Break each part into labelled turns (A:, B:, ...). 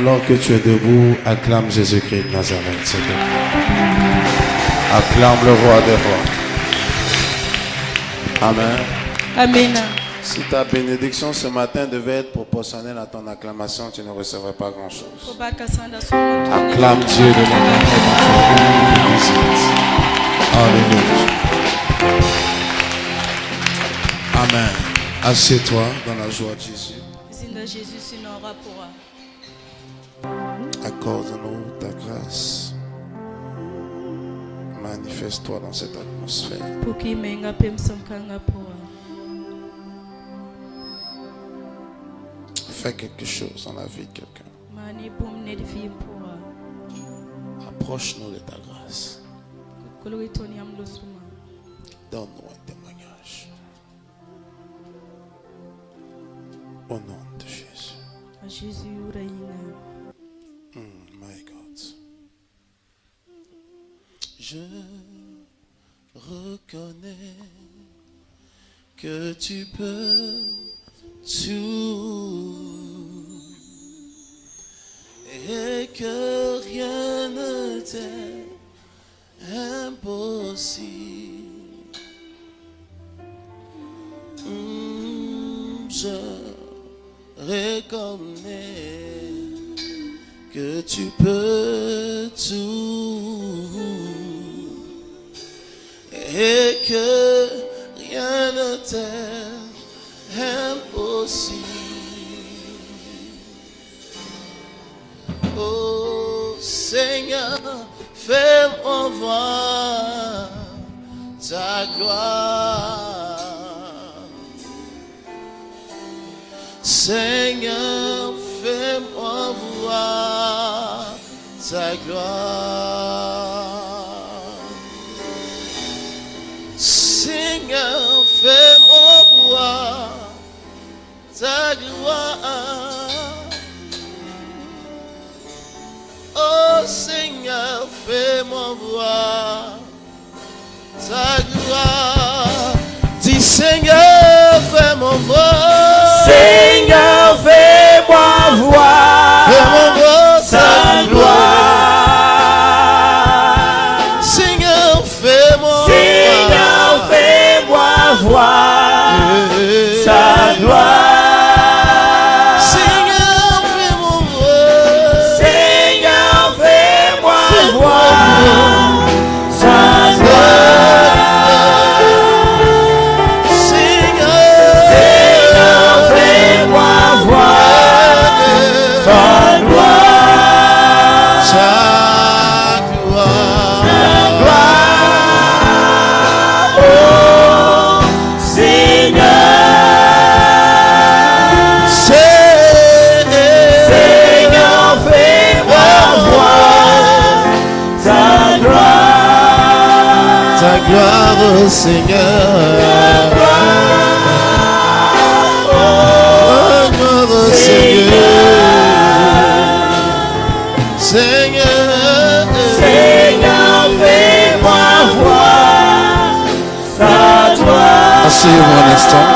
A: Alors que tu es debout, acclame Jésus-Christ de Nazareth, s'il te plaît. Acclame le roi des rois. Amen.
B: Amen.
A: Si ta bénédiction ce matin devait être proportionnelle à ton acclamation, tu ne recevrais pas grand-chose. Acclame Dieu de l'endroit où tu visites. Alléluia. Amen. Assieds-toi dans la joie de Jésus. Accorde-nous ta grâce. Manifeste-toi dans cette atmosphère. Fais quelque chose dans la vie de quelqu'un. Approche-nous de ta grâce. Donne-nous un témoignage. Au nom de Jésus. My God. Je reconnais que tu peux tout et que rien ne t'est impossible. Je reconnais que tu peux tout et que rien ne t'est impossible. Oh Seigneur, fais-moi voir ta gloire. Seigneur, fais-moi voir ta gloire. Seigneur, fais-moi voir ta gloire. Oh Seigneur, fais-moi voir ta gloire. Dis Seigneur, fais-moi voir.
C: Seigneur, fais-moi voir
A: ta gloire. Seigneur, fais-moi
C: voir ta gloire.
A: Seigneur, fais-moi voir.
C: Seigneur, fais-moi voir ta gloire. Seigneur, fais-moi voir ta gloire. Ta gloire. Oh Seigneur. Seigneur, fais-moi voir ta gloire.
A: Ta gloire, oh Seigneur.
C: Oh
A: gloire, oh Seigneur. Seigneur,
C: fais-moi voir ta gloire.
A: Asseyez-vous un instant.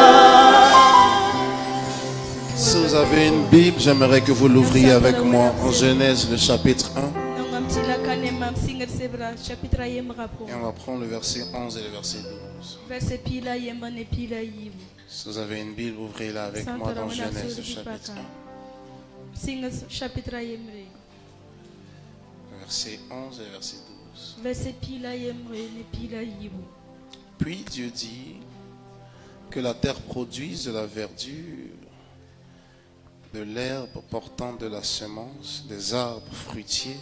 A: Si vous avez une Bible, j'aimerais que vous l'ouvriez avec moi en Genèse, le chapitre 1. Et on va prendre le verset 11 et le verset 12. Si vous avez une Bible, ouvrez-la avec moi dans Genèse, le chapitre 1. Verset 11 et verset 12. Puis Dieu dit que la terre produise de la verdure, de l'herbe portant de la semence, des arbres fruitiers,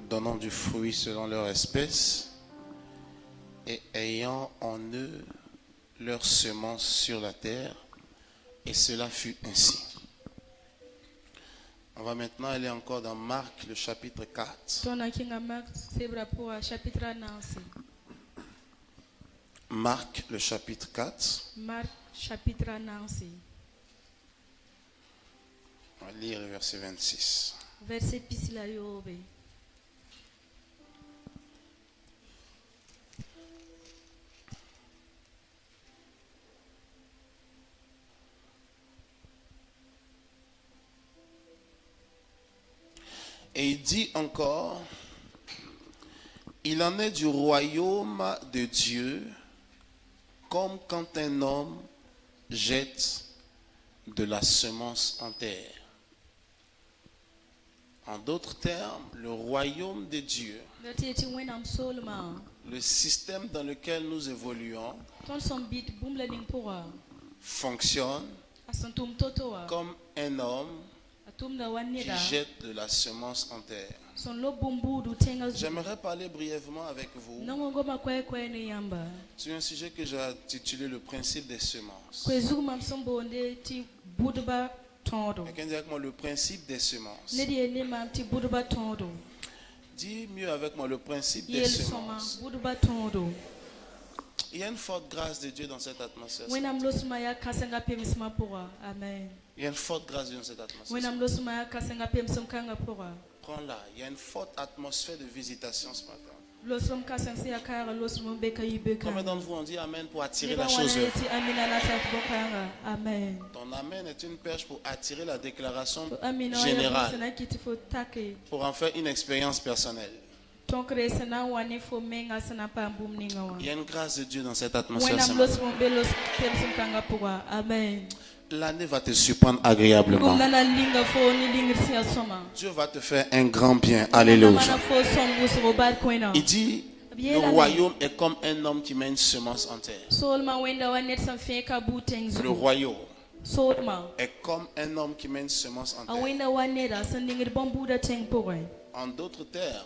A: donnant du fruit selon leur espèce, et ayant en eux leur semence sur la terre, et cela fut ainsi. On va maintenant aller encore dans Marc, le chapitre 4. Marc, le chapitre 4. On va lire le verset 26. Et il dit encore, il en est du royaume de Dieu comme quand un homme jette de la semence en terre. En d'autres termes, le royaume de Dieu, le système dans lequel nous évoluons, fonctionne comme un homme qui jette de la semence en terre. J'aimerais parler brièvement avec vous sur un sujet que j'ai intitulé le principe des semences. Quelqu'un dit avec moi le principe des semences. Dis mieux avec moi le principe des semences. Il y a une forte grâce de Dieu dans cette atmosphère. Il y a une forte grâce de Dieu dans cette atmosphère. Prends-la. Il y a une forte atmosphère de visitation ce matin. Combien d'entre vous ont dit Amen pour attirer la chose? Ton Amen est une perche pour attirer la déclaration générale, pour en faire une expérience personnelle. Il y a une grâce de Dieu dans cette atmosphère ce matin. L'année va te surprendre agréablement. Dieu va te faire un grand bien. Alléluia. Il dit, le royaume est comme un homme qui met une semence en terre. Le royaume est comme un homme qui met une semence en terre. En d'autres termes,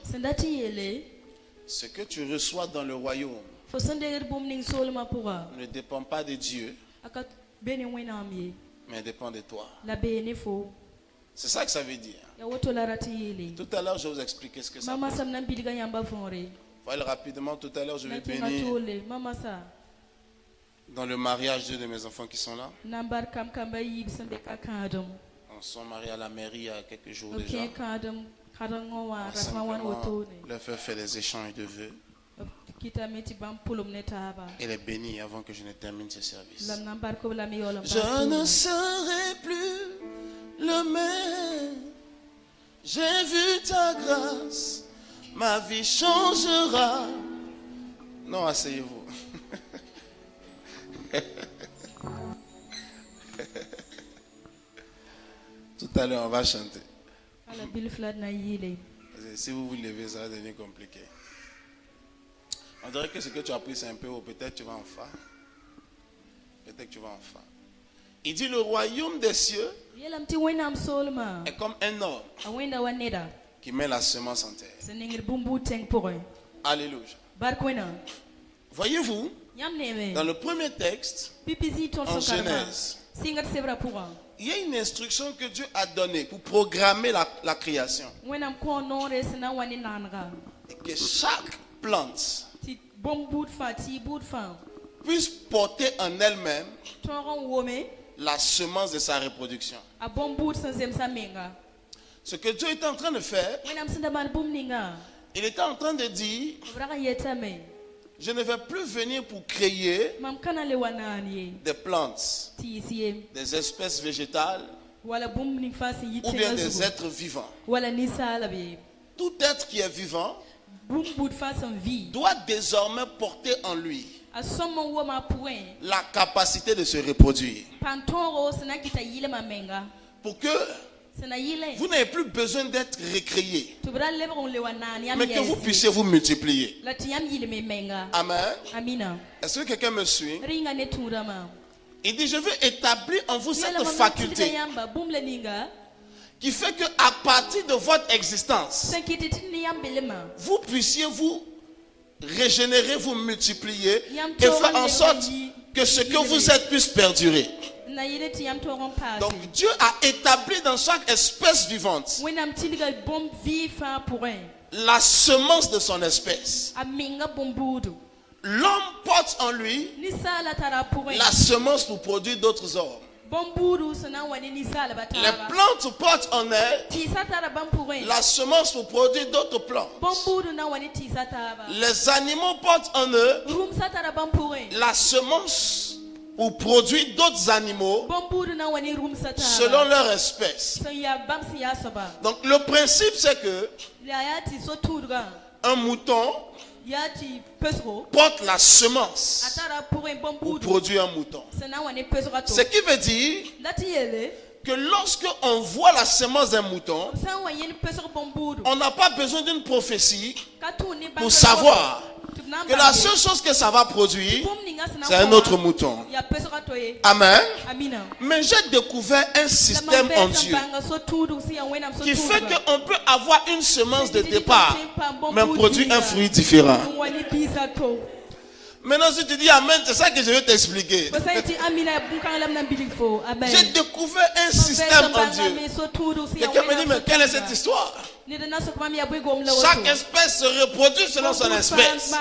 A: ce que tu reçois dans le royaume ne dépend pas de Dieu, mais dépend de toi. C'est ça que ça veut dire. Tout à l'heure, je vais vous expliquer ce que ça veut dire. Voilà, rapidement, tout à l'heure, je vais bénir dans le mariage de mes enfants qui sont là. Ils sont mariés à la mairie il y a quelques jours déjà. Leur frère fait des échanges de vœux. Elle est bénie avant que je ne termine ce service. Je ne serai plus le même. J'ai vu ta grâce. Ma vie changera. Non, asseyez-vous. Tout à l'heure, on va chanter. Si vous vous levez, ça va devenir compliqué. On dirait que ce que tu as pris, c'est un peu haut. Peut-être tu vas en faire. Peut-être que tu vas en faire. Il dit le royaume des cieux est comme un homme qui met la semence en terre. Alléluia. Voyez-vous, dans le premier texte, en Genèse, il y a une instruction que Dieu a donnée pour programmer la création. Et que chaque plante puisse porter en elle-même la semence de sa reproduction. Ce que Dieu était en train de faire, il était en train de dire, je ne vais plus venir pour créer des plantes, des espèces végétales ou bien des êtres vivants. Tout être qui est vivant doit désormais porter en lui la capacité de se reproduire. Pour que vous n'ayez plus besoin d'être recréé, mais que vous puissiez vous multiplier. Amen. Est-ce que quelqu'un me suit? Il dit, je veux établir en vous cette faculté qui fait que à partir de votre existence, vous puissiez vous régénérer, vous multiplier et faire en sorte que ce que vous êtes puisse perdurer. Donc Dieu a établi dans chaque espèce vivante la semence de son espèce. L'homme porte en lui la semence pour produire d'autres hommes. Les plantes portent en elles la semence pour produire d'autres plantes. Les animaux portent en eux la semence ou produit d'autres animaux
C: Bomburu na wani room sata.
A: selon leur espèce.
C: So ya bamsi ya soba.
A: Donc le principe c'est que
C: La yati so tudga.
A: un mouton
C: Yati pesro.
A: porte la semence
C: Atara pour un
A: ou
C: bomburu.
A: produit un mouton.
C: Sena wani pesro to.
A: Ce qui veut dire
C: Lati yele.
A: que lorsque on voit la semence d'un mouton,
C: Sa wani pesro bomburu.
A: on n'a pas besoin d'une prophétie
C: Katuni
A: pour savoir que la seule chose que ça va produire, c'est un autre mouton.
C: Ya pesro to ye.
A: Amen.
C: Amina.
A: Mais j'ai découvert un système en Dieu qui fait qu'on peut avoir une semence de départ, mais produire un fruit différent. Maintenant, si tu dis Amen, c'est ça que je vais t'expliquer. J'ai découvert un système en Dieu. Quelqu'un me dit, mais quelle est cette histoire? Chaque espèce se reproduit selon son espèce.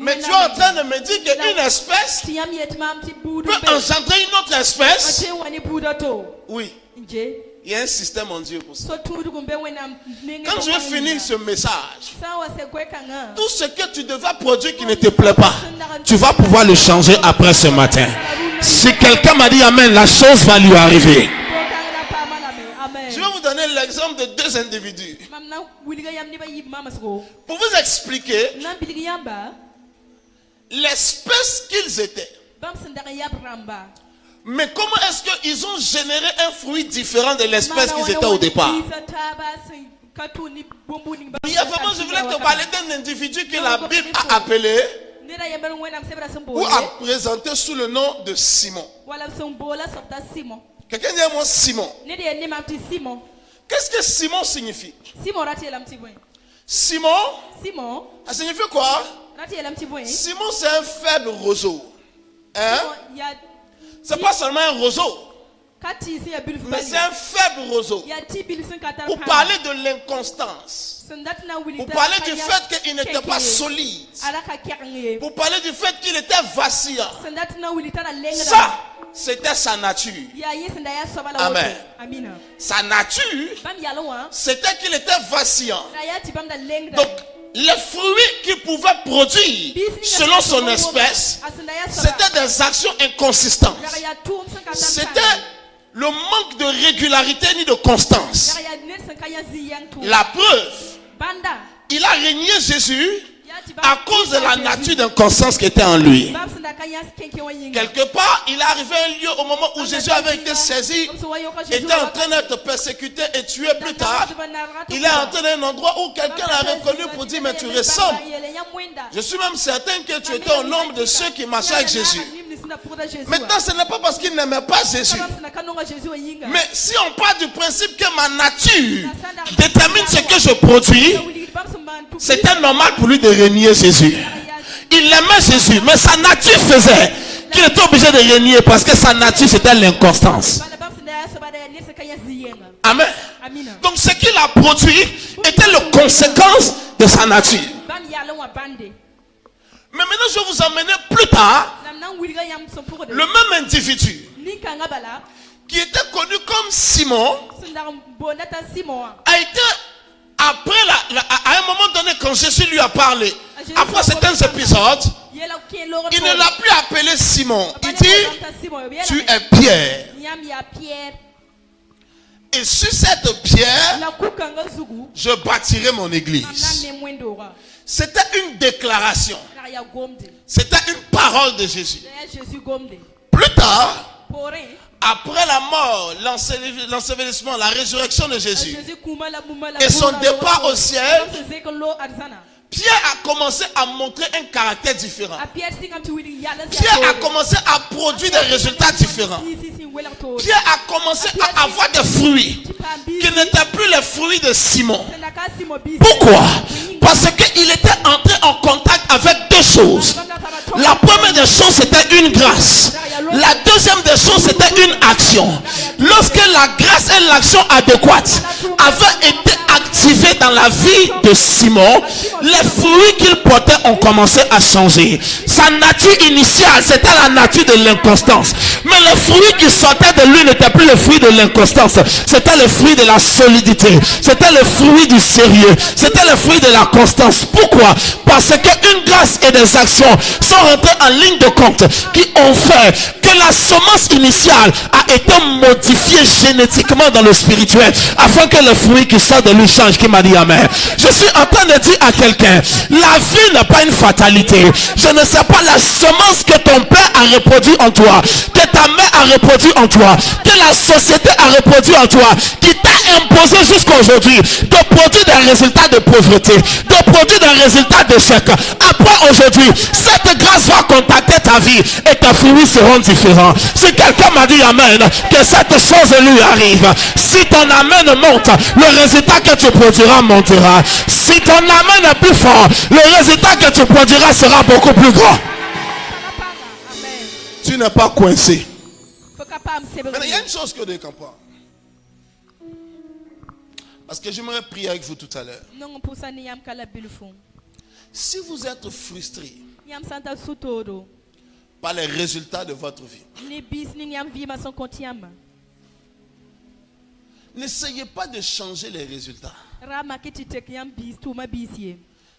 A: Mais tu es en train de me dire qu'une espèce peut engendrer une autre espèce? Oui. Il y a un système en Dieu pour ça. Quand je vais finir ce message, tout ce que tu devais produire qui ne te plaît pas, tu vas pouvoir le changer après ce matin. Si quelqu'un m'a dit Amen, la chose va lui arriver. Je vais vous donner l'exemple de deux individus pour vous expliquer l'espèce qu'ils étaient. Mais comment est-ce qu'ils ont généré un fruit différent de l'espèce qu'ils étaient au départ? Brièvement, je voulais te parler d'un individu que la Bible a appelé ou a présenté sous le nom de Simon. Quelqu'un dit à moi Simon. Qu'est-ce que Simon signifie? Simon, ça signifie quoi? Simon, c'est un faible roseau. Hein? C'est pas seulement un roseau, mais c'est un faible roseau. Pour parler de l'inconstance, pour parler du fait qu'il n'était pas solide, pour parler du fait qu'il était vacillant. Ça, c'était sa nature. Amen. Sa nature, c'était qu'il était vacillant. Donc, les fruits qu'il pouvait produire selon son espèce, c'était des actions inconsistantes. C'était le manque de régularité ni de constance. La preuve, il a régné Jésus à cause de la nature d'inconstance qui était en lui. Quelque part, il est arrivé à un lieu au moment où Jésus avait été saisi, était en train d'être persécuté et tué plus tard. Il est entré dans un endroit où quelqu'un l'a reconnu pour dire, mais tu ressembles. Je suis même certain que tu étais au nombre de ceux qui marchaient avec Jésus. Maintenant, ce n'est pas parce qu'il n'aimait pas Jésus. Mais si on part du principe que ma nature détermine ce que je produis, c'était normal pour lui de renier Jésus. Il aimait Jésus, mais sa nature faisait qu'il était obligé de renier parce que sa nature c'était l'inconstance. Amen. Donc ce qu'il a produit était la conséquence de sa nature. Mais maintenant je vais vous emmener plus tard le même individu qui était connu comme Simon a été après à un moment donné quand Jésus lui a parlé, après certains épisodes, il ne l'a plus appelé Simon. Il dit, tu es Pierre. Et sur cette pierre, je bâtirai mon église. C'était une déclaration. C'était une parole de Jésus. Plus tard, après la mort, l'ensevelissement, la résurrection de Jésus et son départ au ciel, Pierre a commencé à montrer un caractère différent. Pierre a commencé à produire des résultats différents. Pierre a commencé à avoir des fruits qui n'étaient plus les fruits de Simon. Pourquoi? Parce qu'il était entré en contact avec deux choses. La première des choses, c'était une grâce. La deuxième des choses, c'était une action. Lorsque la grâce et l'action adéquate avaient été activées
B: activé dans la vie de Simon, les fruits qu'il portait ont commencé à changer. Sa nature initiale, c'était la nature de l'inconstance. Mais le fruit qui sortait de lui n'était plus le fruit de l'inconstance. C'était le fruit de la solidité. C'était le fruit du sérieux. C'était le fruit de la constance. Pourquoi? Parce qu'une grâce et des actions sont rentrées en ligne de compte qui ont fait que la semence initiale a été modifiée génétiquement dans le spirituel afin que le fruit qui sort de lui change. Qui m'a dit amen? Je suis en train de dire à quelqu'un, la vie n'est pas une fatalité. Je ne sais pas la semence que ton père a reproduit en toi, que ta mère a reproduit en toi, que la société a reproduit en toi, qui t'a imposé jusqu'à aujourd'hui de produire des résultats de pauvreté, de produire des résultats d'échec. Après aujourd'hui, cette grâce va contacter ta vie et tes fruits seront différents. Si quelqu'un m'a dit amen, que cette chose lui arrive. Si ton amen monte, le résultat que tu produiras montera. Si ton amen est plus fort, le résultat que tu produiras sera beaucoup plus grand.
C: Amen.
A: Tu n'es pas coincé.
C: Faut capable de
A: Maintenant, il y a une chose que je ne comprends pas. Parce que j'aimerais prier avec vous tout à l'heure.
C: Non, pour ça, nous avons la bulle fond.
A: Si vous êtes frustré
C: Nous avons santa soutoro.
A: par les résultats de votre vie,
C: Ni bis ni avons vie ma son kontiam.
A: n'essayez pas de changer les résultats.
C: Rama kiti tek yam bis tout ma bisie.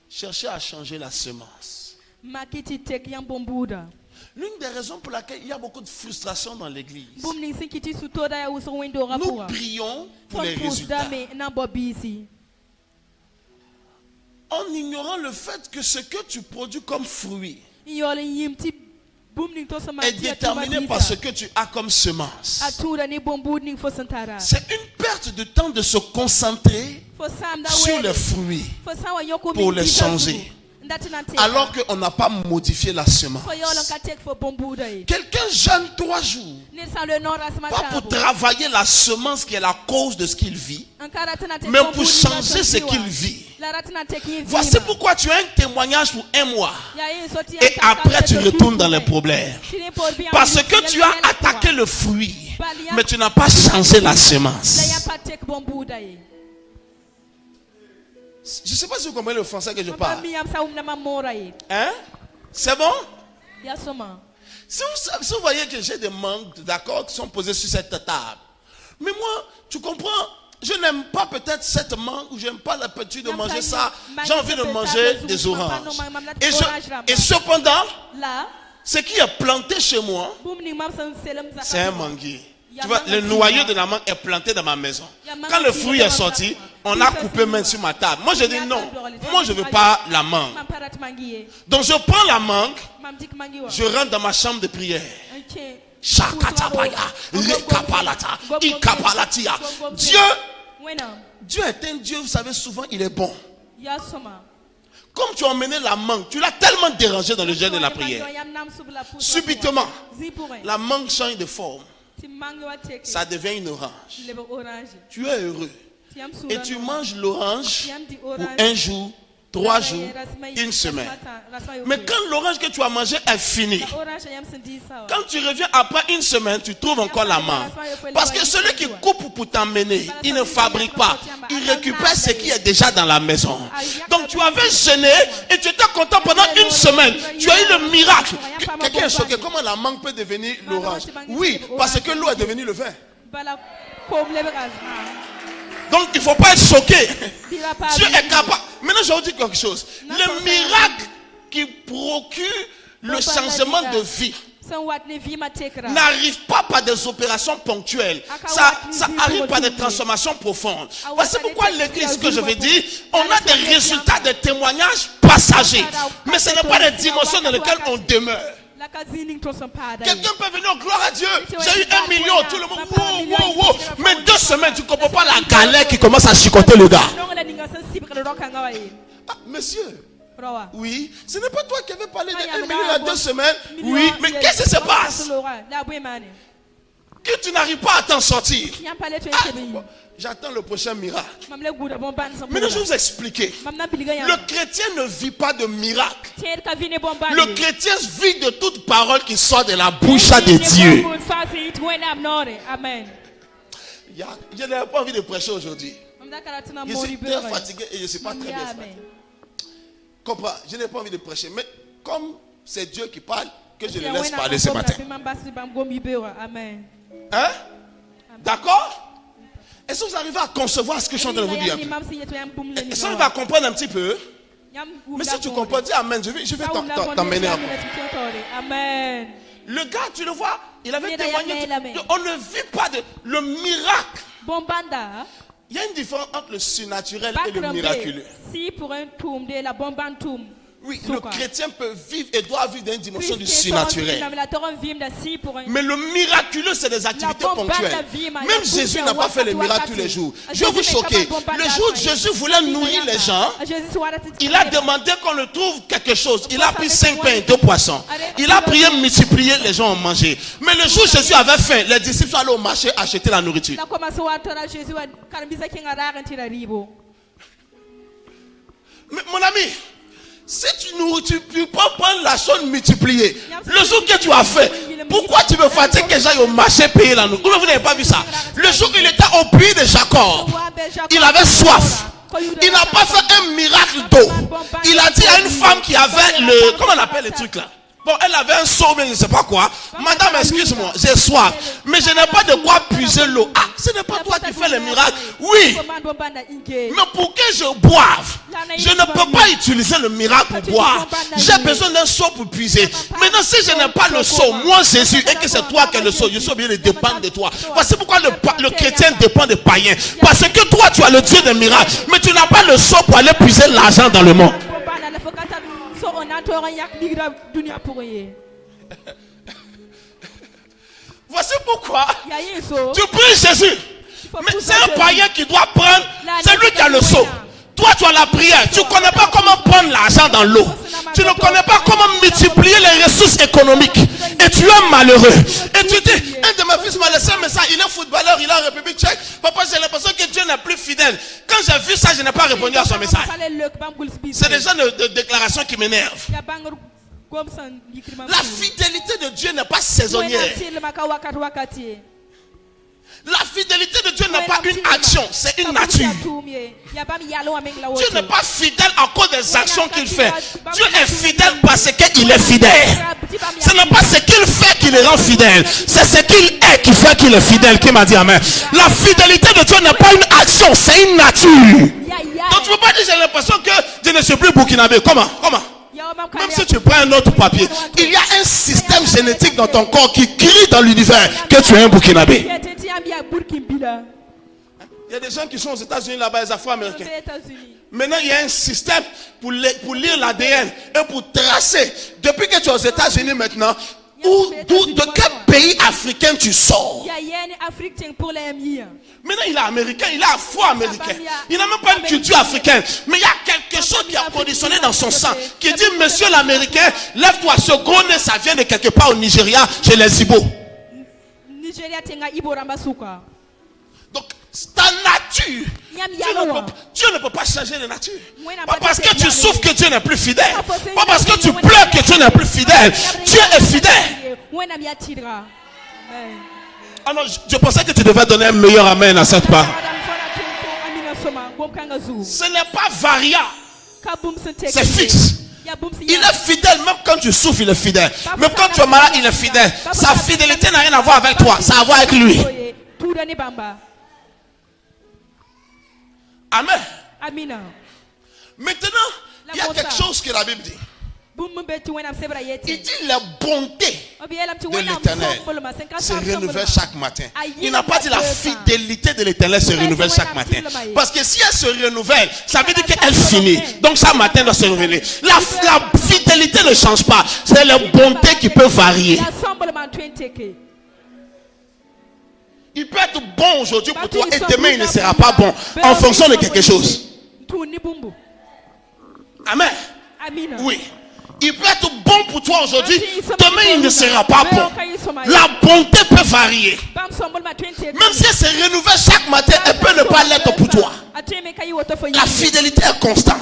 A: Cherchez à changer la semence.
C: Ma kiti tek yam bombuda.
A: L'une des raisons pour laquelle il y a beaucoup de frustration dans l'église,
C: Boum ni sin kiti soutoro ya uso window
A: nous
C: rapua.
A: prions pour
C: Fon
A: les
C: pousse
A: résultats
C: dame nan bo bisi.
A: en ignorant le fait que ce que tu produis comme fruit
C: Yole yimti boum ni to sama
A: est déterminé par ce que tu as comme semence.
C: Atura ni bombud ni fo santara.
A: C'est une perte de temps de se concentrer
C: Fo sam da
A: sur
C: we.
A: les fruits
C: Fo sa wa yoko
A: pour
C: mi
A: les
C: bisa
A: changer.
C: sugu. Ndati nan te.
A: alors qu'on n'a pas modifié la semence.
C: Fo yole ka tek fo bombuda yi.
A: Quelqu'un jeûne 3 jours,
C: Ni sa le non rasma
A: pas pour
C: tabo.
A: travailler la semence qui est la cause de ce qu'il vit,
C: Ankara tana tek
A: mais
C: bombud
A: pour
C: ni
A: changer
C: la
A: ce
C: son
A: qu'il
C: jiwa.
A: vit.
C: La ratina tek yi
A: Voici
C: vima.
A: pourquoi tu as un témoignage pour 1 mois.
C: Ya yi soti
A: Et
C: ya
A: après
C: kaka
A: tu
C: tek
A: retournes dans
C: de
A: les problèmes.
C: Chine por bien
A: Parce
C: mi-
A: que tu
C: yel-
A: as
C: yel-
A: attaqué
C: toi.
A: le fruit, mais tu n'as pas changé la
C: La ya
A: semence.
C: pa tek bombuda yi.
A: Je ne sais pas si vous comprenez le français que je
C: Papa
A: parle.
C: mi am sa umna mamora yi.
A: Hein? C'est bon?
C: Ya soma.
A: Si vous voyez que j'ai des mangues, d'accord, qui sont posées sur cette table. Mais moi, tu comprends, je n'aime pas peut-être cette mangue ou je n'aime pas l'habitude de manger ça. J'ai envie de manger des oranges. Et cependant,
C: Là,
A: ce qui est planté chez moi,
C: boum ni mam san selam zaka.
A: c'est un manguier. Tu vois, le noyau de la mangue est planté dans ma maison. Quand le fruit est sorti, on a coupé main sur ma table. Moi, je dis non. Moi, je ne veux pas la mangue.
C: Mam parat mangiye.
A: Donc, je prends la mangue,
C: Mam dik mangiwa.
A: je rentre dans ma chambre de prière.
C: Ok.
A: Shakatabaya, lekapalata, ikapalatia. Dieu est un Dieu, vous savez, souvent il est bon.
C: Ya soma.
A: Comme tu as emmené la mangue, tu l'as tellement dérangé dans le jeûne et la prière. Subitement, la mangue change de forme. Ça devient une orange. Tu es heureux. Et tu manges l'orange pour 1 jour, 3 jours, 1 semaine. Mais quand l'orange que tu as mangé est fini, quand tu reviens après 1 semaine, tu trouves encore la mangue. Parce que celui qui coupe pour t'emmener, il ne fabrique pas. Il récupère ce qui est déjà dans la maison. Donc tu avais jeûné et tu étais content pendant 1 semaine. Tu as eu le miracle. Quelqu'un est choqué. Comment la mangue peut devenir l'orange? Oui, parce que l'eau est devenue le vin. Donc il ne faut pas être choqué. Dieu est capable. Maintenant je vous dis quelque chose. Le miracle qui procure le changement de vie n'arrive pas par des opérations ponctuelles. Ça arrive par des transformations profondes. Voici pourquoi l'église, que je vais dire, on a des résultats, des témoignages passagers. Mais ce n'est pas des dimensions dans lesquelles on demeure. Quelqu'un peut venir, gloire à Dieu, j'ai eu 1 million, tout le monde, wow. Mais 2 semaines, tu ne comprends pas la galère qui commence à chicoter le gars. Ah, monsieur, oui, ce n'est pas toi qui avais parlé de 1 million il y a 2 semaines. Oui, mais qu'est-ce qui se passe? Que tu n'arrives pas à t'en sortir. Bon, j'attends le prochain miracle. Maintenant, je vais vous expliquer. Le chrétien ne vit pas de miracle. Le chrétien vit de toute parole qui sort de la bouche de Dieu. Je n'avais pas envie de prêcher aujourd'hui. Je suis très fatigué et je ne suis pas très bien fatigué. Comprends, je n'ai pas envie de prêcher, mais comme c'est Dieu qui parle, que je le laisse parler ce matin. Hein? D'accord? Est-ce que vous arrivez à concevoir ce que je suis en train de vous dire? Est-ce qu'on va comprendre un petit peu? Mais si tu comprends, dis Amen. Je vais t'emmener à
C: Amen.
A: Le gars, tu le vois, il avait témoigné. On ne vit pas de le miracle. Il y a une différence entre le surnaturel et le miraculeux.
C: Si pour un tombe, la bombe tombe.
A: Oui, le chrétien peut vivre et doit vivre dans une dimension du surnaturel. Mais le miraculeux, c'est des activités ponctuelles. Même Jésus n'a pas fait les miracles tous les jours. Je vais vous choquer. Le jour où Jésus voulait nourrir les gens, il a demandé qu'on le trouve quelque chose. Il a pris 5 pains et 2 poissons. Il a prié, multiplié, les gens ont mangé. Mais le jour où Jésus avait faim, les disciples sont allés au marché acheter la nourriture. Mais mon ami, si tu peux prendre la chose multipliée, le jour que tu as fait, pourquoi tu me fatigues que j'aille au marché payer la nourriture? Vous n'avez pas vu ça? Le jour où il était au puits de Jacob, il avait soif. Il n'a pas fait un miracle d'eau. Il a dit à une femme qui avait le... Comment on appelle les trucs là? Bon, elle avait un seau, mais je ne sais pas quoi. Madame, excuse-moi, j'ai soif. Mais je n'ai pas de quoi puiser l'eau. Ah, ce n'est pas toi qui fais les miracles. Oui. Mais pour que je boive, je ne peux pas utiliser le miracle pour boire. J'ai besoin d'un seau pour puiser. Maintenant, si je n'ai pas le seau, moi Jésus, et que c'est toi qui as le seau, je suis obligé de dépendre de toi. Voici pourquoi le chrétien dépend des païens. Parce que toi, tu as le Dieu des miracles. Mais tu n'as pas le seau pour aller puiser l'argent dans le monde. Voici pourquoi tu pries Jésus. Mais c'est un païen qui doit prendre. C'est lui qui a le seau. Toi, tu as la prière. Tu ne connais pas comment prendre l'argent dans l'eau. Tu ne connais pas comment multiplier les ressources économiques. Et tu es malheureux. Et tu dis, un de mes fils m'a laissé un message. Il est footballeur, il est en République tchèque. Papa, j'ai l'impression que Dieu n'est plus fidèle. Quand j'ai vu ça, je n'ai pas répondu à son message. C'est des gens de déclaration qui m'énervent. La fidélité de Dieu n'est pas saisonnière. La fidélité de Dieu n'est pas une action, c'est une nature. Dieu n'est pas fidèle à cause des actions qu'il fait. Dieu est fidèle parce qu'il est fidèle. Ce n'est pas ce qu'il fait qui le rend fidèle. C'est ce qu'il est qui fait qu'il est fidèle. Qui m'a dit amen. La fidélité de Dieu n'est pas une action, c'est une nature. Donc tu ne peux pas dire j'ai l'impression que je ne suis plus burkinabé. Comment? Même si tu prends un autre papier, il y a un système génétique dans ton corps qui crie dans l'univers que tu es un burkinabé. Il y a des gens qui sont aux États-Unis là-bas, les Afro-Américains. Maintenant, il y a un système pour lire l'ADN et pour tracer. Depuis que tu es aux États-Unis maintenant, de quel pays africain tu sors? Maintenant, il est américain, il est afro-américain. Il n'a même pas une culture africaine. Mais il y a quelque chose qui a conditionné dans son sang qui dit, monsieur l'américain, lève-toi, ce gros nez, ça vient de quelque part au Nigeria, chez les Ibo. Donc, ta nature, Dieu ne peut pas changer de nature. Pas parce que tu souffres que Dieu n'est plus fidèle. Pas parce que tu pleures que Dieu n'est plus fidèle. Dieu est fidèle. Ah non, je pensais que tu devais donner un meilleur amen à cette part. Ce n'est pas variable. C'est fixe. Il est fidèle, même quand tu souffres, il est fidèle. Même quand tu es malade, il est fidèle. Sa fidélité n'a rien à voir avec toi, ça a à voir avec lui. Amen. Maintenant, il y a quelque chose que la Bible dit. Il dit la bonté de l'Éternel se renouvelle chaque matin. Il n'a pas dit la fidélité de l'Éternel se renouvelle chaque matin. Parce que si elle se renouvelle, ça veut dire qu'elle finit. Donc chaque matin doit se renouveler. La fidélité ne change pas. C'est la bonté qui peut varier. Il peut être bon aujourd'hui pour toi et demain il ne sera pas bon en fonction de quelque chose. Amen. Oui. Il peut être bon pour toi aujourd'hui, demain il ne sera pas bon. La bonté peut varier. Même si elle se renouvelle chaque matin, elle peut ne pas l'être pour toi. La fidélité est constante.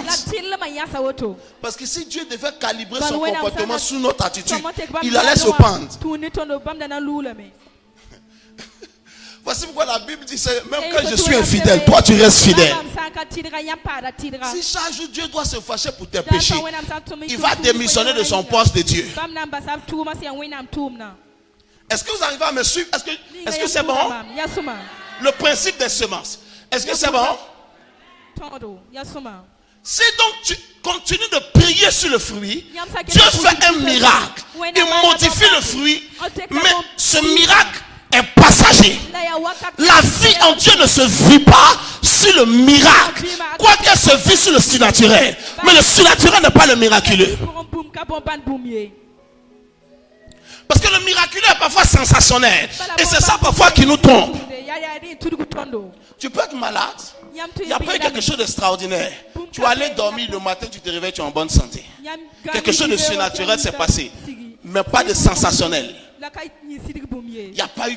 A: Parce que si Dieu devait calibrer son comportement sous notre attitude, il allait se pendre. Voici pourquoi la Bible dit, même quand je suis infidèle, toi tu restes fidèle. Si chaque jour Dieu doit se fâcher pour tes péchés, il va démissionner de son poste de Dieu. Est-ce que vous arrivez à me suivre? Est-ce que c'est bon? Le principe des semences. Est-ce que c'est bon? Si donc tu continues de prier sur le fruit, Dieu fait un miracle. Il modifie le fruit, mais ce miracle est passager. La vie en Dieu ne se vit pas sur le miracle, quoiqu'elle se vit sur le surnaturel. Mais le surnaturel n'est pas le miraculeux. Parce que le miraculeux est parfois sensationnel. Et c'est ça parfois qui nous trompe. Tu peux être malade. Il n'y a pas eu quelque chose d'extraordinaire. Tu vas aller dormir le matin, tu te réveilles, tu es en bonne santé. Quelque chose de surnaturel s'est passé. Mais pas de sensationnel. Il n'y a pas eu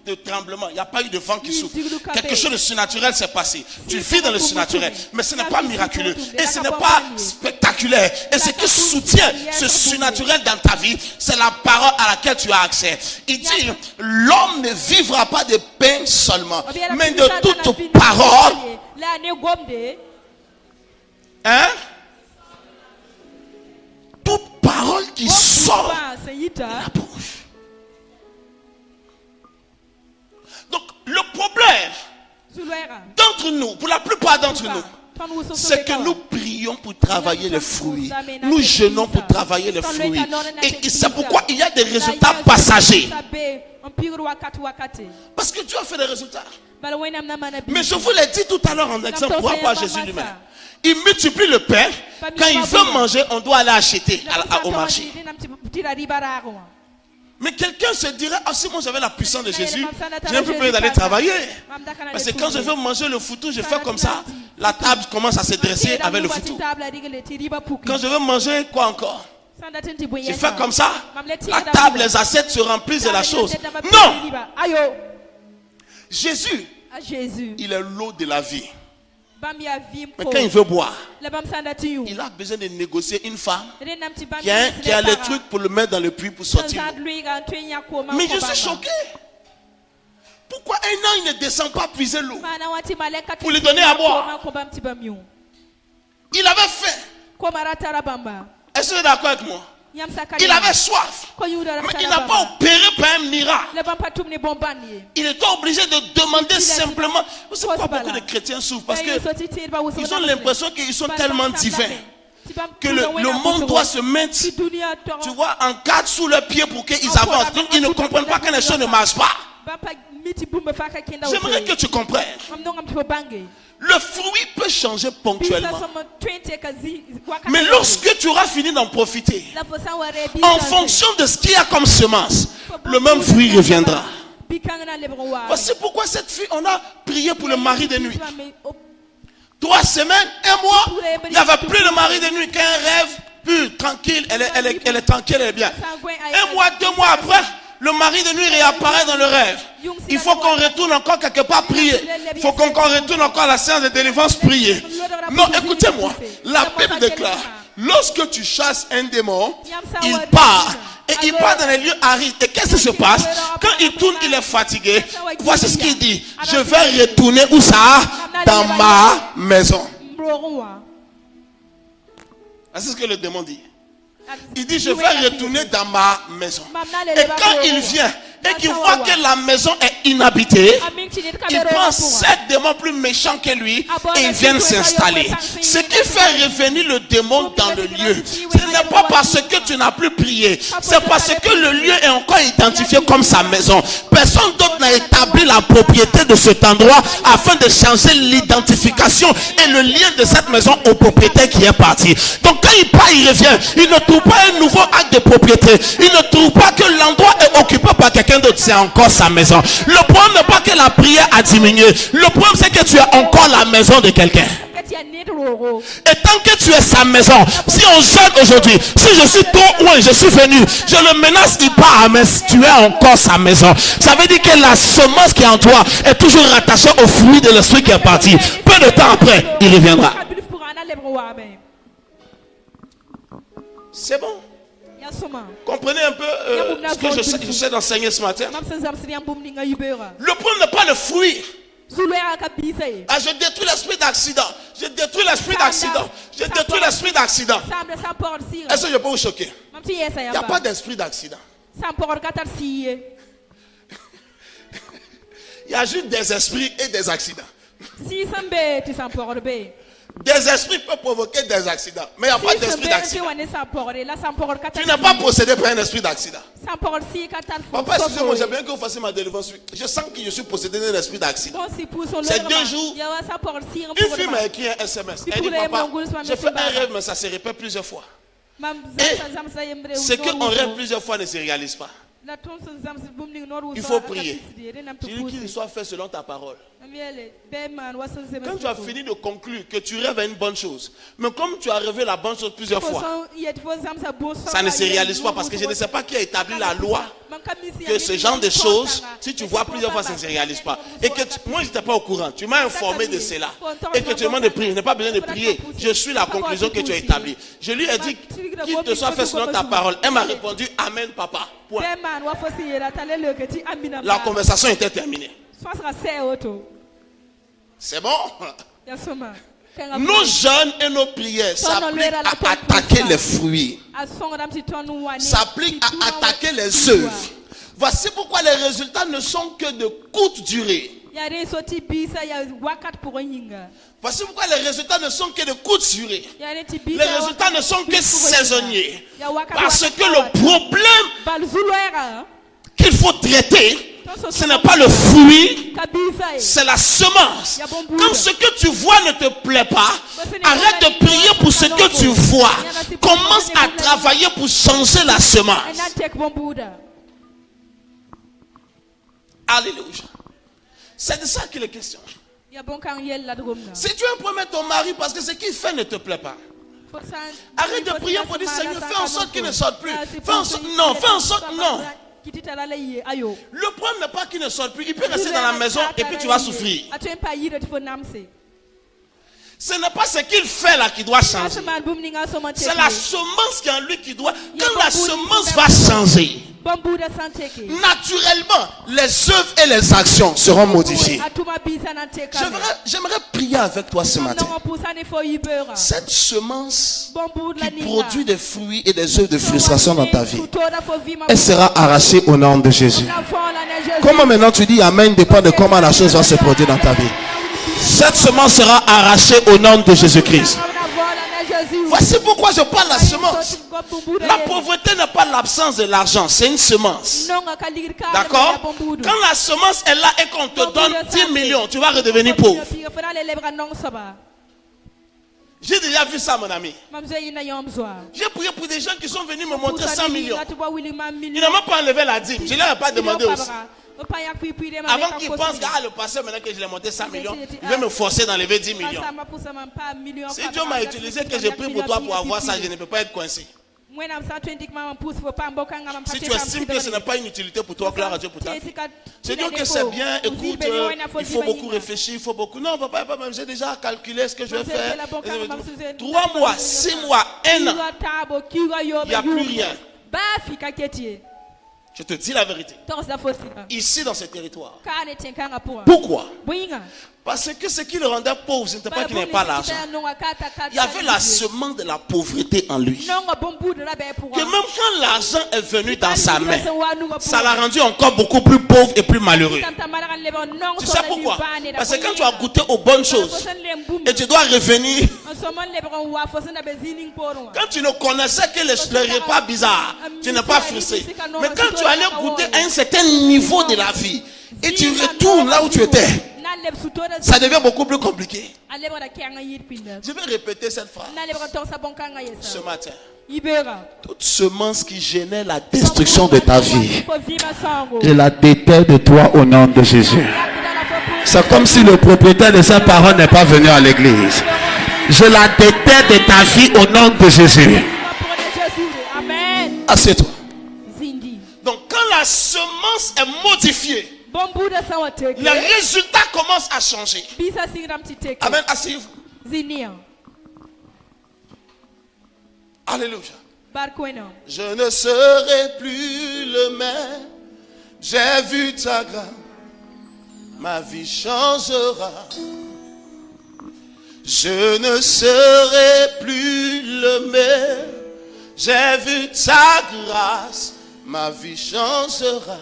A: de tremblement, il n'y a pas eu de vent qui souffle. Quelque chose de surnaturel s'est passé. Tu vis dans le surnaturel, mais ce n'est pas miraculeux et ce n'est pas spectaculaire. Et ce qui soutient ce surnaturel dans ta vie, c'est la parole à laquelle tu as accès. Il dit, l'homme ne vivra pas de pain seulement, mais de toute parole. Hein? Toute parole qui sort de la bouche. Donc le problème d'entre nous, pour la plupart d'entre nous, c'est que nous prions pour travailler les fruits. Nous jeûnons pour travailler les fruits. Et c'est pourquoi il y a des résultats passagers. Parce que Dieu a fait des résultats. Mais je vous l'ai dit tout à l'heure en exemple, pour rapport à Jésus lui-même. Il multiplie le pain. Quand il veut manger, on doit aller acheter au marché. Mais quelqu'un se dirait, ah si moi j'avais la puissance de Jésus, je n'ai plus besoin d'aller travailler. Parce que quand je veux manger le foutou, je fais comme ça. La table commence à se dresser avec le foutou. Quand je veux manger, quoi encore? Je fais comme ça. La table, les assiettes se remplissent de la chose. Non! Jésus, il est l'eau de la vie. Mais quand il veut boire, il a besoin de négocier une femme qui a les trucs pour le mettre dans le puits pour sortir. Mais je suis choqué. Pourquoi un an il ne descend pas puiser l'eau pour lui donner à boire? Il avait faim. Est-ce que vous êtes d'accord avec moi? Il avait soif. Mais il n'a pas opéré par un miracle. Il était obligé de demander simplement. Vous savez pourquoi beaucoup de chrétiens souffrent? Parce qu'ils ont l'impression qu'ils sont tellement divins que le monde doit se mettre, tu vois, en cadre sous leurs pieds pour qu'ils avancent. Donc ils ne comprennent pas quand les choses ne marchent pas. J'aimerais que tu comprennes. Le fruit peut changer ponctuellement. Mais lorsque tu auras fini d'en profiter, en fonction de ce qu'il y a comme semence, le même fruit reviendra. Voici pourquoi cette fille, on a prié pour le mari de nuit. 3 semaines, 1 mois, il n'y avait plus de mari de nuit qu'un rêve pur, tranquille, elle est tranquille, elle est bien. 1 mois, 2 mois après, le mari de nuit réapparaît dans le rêve. Il faut qu'on retourne encore quelque part prier. Il faut qu'on retourne encore à la séance de délivrance prier. Non, écoutez-moi. La Bible déclare, lorsque tu chasses un démon, il part. Et il part dans les lieux arides. Et qu'est-ce qui se passe? Quand il tourne, il est fatigué. Voici ce qu'il dit. Je vais retourner où ça? Dans ma maison. C'est ce que le démon dit. Il dit, je vais retourner dans ma maison. Et quand il vient et qu'il voit que la maison est inhabitée, il prend 7 démons plus méchants que lui et ils viennent s'installer. Ce qui fait revenir le démon dans le lieu, ce n'est pas parce que tu n'as plus prié, c'est parce que le lieu est encore identifié comme sa maison. Personne d'autre n'a établi la propriété de cet endroit afin de changer l'identification et le lien de cette maison au propriétaire qui est parti. Donc quand il part, il revient. Il ne trouve pas un nouveau acte de propriété. Il ne trouve pas que l'endroit est occupé par quelqu'un d'autre. C'est encore sa maison. Le problème n'est pas que la prière a diminué. Le problème c'est que tu es encore la maison de quelqu'un. Et tant que tu es sa maison, si on jeûne aujourd'hui, si je suis trop loin, je suis venu, je le menace, il part, mais tu es encore sa maison. Ça veut dire que la semence qui est en toi est toujours rattachée au fruit de l'esprit qui est parti. Peu de temps après, il reviendra. C'est bon.
B: Comprenez un peu ce que j'essaie d'enseigner ce matin. Le problème n'est pas le fruit. Ah, je détruis l'esprit d'accident. Je détruis l'esprit d'accident. Je détruis l'esprit d'accident. Est-ce que je peux vous choquer? Il n'y a pas d'esprit d'accident. Il y a juste des esprits et des accidents. Des esprits peuvent provoquer des accidents, mais il n'y a pas d'esprit d'accident. Tu n'es pas possédé par un esprit d'accident. Papa, excusez-moi, j'aimerais bien que vous fassiez ma délivrance. Je sens que je suis possédé d'un esprit d'accident. C'est 2 jours. Une fille m'a écrit un SMS. Elle dit, papa, j'ai fait un rêve, mais ça se répète plusieurs fois. Et ce qu'on rêve plusieurs fois ne se réalise pas. Il faut prier. Tu dis qu'il soit fait selon ta parole. Quand tu as fini de conclure que tu rêves à une bonne chose, mais comme tu as rêvé la bonne chose plusieurs fois, ça ne se réalise pas parce que je ne sais pas qui a établi la loi que ce genre de choses, si tu vois plusieurs fois, ça ne se réalise pas. Et que moi, je n'étais pas au courant. Tu m'as informé de cela. Et que tu demandes de prier. Je n'ai pas besoin de prier. Je suis la conclusion que tu as établie. Je lui ai dit qu'il te soit fait selon ta parole. Elle m'a répondu, Amen, papa. Point. La conversation était terminée. C'est bon? Nos jeûnes et nos prières s'appliquent à attaquer les fruits. S'appliquent à attaquer les œuvres. Voici pourquoi les résultats ne sont que de courte durée. Voici pourquoi les résultats ne sont que de courte durée. Les résultats ne sont que saisonniers. Parce que le problème qu'il faut traiter, ce n'est pas le fruit, c'est la semence. Comme ce que tu vois ne te plaît pas, arrête de prier pour ce que tu vois. Commence à travailler pour changer la semence. Alléluia. C'est de ça qu'il est question. Si tu as un problème avec ton mari parce que ce qu'il fait ne te plaît pas, arrête de prier pour dire Seigneur, fais en sorte qu'il ne sorte plus. Fais en sorte, non, fais en sorte, non. Le problème n'est pas qu'il ne sorte plus. Il peut rester dans la maison et puis tu vas souffrir. Ce n'est pas ce qu'il fait là qui doit changer. C'est la semence qui est en lui qui doit. Quand la semence va changer, naturellement, les œuvres et les actions seront modifiées. J'aimerais prier avec toi ce matin. Cette semence qui produit des fruits et des œuvres de frustration dans ta vie, elle sera arrachée au nom de Jésus. Comment maintenant tu dis Amen dépend de comment la chose va se produire dans ta vie. Cette semence sera arrachée au nom de Jésus-Christ. Voici pourquoi je parle de la semence. La pauvreté n'est pas l'absence de l'argent, c'est une semence. D'accord? Quand la semence est là et qu'on te donne 10 millions, tu vas redevenir pauvre. J'ai déjà vu ça, mon ami. J'ai prié pour des gens qui sont venus me montrer 100 millions. Ils n'ont même pas enlevé la dîme. Je ne leur ai pas demandé aussi. Avant qu'ils pensent que le passé, maintenant que je l'ai monté 100 millions, il va me forcer d'enlever 10 millions. Si Dieu m'a utilisé, que j'ai pris pour toi pour avoir ça, je ne peux pas être coincé. Si tu estimes que ce n'est pas une utilité pour toi, gloire à Dieu pour ta vie. C'est Dieu que c'est bien, écoute, il faut beaucoup réfléchir, il faut beaucoup. Non, papa, j'ai déjà calculé ce que je vais faire. 3 mois, 6 mois, 1 an, il n'y a plus rien. Je te dis la vérité. Ici dans ce territoire. Pourquoi? Parce que ce qui le rendait pauvre, ce n'était pas qu'il n'avait pas l'argent. Il y avait la semence de la pauvreté en lui. Que même quand l'argent est venu dans sa main, ça l'a rendu encore beaucoup plus pauvre et plus malheureux. Tu sais pourquoi? Parce que quand tu as goûté aux bonnes choses et tu dois revenir, quand tu ne connaissais que les repas bizarres, tu n'es pas frustré. Mais quand tu allais goûter à un certain niveau de la vie et tu retournes là où tu étais, ça devient beaucoup plus compliqué. Je vais répéter cette phrase ce matin. Toute semence qui gênait la destruction de ta vie, je la déterre de toi au nom de Jésus. C'est comme si le propriétaire de cette parole n'est pas venu à l'église. Je la déterre de ta vie au nom de Jésus. Assieds-toi. Donc quand la semence est modifiée, les résultats commencent à changer. Amen. Asseyez-vous. Alléluia.
C: Barkwena.
A: Je ne serai plus le même. J'ai vu ta grâce. Ma vie changera. Je ne serai plus le même. J'ai vu ta grâce. Ma vie changera.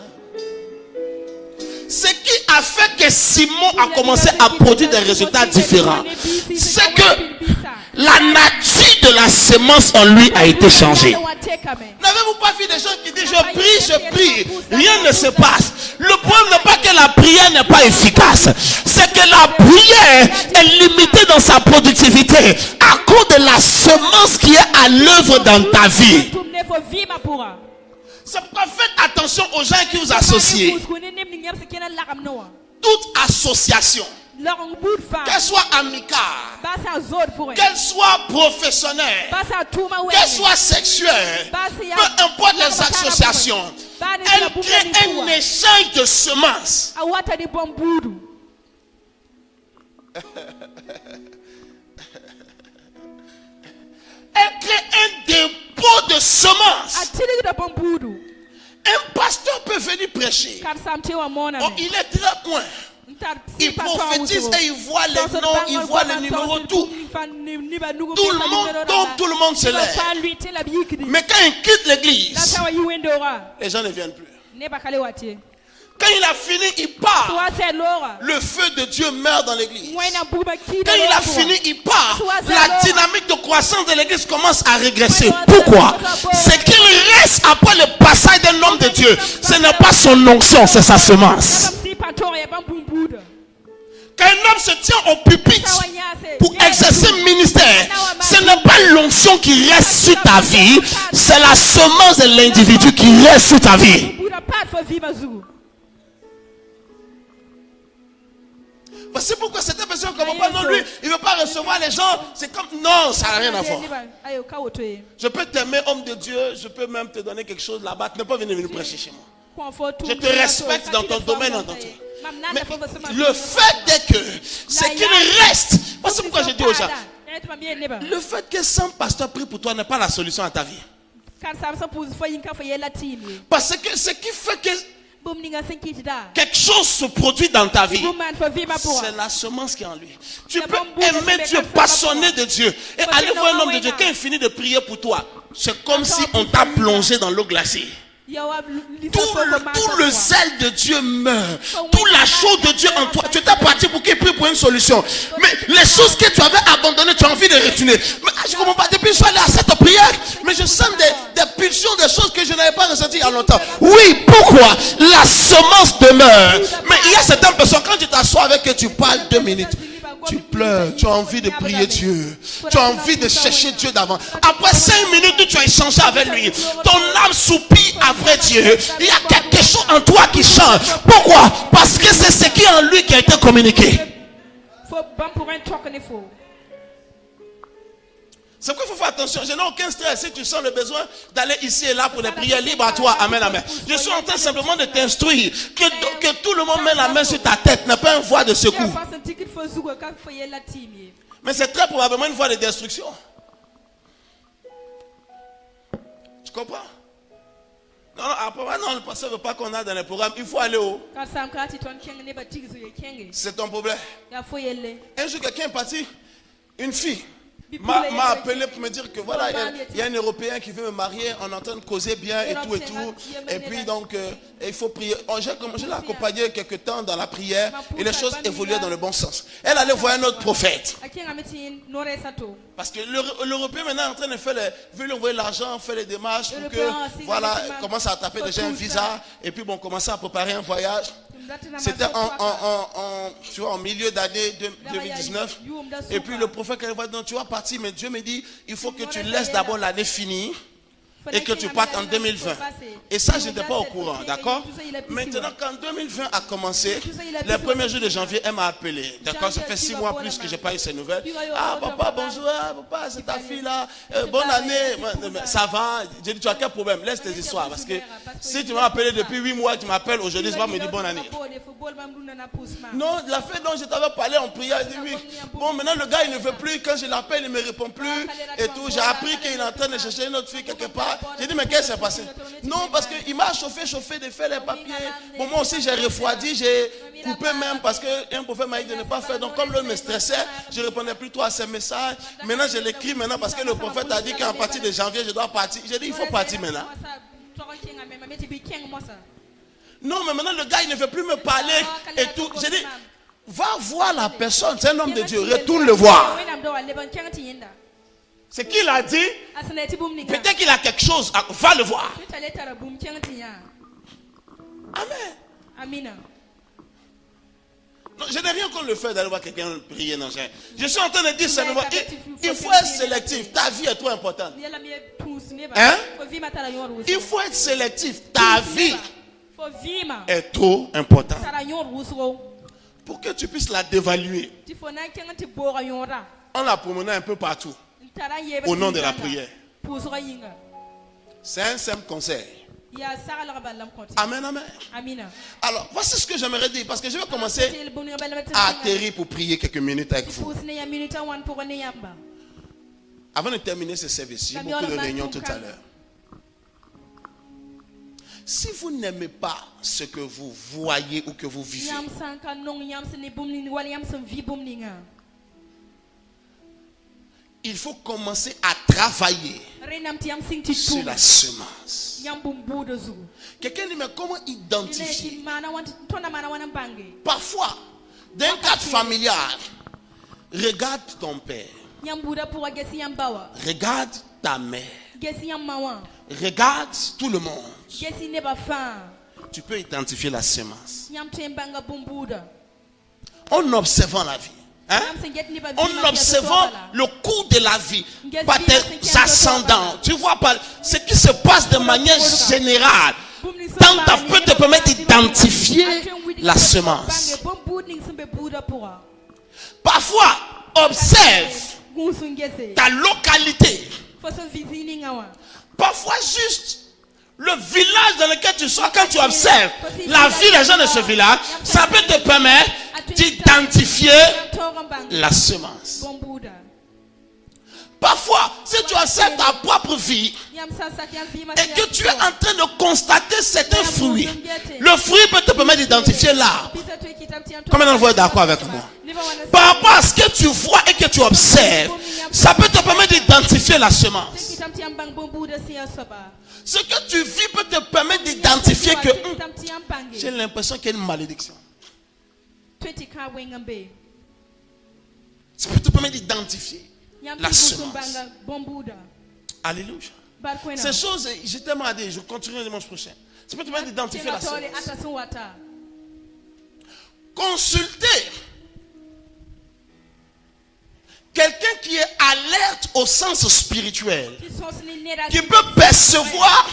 A: Ce qui a fait que Simon a commencé à produire des résultats différents, c'est que la nature de la semence en lui a été changée. N'avez-vous pas vu des gens qui disent je prie, rien ne se passe. Le problème n'est pas que la prière n'est pas efficace, c'est que la prière est limitée dans sa productivité à cause de la semence qui est à l'œuvre dans ta vie. C'est pourquoi faites attention aux gens qui vous associent. Toute association, qu'elle soit amicale, qu'elle soit professionnelle, qu'elle soit sexuelle, peu importe les associations, elle crée un échange de semences. Elle crée un dépôt de semences. Un pasteur peut venir prêcher. Oh, il est très loin. Il prophétise et il voit les noms, il voit les numéros, tout. Tout le monde tombe, tout le monde se lève. Mais quand il quitte l'église, les gens ne viennent plus. Quand il a fini, il part. Le feu de Dieu meurt dans l'église. Quand il a fini, il part. La dynamique de croissance de l'église commence à régresser. Pourquoi? C'est qu'il reste après le passage d'un homme de Dieu. Ce n'est pas son onction, c'est sa semence. Quand un homme se tient au pupitre pour exercer le ministère, ce n'est pas l'onction qui reste sur ta vie, c'est la semence de l'individu qui reste sur ta vie. C'est pourquoi cette personne ne comprend pas. Non, lui, il ne veut pas recevoir les gens. C'est comme, non, ça n'a rien à voir. Je peux t'aimer, homme de Dieu. Je peux même te donner quelque chose là-bas. Tu n'es pas venu prêcher chez moi. Je te respecte dans ton domaine entier. Mais le fait est que, c'est qu'il reste. C'est pourquoi je dis aux gens, le fait que 100 pasteurs prient pour toi n'est pas la solution à ta vie. Parce que ce qui fait que quelque chose se produit dans ta vie, c'est la semence qui est en lui. Tu peux aimer Dieu, passionné de Dieu, et aller voir un homme de Dieu. Quand il finit de prier pour toi, c'est comme si on t'a plongé dans l'eau glacée. Tout le zèle de Dieu meurt. Toute la chose de Dieu en toi. Tu étais parti pour qu'il prie pour une solution. Mais les choses que tu avais abandonnées, tu as envie de retourner. Mais je ne comprends pas. Depuis que je suis allé à cette prière, mais je sens des pulsions, des choses que je n'avais pas ressenties il y a longtemps. Oui, pourquoi? La semence demeure. Mais il y a certaines personnes, quand tu t'assois avec eux, tu parles 2 minutes. Tu pleures, tu as envie de prier Dieu. Tu as envie de chercher Dieu d'avant. Après 5 minutes, tu as échangé avec lui. Ton âme soupire après Dieu. Il y a quelque chose en toi qui change. Pourquoi? Parce que c'est ce qui est en lui qui a été communiqué. C'est pourquoi il faut faire attention. Je n'ai aucun stress. Si tu sens le besoin d'aller ici et là pour des prières, libre à toi. Amen, amen. Je suis en train simplement de t'instruire que tout le monde met la main sur ta tête n'est pas une voie de secours. Mais c'est très probablement une voie de destruction. Tu comprends? Non, après, non, le pasteur ne veut pas qu'on aille dans les programmes. Il faut aller où? C'est ton problème. Un jour, quelqu'un est parti, une fille m'a appelé pour me dire que voilà, il y a un Européen qui veut me marier, on est en train de causer bien et tout. Et puis donc, il faut prier. Je l'ai accompagné quelque temps dans la prière et les choses évoluaient dans le bon sens. Elle allait voir un autre prophète. Parce que l'Européen maintenant est en train de faire veut lui envoyer l'argent, faire les démarches pour que, voilà, commence à taper déjà un visa. Et puis bon, commencer à préparer un voyage. C'était tu vois, en milieu d'année 2019. Et puis le prophète, tu vas partir, mais Dieu me dit, il faut que tu laisses d'abord l'année finie et que tu partes en 2020. Et ça, je n'étais pas au courant, d'accord? Maintenant, quand 2020 a commencé, les premiers jours de janvier, elle m'a appelé. D'accord, ça fait 6 mois plus que je n'ai pas eu ces nouvelles. Ah, papa, bonjour, papa, c'est ta fille là. Bonne année. Ça va. J'ai dit, tu as quel problème? Laisse tes histoires. Parce que si tu m'as appelé depuis 8 mois, tu m'appelles aujourd'hui, tu vas me dire bonne année. Non, la fête dont je t'avais parlé en prière, il dit oui. Bon, maintenant le gars, il ne veut plus. Quand je l'appelle, il ne me répond plus. Et tout. J'ai appris qu'il est en train de chercher une autre fille quelque part. J'ai dit, mais qu'est-ce qui s'est passé? Non, parce qu'il m'a chauffé de faire les papiers. Bon, moi aussi, j'ai refroidi, j'ai coupé même parce qu'un prophète m'a dit de ne pas faire. Donc, comme l'autre me stressait, je ne répondais plus trop à ses messages. Maintenant, je l'écris maintenant parce que le prophète a dit qu'à partir de janvier, je dois partir. J'ai dit, il faut partir maintenant. Non, mais maintenant, le gars, il ne veut plus me parler et tout. J'ai dit, va voir la personne, c'est un homme de Dieu, retourne le voir. C'est qu'il a dit, peut-être qu'il a quelque chose, va le voir. Amen. Non, je n'ai rien contre le fait d'aller voir quelqu'un prier. Non, je suis en train de dire seulement, il faut être sélectif. Ta vie est trop importante. Hein? Il faut être sélectif. Ta vie est trop importante. Pour que tu puisses la dévaluer. En la promenant un peu partout. Au nom de la prière. C'est un simple conseil. Amen, amen. Alors, voici ce que j'aimerais dire. Parce que je vais commencer à atterrir pour prier quelques minutes avec vous. Avant de terminer ce service, j'ai beaucoup de réunions tout à l'heure. Si vous n'aimez pas ce que vous voyez ou que vous vivez, il faut commencer à travailler sur la semence. Quelqu'un dit, mais comment identifier? Parfois, dans un cadre familial, regarde ton père, regarde ta mère, regarde tout le monde. Tu peux identifier la semence en observant la vie. Hein? En observant le cours de la vie, pas tes ascendants. Tu vois pas ce qui se passe de manière générale. Tant ta foi te permet d'identifier la semence. Parfois, observe ta localité. Parfois, juste le village dans lequel tu sois, quand tu observes la vie des gens de ce village, ça peut te permettre d'identifier la semence. Parfois, si tu observes ta propre vie et que tu es en train de constater certains fruits, le fruit peut te permettre d'identifier l'arbre. Combien d'entre vous êtes d'accord avec moi? Par rapport à ce que tu vois et que tu observes, ça peut te permettre d'identifier la semence. Ce que tu vis peut te permettre d'identifier que j'ai l'impression qu'il y a une malédiction. Ça peut te permettre d'identifier la semence. Alléluia. Ces choses, je t'aimerais dire, je continuerai dimanche prochain. Ça peut te permettre d'identifier la semence. Consulter quelqu'un qui est alerte au sens spirituel, qui peut percevoir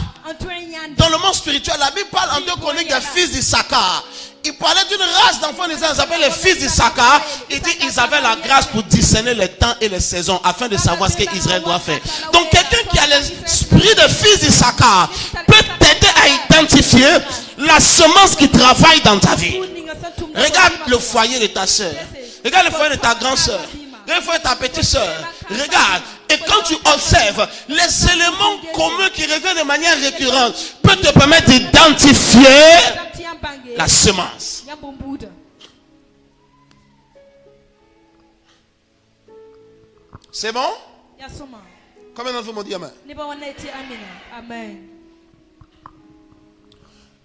A: dans le monde spirituel. La Bible parle en 2 Chroniques des fils d'Issachar. Il parlait d'une race d'enfants d'Israël, ils s'appellent les fils d'Issachar. Il dit qu'ils avaient la grâce pour discerner les temps et les saisons afin de savoir ce qu'Israël doit faire. Donc quelqu'un qui a l'esprit de fils d'Issachar peut t'aider à identifier la semence qui travaille dans ta vie. Regarde le foyer de ta soeur. Regarde le foyer de ta grande soeur. Regarde le foyer de ta petite soeur. Regarde. Et quand tu observes les éléments communs qui reviennent de manière récurrente, peut te permettre d'identifier la semence. C'est bon? Combien d'entre vous m'ont dit amen?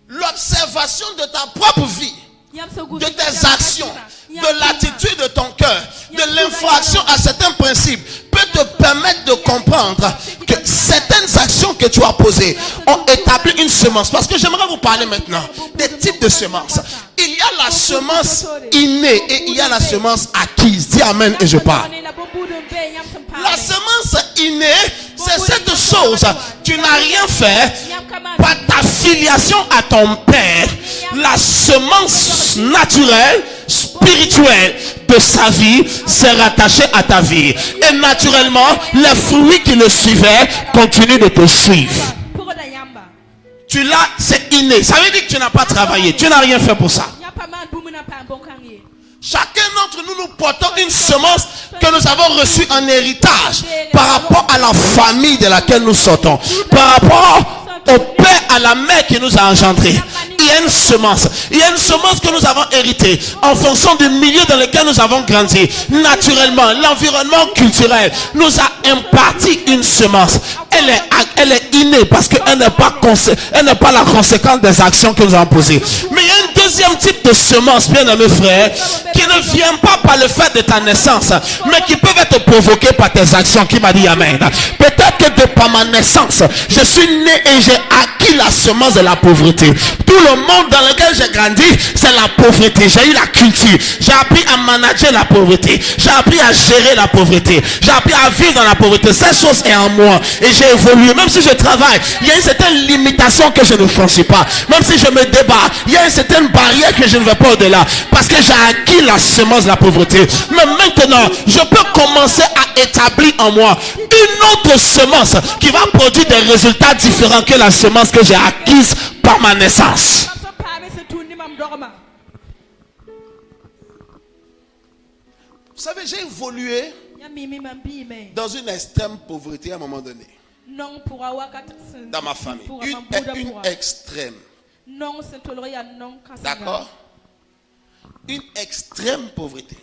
A: L'observation de ta propre vie, de tes actions, de l'attitude de ton cœur, de l'infraction à certains principes peut te permettre de comprendre que certaines actions que tu as posées ont établi une semence. Parce que j'aimerais vous parler maintenant des types de semences. Il y a la semence innée et il y a la semence acquise. Dis amen et je parle. La semence innée,
B: C'est cette chose. Tu n'as rien fait. Par ta filiation à ton père, la semence naturelle, spirituelle de sa vie s'est rattachée à ta vie. Et naturellement, les fruits qui le suivaient continuent de te suivre. Tu l'as, c'est inné. Ça veut dire que tu n'as pas travaillé. Tu n'as rien fait pour ça. Chacun d'entre nous, nous portons une semence que nous avons reçue en héritage par rapport à la famille de laquelle nous sortons, par rapport au père, à la mère qui nous a engendrés. Il y a une semence. Il y a une semence que nous avons héritée en fonction du milieu dans lequel nous avons grandi. Naturellement, l'environnement culturel nous a imparti une semence. Elle est innée parce qu'elle n'est pas la conséquence des actions que nous avons posées. Mais il y a un deuxième type de semence, bien aimé frère, qui ne vient pas par le fait de ta naissance, mais qui peuvent être provoquées par tes actions. Qui m'a dit amen? Peut-être que de par ma naissance, je suis né et j'ai acquis la semence de la pauvreté. Tout le monde dans lequel j'ai grandi, c'est la pauvreté. J'ai eu la culture. J'ai appris à manager la pauvreté. J'ai appris à gérer la pauvreté. J'ai appris à vivre dans la pauvreté. Cette chose est en moi. Et j'ai évolué. Même si je travaille, il y a une certaine limitation que je ne franchis pas. Même si je me débat, il y a une certaine barrière que je ne vais pas au-delà. Parce que j'ai acquis la semence de la pauvreté. Mais maintenant, je peux commencer à établir en moi une autre semence qui va produire des résultats différents que la semence que j'ai acquise par ma naissance. Vous savez, j'ai évolué dans une extrême pauvreté à un moment donné. Dans ma famille. Une extrême. D'accord? Une extrême pauvreté.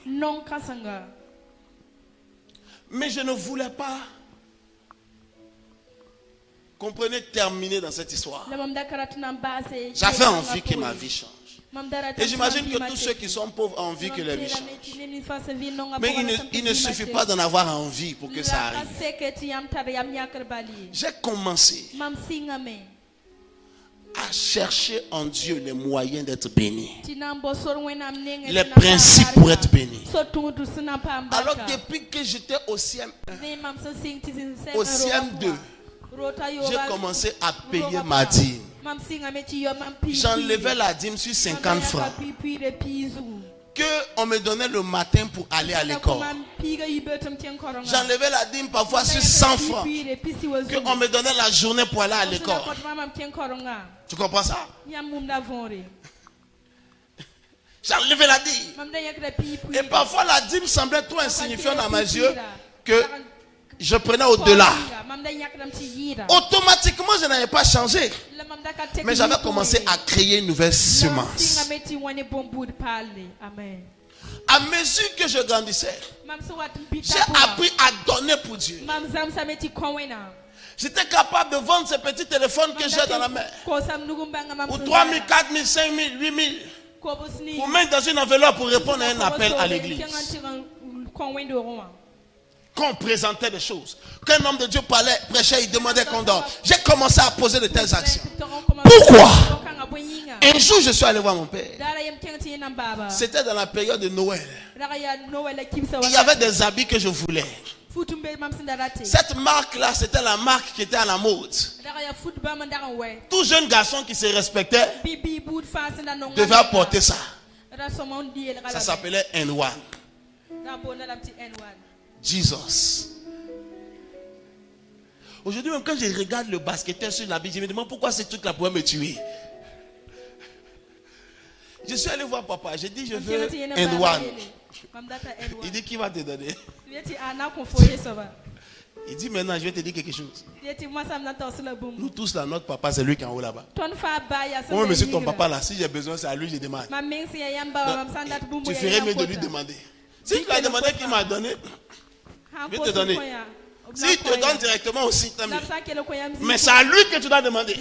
B: Mais je ne voulais pas, comprenez, terminer dans cette histoire. J'avais envie que ma vie change. Et j'imagine que tous ceux qui sont pauvres ont envie que leur vie change. Mais il ne suffit pas d'en avoir envie pour que ça arrive. J'ai commencé à chercher en Dieu les moyens d'être béni. Les principes pour être béni. Alors depuis que j'étais au CM1, au CM2, j'ai commencé à payer ma dîme. J'enlevais la dîme sur 50 francs qu'on me donnait le matin pour aller à l'école. J'enlevais la dîme parfois sur 100 francs qu'on me donnait la journée pour aller à l'école. Tu comprends ça? J'enlevais la dîme. Et parfois la dîme semblait trop insignifiante à mes yeux que je prenais au-delà. Automatiquement, je n'avais pas changé. Mais j'avais commencé à créer une nouvelle semence. À mesure que je grandissais, j'ai appris à donner pour Dieu. J'étais capable de vendre ce petit téléphone que j'ai dans la main. Pour 3 000, 4 000, 5 000, 8 000. Pour mettre dans une enveloppe pour répondre à un appel à l'église. Quand on présentait des choses, quand un homme de Dieu parlait, prêchait, il demandait qu'on donne. J'ai commencé à poser de telles actions. Pourquoi? Un jour, je suis allé voir mon père. C'était dans la période de Noël. Il y avait des habits que je voulais. Cette marque-là, c'était la marque qui était à la mode. Tout jeune garçon qui se respectait devait porter ça. Ça s'appelait N1. Jesus. Aujourd'hui, même quand je regarde le basketteur sur l'habit, je me demande pourquoi ce truc-là pourrait me tuer. Je suis allé voir papa, j'ai dit je veux N1. Il dit qui va te donner? Il dit maintenant je vais te dire quelque chose. Nous tous là, notre papa c'est lui qui est en haut là-bas. Moi monsieur ton papa là, si j'ai besoin c'est à lui je demande. Donc, tu ferais mieux de lui demander. Si tu as demandé qu'il m'a donné, je vais te donner. Si tu te donnes directement aussi, mais c'est à lui que tu dois demander.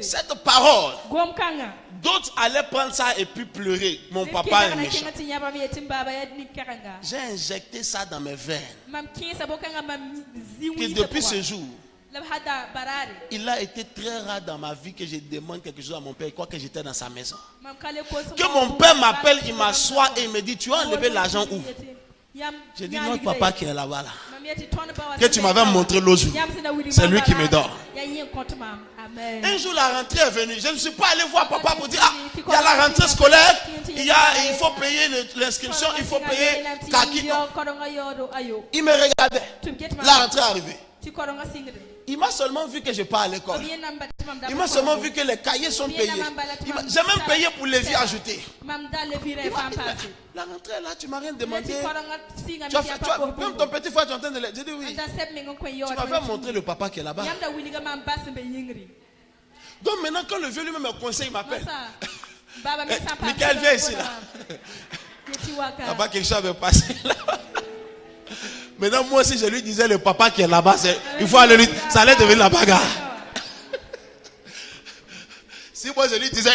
B: Cette parole, d'autres allaient prendre ça et puis pleurer. Mon papa est méchant. J'ai injecté ça dans mes veines. Que depuis ce jour, il a été très rare dans ma vie que je demande quelque chose à mon père, quoi que j'étais dans sa maison. Que mon père m'appelle, il m'assoit et il me dit, tu as enlevé l'argent où? J'ai dit, notre papa qui est là-bas là.
A: que tu m'avais montré l'autre jour. C'est lui qui me donne. Un jour, la rentrée est venue. Je ne suis pas allé voir papa pour dire, ah, il y a la rentrée scolaire, il faut payer l'inscription, il faut payer kaki. Il me regardait. La rentrée est arrivée. Il m'a seulement vu que je pars à l'école. Il m'a seulement vu que les cahiers sont payés. J'ai même payé pour les vies ajoutées. La rentrée là, tu m'as rien demandé. Même ton petit frère, tu es en train de le dire. J'ai dit oui. Tu m'avais montré le papa qui est là-bas. Donc maintenant, quand le vieux lui-même me conseille, il m'appelle. Michael, viens ici là. Là-bas, quelque chose avait passé là. Maintenant, moi aussi, je lui disais le papa qui est là-bas, il faut aller lui, ça allait devenir la bagarre. Si moi je lui disais,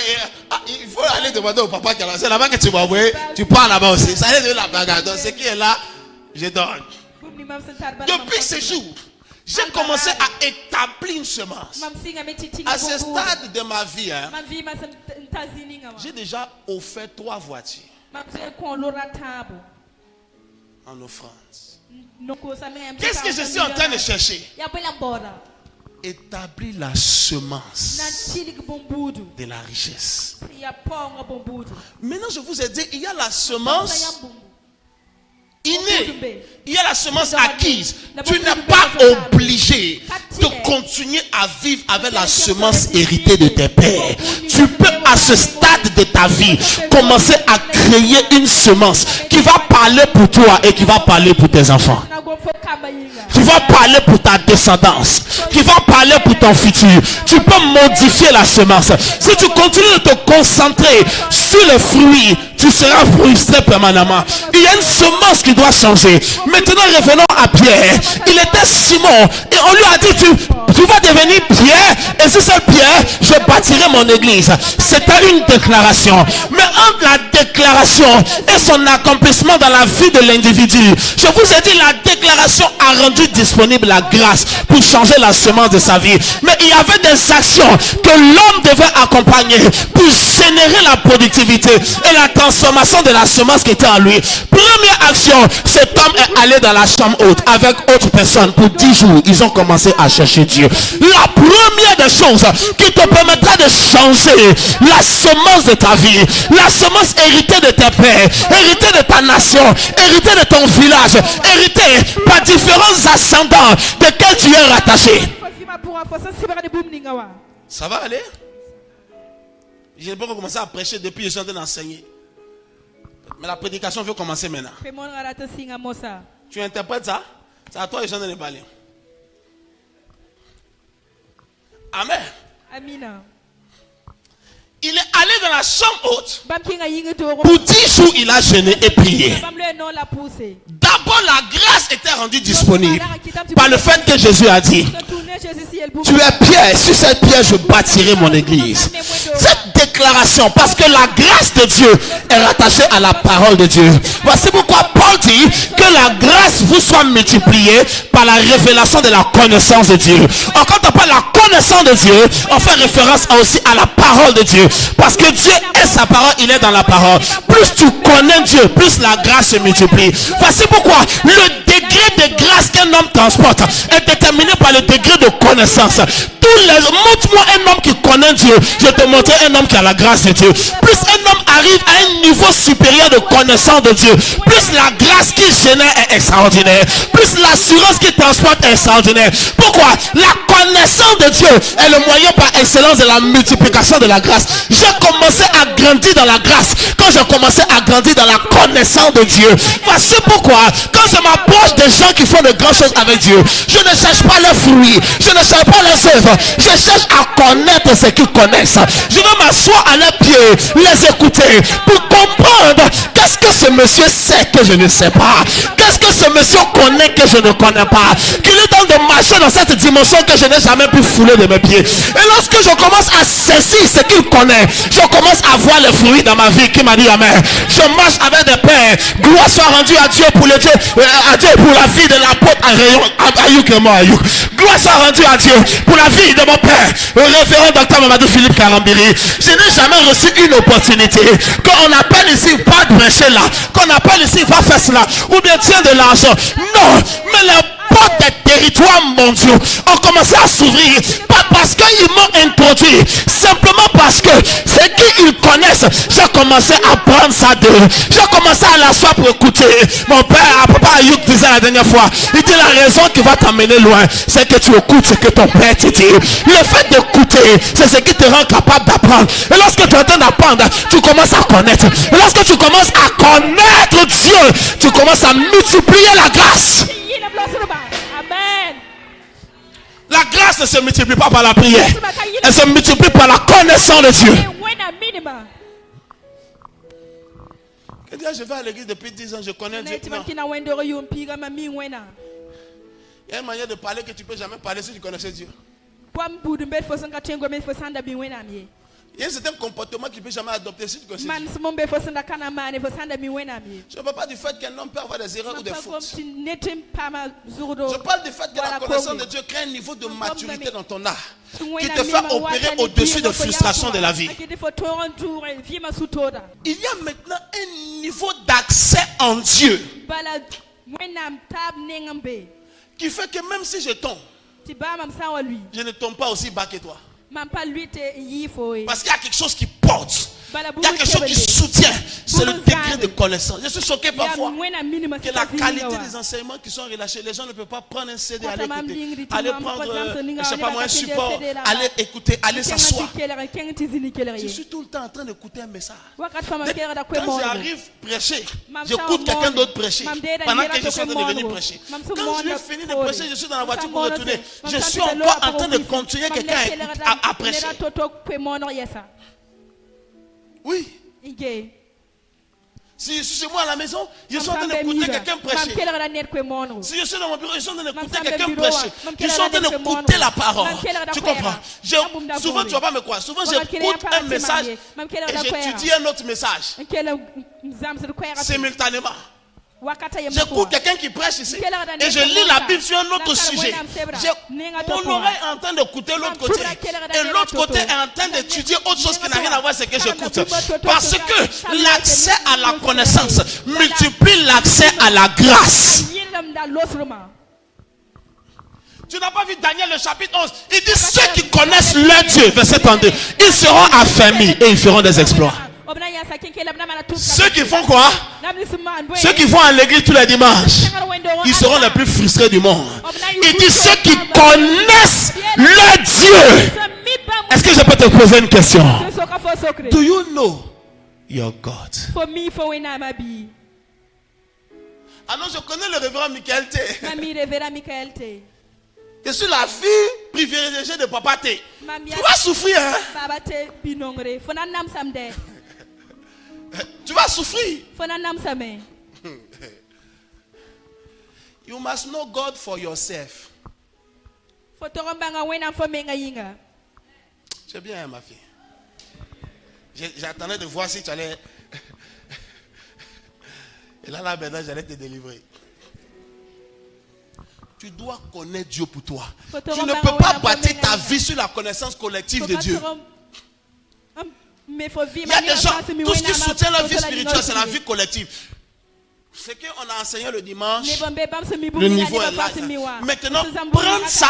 A: il faut aller demander au papa qui est là-bas, c'est là-bas que tu m'as envoyé, tu pars là-bas aussi, ça allait devenir la bagarre. Donc, ce qui est là, je donne. Depuis ce jour, j'ai commencé à établir une semence. À ce stade de ma vie, j'ai déjà offert 3 voitures en offrande. Qu'est-ce que je suis en train de chercher? Établir la semence de la richesse. Maintenant, je vous ai dit, il y a la semence innée, il y a la semence acquise. Tu n'es pas obligé de continuer à vivre avec la semence héritée de tes pères. Tu peux à ce stade de ta vie commencer à créer une semence qui va parler pour toi et qui va parler pour tes enfants, qui va parler pour ta descendance, qui va parler pour ton futur. Tu peux modifier la semence. Si tu continues de te concentrer sur les fruits, tu seras frustré permanemment. Il y a une semence qui doit changer. Maintenant, revenons à Pierre. Il était Simon et on lui a dit, tu vas devenir Pierre, et si c'est Pierre, je bâtirai mon église. C'était une déclaration. Mais entre la déclaration et son accomplissement dans la vie de l'individu, je vous ai dit, la déclaration a rendu disponible la grâce pour changer la semence de sa vie. Mais il y avait des actions que l'homme devait accompagner pour générer la productivité et la transformation de la semence qui était en lui. Première action, cet homme est allé dans la chambre haute avec autres personnes pour 10 jours. Ils ont commencé à chercher Dieu. La première des choses qui te permettra de changer la semence de ta vie, la semence héritée de tes pères, héritée de ta nation, héritée de ton village, héritée par différents ascendants desquels tu es rattaché. Ça va aller? Je n'ai pas commencé à prêcher depuis que je suis en train d'enseigner. Mais la prédication veut commencer maintenant. Tu interprètes ça? C'est à toi que je suis en train de parler. Amen. Amina. Il est allé dans la chambre haute. Pour 10 jours, il a jeûné et prié. D'abord, la grâce était rendue disponible par le fait que Jésus a dit, tu es pierre, sur cette pierre je bâtirai mon église. Cette déclaration, parce que la grâce de Dieu est rattachée à la parole de Dieu. Voici pourquoi Paul dit que la grâce vous soit multipliée par la révélation de la connaissance de Dieu. Or, quand on parle de la connaissance de Dieu, on fait référence aussi à la parole de Dieu. Parce que Dieu est sa parole, il est dans la parole. Plus tu connais Dieu, plus la grâce se multiplie. Voici pourquoi le degré de grâce qu'un homme transporte est déterminé par le degré de connaissance. Montre-moi un homme qui connaît Dieu, je te montrerai un homme qui a la grâce de Dieu. Plus un homme arrive à un niveau supérieur de connaissance de Dieu, plus la grâce qu'il génère est extraordinaire, plus l'assurance qu'il transporte est extraordinaire. Pourquoi? La connaissance de Dieu est le moyen par excellence de la multiplication de la grâce. J'ai commencé à grandir dans la grâce quand j'ai commencé à grandir dans la connaissance de Dieu. Voici pourquoi quand je m'approche des gens qui font de grandes choses avec Dieu, je ne cherche pas leurs fruits, je ne cherche pas leurs œuvres, je cherche à connaître ce qu'ils connaissent. Je vais m'asseoir à leurs pieds, les écouter pour comprendre qu'est-ce que ce monsieur sait que je ne sais pas, qu'est-ce que ce monsieur connaît que je ne connais pas, qu'il lui donne de marcher dans cette dimension que je n'ai jamais pu fouler de mes pieds. Et lorsque je commence à saisir ce qu'il connaît, je commence à voir les fruits dans ma vie qui m'a dit amen. Je marche avec des pères. Gloire soit rendue à Dieu pour le Dieu, à Dieu pour la vie de l'apôtre Ayouk et moi Ayouk. Gloire soit rendue à Dieu pour la vie de mon père, le révérend docteur Mamadou Philippe Karambiri. Je n'ai jamais reçu une opportunité qu'on appelle ici, pas de prêcher là, qu'on appelle ici, va faire cela, ou bien tiens de l'argent. Non, mais
B: portes des territoires mondiaux ont commencé à s'ouvrir. Pas parce qu'ils m'ont introduit, simplement parce que c'est qu'ils connaissent. J'ai commencé à prendre ça d'eux. J'ai commencé à l'asseoir pour écouter. Mon père, papa Ayouk disait la dernière fois, il dit la raison qui va t'amener loin, c'est que tu écoutes ce que ton père te dit. Le fait d'écouter, c'est ce qui te rend capable d'apprendre. Et lorsque tu es en train d'apprendre, tu commences à connaître. Et lorsque tu commences à connaître Dieu, tu commences à multiplier la grâce.
C: Amen.
B: La grâce ne se multiplie pas par la prière. Elle se multiplie par la connaissance de Dieu.
A: Je vais à l'église depuis 10 ans, je connais Dieu. Non. Il y a une manière de parler que tu ne peux jamais parler si tu connaissais Dieu. Il y a un certain comportement que tu ne peux jamais adopter si tu connaissais Dieu. Je ne parle pas du fait qu'un homme peut avoir des erreurs ou des fautes. Je parle du fait que la connaissance de Dieu crée un niveau de maturité dans ton art qui te fait opérer au-dessus des frustrations de la vie. Il y a maintenant un niveau d'accès en Dieu qui fait que même si je tombe, je ne tombe pas aussi bas que toi. Parce qu'il y a quelque chose qui porte. Il y a quelque chose qui soutient. C'est le degré de connaissance. Je suis choqué parfois que la qualité des enseignements qui sont relâchés, les gens ne peuvent pas prendre un CD, aller écouter, aller prendre, je sais pas moi, un support, aller écouter, aller s'asseoir. Je suis tout le temps en train d'écouter un message. Quand j'arrive prêcher, j'écoute quelqu'un d'autre prêcher pendant que je suis en train de venir prêcher. Quand je finis de prêcher, je suis dans la voiture pour retourner. Je suis encore en train de continuer quelqu'un à prêcher. Oui. Si je suis chez moi à la maison, je suis en train d'écouter quelqu'un prêcher. Si je suis dans mon bureau, je suis en train d'écouter quelqu'un prêcher. Je suis en train d'écouter la parole. Tu comprends? Souvent, tu ne vas pas me croire. Souvent, j'écoute un message et j'étudie un autre message simultanément. J'écoute quelqu'un qui prêche ici et je lis la Bible sur un autre sujet. Mon oreille est en train d'écouter l'autre côté et l'autre côté est en train d'étudier autre chose qui n'a rien à voir avec ce que j'écoute. Parce que l'accès à la connaissance multiplie l'accès à la grâce. Tu n'as pas vu Daniel le chapitre 11. Il dit ceux qui connaissent leur Dieu, verset 32, ils seront affermis et ils feront des exploits. Ceux qui font quoi? Ceux qui vont à l'église tous les dimanches, ils seront les plus frustrés du monde. Il dit ceux qui connaissent leur Dieu. Est-ce que je peux te poser une question? Do you know your God? Ah non, je connais le révérend Michael T. Je suis la fille privilégiée de Papa T. Tu vas souffrir, hein? Tu vas souffrir. You must know God for yourself. C'est bien, ma fille. J'attendais de voir si tu allais. Et là, maintenant, j'allais te délivrer. Tu dois connaître Dieu pour toi. Tu ne peux pas bâtir ta vie sur la connaissance collective de Dieu. Il y a des gens, tout ce qui soutient leur vie spirituelle, c'est la vie collective. Ce qu'on a enseigné le dimanche, le niveau est là. Maintenant, prendre ça,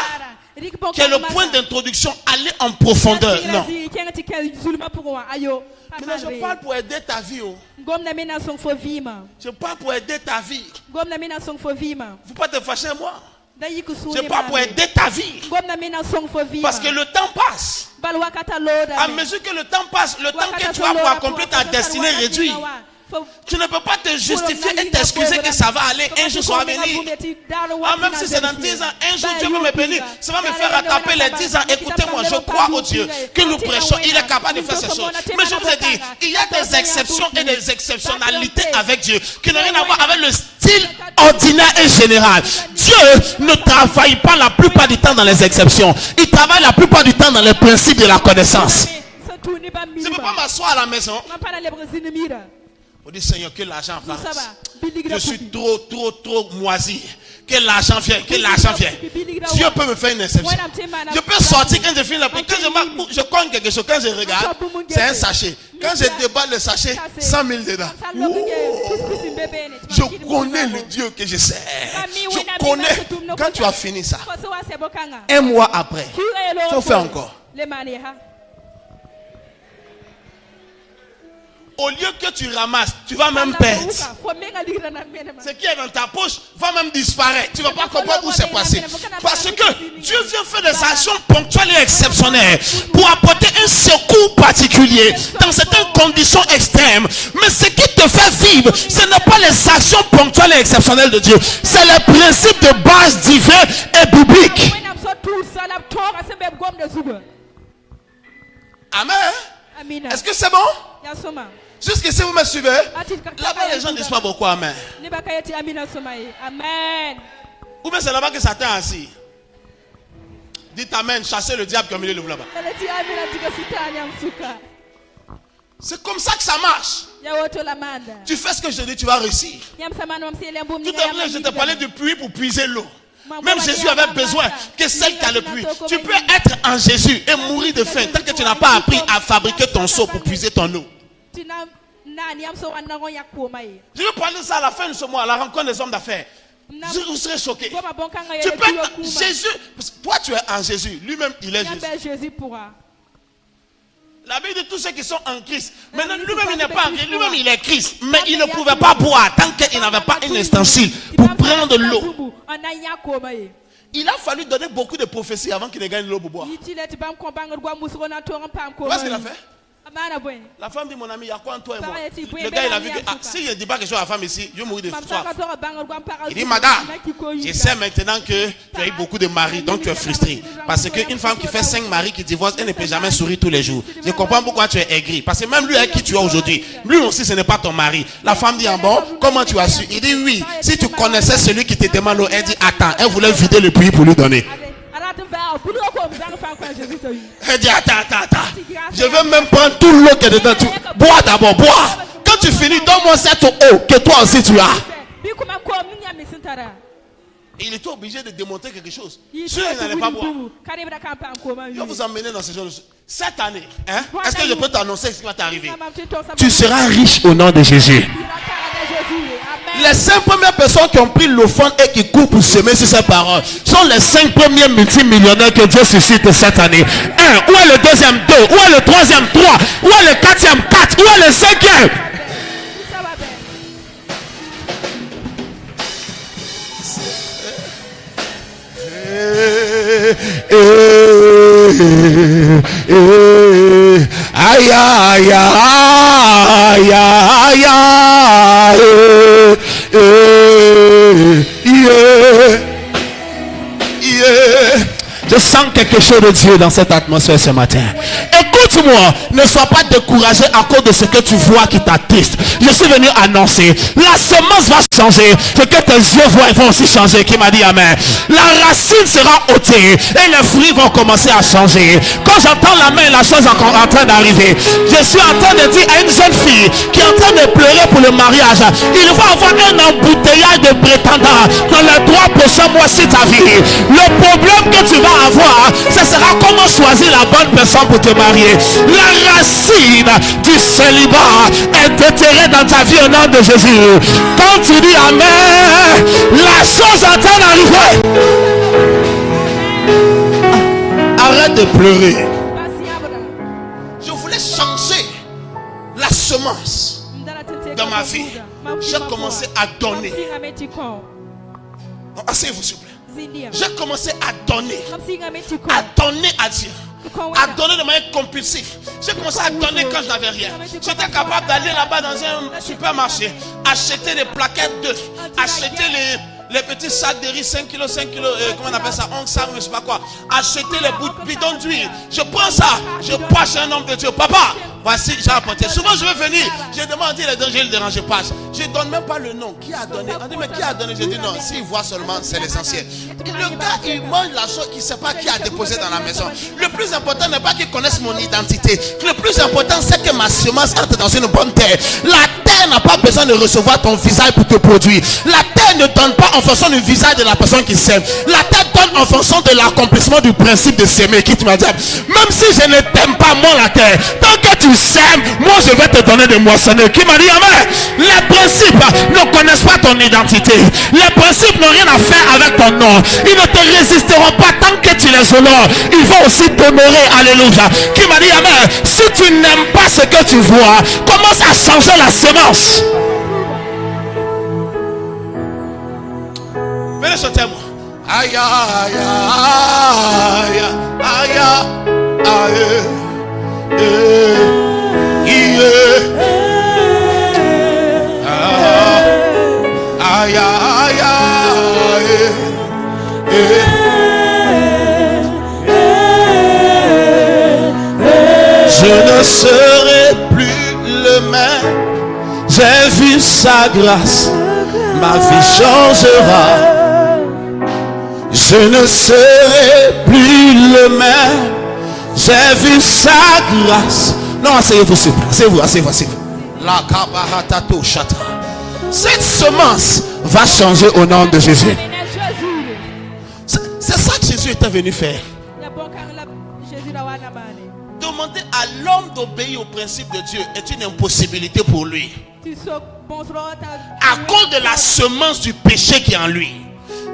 A: qui est le point d'introduction, aller en profondeur. Non. Mais je parle pour aider ta vie. Je parle pour aider ta vie. Il ne faut pas te fâcher moi. Je parle pour aider ta vie. Parce que le temps passe. À mesure que le temps passe, le temps que tu as pour accomplir ta destinée réduit. Tu ne peux pas te justifier et t'excuser que ça va aller, un jour ça va venir. Même si c'est dans 10 ans, un jour Dieu va me bénir. Ça va me faire rattraper les 10 ans. Écoutez-moi, je crois au Dieu que nous prêchons. Il est capable de faire ces choses. Mais je vous ai dit, il y a des exceptions et des exceptionnalités avec Dieu qui n'ont rien à voir avec le style ordinaire et général. Dieu ne travaille pas la plupart du temps dans les exceptions. Il travaille la plupart du temps dans les principes de la connaissance. Je ne peux pas m'asseoir à la maison. On dit Seigneur, que l'argent passe. Je suis trop moisi. Que l'argent vienne, que l'argent vienne. Dieu peut me faire une exception. Je peux sortir quand je finis la prière. Quand je cogne quelque chose, quand je regarde, c'est un sachet. Quand je déballe le sachet, 100 000 dedans. Je connais le Dieu que je sers. Je connais. Quand tu as fini ça, un mois après, il faut faire encore. Au lieu que tu ramasses, tu vas même perdre. Ce qui est dans ta poche va même disparaître. Tu ne vas pas comprendre où c'est passé. Parce que Dieu vient faire des actions ponctuelles et exceptionnelles pour apporter un secours particulier dans certaines conditions extrêmes. Mais ce qui te fait vivre, ce n'est pas les actions ponctuelles et exceptionnelles de Dieu. C'est les principes de base divins et bibliques. Amen. Est-ce que c'est bon? Jusqu'ici, vous me suivez? Là-bas, les gens ne disent pas beaucoup Amen. Ou bien c'est là-bas que Satan est assis. Dites Amen, chassez le diable comme il est là-bas. C'est comme ça que ça marche. Tu fais ce que je te dis, tu vas réussir. Tout à l'heure, je te parlais du puits pour puiser l'eau. Même Jésus avait besoin que celle qui a le puits. Tu peux être en Jésus et mourir de faim tant que tu n'as pas appris à fabriquer ton seau pour puiser ton eau. Je vais parler de ça à la fin de ce mois, à la rencontre des hommes d'affaires. Vous serez choqués. Tu peux être Jésus. Toi, tu es en Jésus. Lui-même, il est Jésus. La Bible dit tous ceux qui sont en Christ. Maintenant, lui-même, il n'est pas en Christ. Lui-même, il est Christ. Mais il ne pouvait pas boire tant qu'il n'avait pas un ustensile pour prendre l'eau. Il a fallu donner beaucoup de prophéties avant qu'il ne gagne l'eau pour boire. Tu vois ce qu'il a fait? La femme dit, mon ami, il y a quoi en toi et moi? Le gars, il a vu que si je ne dis pas quelque chose à la femme ici, je vais mourir de soif. Il dit, madame, je sais maintenant que tu as eu beaucoup de maris, donc tu es frustré. Parce qu'une femme qui fait 5 maris qui divorce, elle ne peut jamais sourire tous les jours. Je comprends pourquoi tu es aigri. Parce que même lui avec qui tu es aujourd'hui, lui aussi, ce n'est pas ton mari. La femme dit, bon, comment tu as su? Il dit, oui, si tu connaissais celui qui te demande l'eau, elle dit, attends, elle voulait vider le puits pour lui donner. Elle dit, attends. Je veux même prendre tout l'eau qui est dedans. Bois d'abord, bois. Quand tu finis, donne-moi cette eau que toi aussi tu as. Il était obligé de démontrer quelque chose. Si il n'allait pas boire, je vais vous emmener dans ce genre de choses. Cette année, est-ce que je peux t'annoncer ce qui va t'arriver? Tu seras riche au nom de Jésus. Les 5 premières personnes qui ont pris l'offrande et qui courent pour semer sur ces paroles sont les 5 premiers multimillionnaires que Dieu suscite cette année. 1, où est le deuxième? 2, où est le troisième? 3, où est le quatrième? 4, où est le cinquième? Aïe aïe aïe aïe Je sens quelque chose de Dieu dans cette atmosphère ce matin. Écoute-moi, ne sois pas découragé à cause de ce que tu vois qui t'attriste. Je suis venu annoncer, la semence va changer. Ce que tes yeux voient vont aussi changer. Qui m'a dit amen? La racine sera ôtée et les fruits vont commencer à changer. Quand j'entends la main, la chose est encore en train d'arriver. Je suis en train de dire à une jeune fille qui est en train de pleurer pour le mariage, il va avoir un embouteillage de prétendants dans les 3 prochains mois si ta vie. Le problème que tu vas avoir, ce sera comment choisir la bonne personne pour te marier. La racine du célibat est déterrée dans ta vie au nom de Jésus. Quand tu dis amen, la chose est en train d'arriver. Arrête de pleurer. Je voulais changer la semence dans ma vie. J'ai commencé à donner. Asseyez-vous s'il vous plaît. J'ai commencé à donner à Dieu, à donner de manière compulsive. J'ai commencé à donner quand je n'avais rien. J'étais capable d'aller là-bas dans un supermarché, acheter des plaquettes d'œufs, acheter les petits sacs de riz, 5 kilos, comment on appelle ça, 11 sacs, je sais pas quoi, acheter les bidons d'huile. Je prends ça, je passe chez un homme de Dieu. Papa, voici, j'ai apporté. Souvent je vais venir, je demande, les dangers, le dérange, je passe. Je ne donne même pas le nom. Qui a donné? On dit, mais qui a donné? Je dis non, s'il voit seulement, c'est l'essentiel. Le gars, il mange la chose, il ne sait pas qui a déposé dans la maison. Le plus important n'est pas qu'il connaisse mon identité. Le plus important, c'est que
B: ma semence entre dans une bonne terre. La terre n'a pas besoin de recevoir ton visage pour te produire. La terre ne donne pas en fonction du visage de la personne qui sème. La terre donne en fonction de l'accomplissement du principe de s'aimer. Qui tu m'as dit, même si je ne t'aime pas, moi la terre, tant que tu sèmes, moi je vais te donner de moissonner. Qui m'a dit amen. Les principes ne connaissent pas ton identité. Les principes n'ont rien à faire avec ton nom. Ils ne te résisteront pas tant que tu les honores. Ils vont aussi t'honorer. Alléluia. Qui m'a dit amen. Si tu n'aimes pas ce que tu vois, commence à changer la semence. Venez chanter moi. Aïe aïe aïe aïe aïe aïe aïe je ne serai plus le même. J'ai vu sa grâce, ma vie changera. Je ne serai plus le même. J'ai vu sa grâce. Non, asseyez-vous, s'il vous plaît. Asseyez-vous, asseyez-vous, asseyez-vous. La kabaratato chata. Cette semence va changer au nom de Jésus. C'est ça que Jésus était venu faire. Demander à l'homme d'obéir au principe de Dieu est une impossibilité pour lui. À cause de la semence du péché qui est en lui.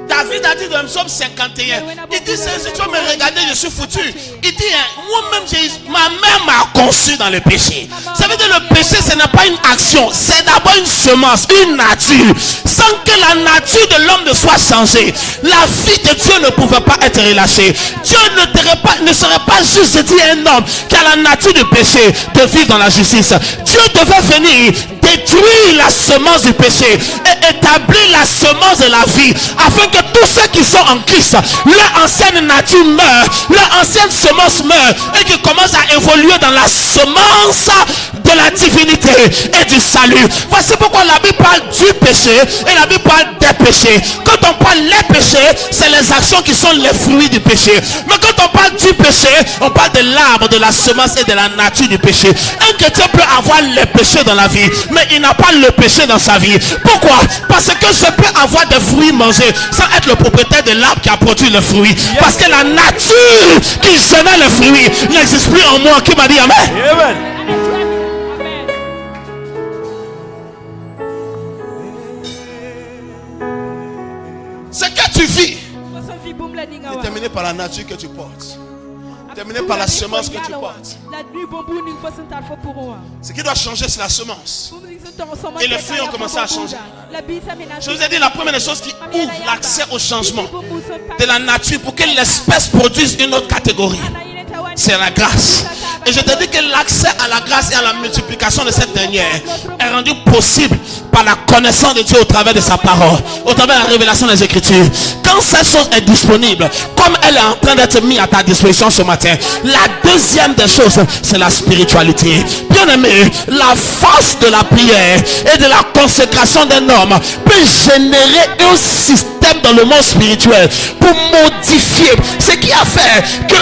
B: David a dit dans le psaume 51, il dit, si tu veux me regarder, je suis foutu. Il dit, moi-même, ma mère m'a conçu dans le péché. Ça veut dire le péché, ce n'est pas une action, c'est d'abord une semence, une nature. Sans que la nature de l'homme ne soit changée, la vie de Dieu ne pouvait pas être relâchée. Dieu ne serait pas juste dit un homme qui a la nature du péché de vivre dans la justice. Dieu devait venir détruire la semence du péché et établir la semence de la vie, afin que tous ceux qui sont en Christ, leur ancienne nature meurt, leur ancienne semence meurt, et qu'ils commencent à évoluer dans la semence de la divinité et du salut. Voici pourquoi la Bible parle du péché et la Bible parle des péchés. Quand on parle des péchés, c'est les actions qui sont les fruits du péché. Mais quand on parle du péché, on parle de l'arbre, de la semence et de la nature du péché. Un chrétien peut avoir les péchés dans la vie, mais il n'a pas le péché dans sa vie. Pourquoi? Parce que je peux avoir des fruits mangés sans être le propriétaire de l'arbre qui a produit le fruit. Parce que la nature qui génère le fruit n'existe plus en moi. Qui m'a dit amen? Amen. Ce que tu vis est terminé par la nature que tu portes. Terminé par la semence que tu portes. Ce qui doit changer, c'est la semence. Et les fruits ont commencé à changer. Je vous ai dit, la première des choses qui ouvre l'accès au changement de la nature pour que l'espèce produise une autre catégorie, c'est la grâce. Et je te dis que l'accès à la grâce et à la multiplication de cette dernière est rendu possible par la connaissance de Dieu au travers de sa parole, au travers de la révélation des Écritures. Quand cette chose est disponible, comme elle est en train d'être mise à ta disposition ce matin, la deuxième des choses, c'est la spiritualité. Bien aimé, la force de la prière et de la consécration d'un homme peut générer un système dans le monde spirituel pour modifier ce qui a fait que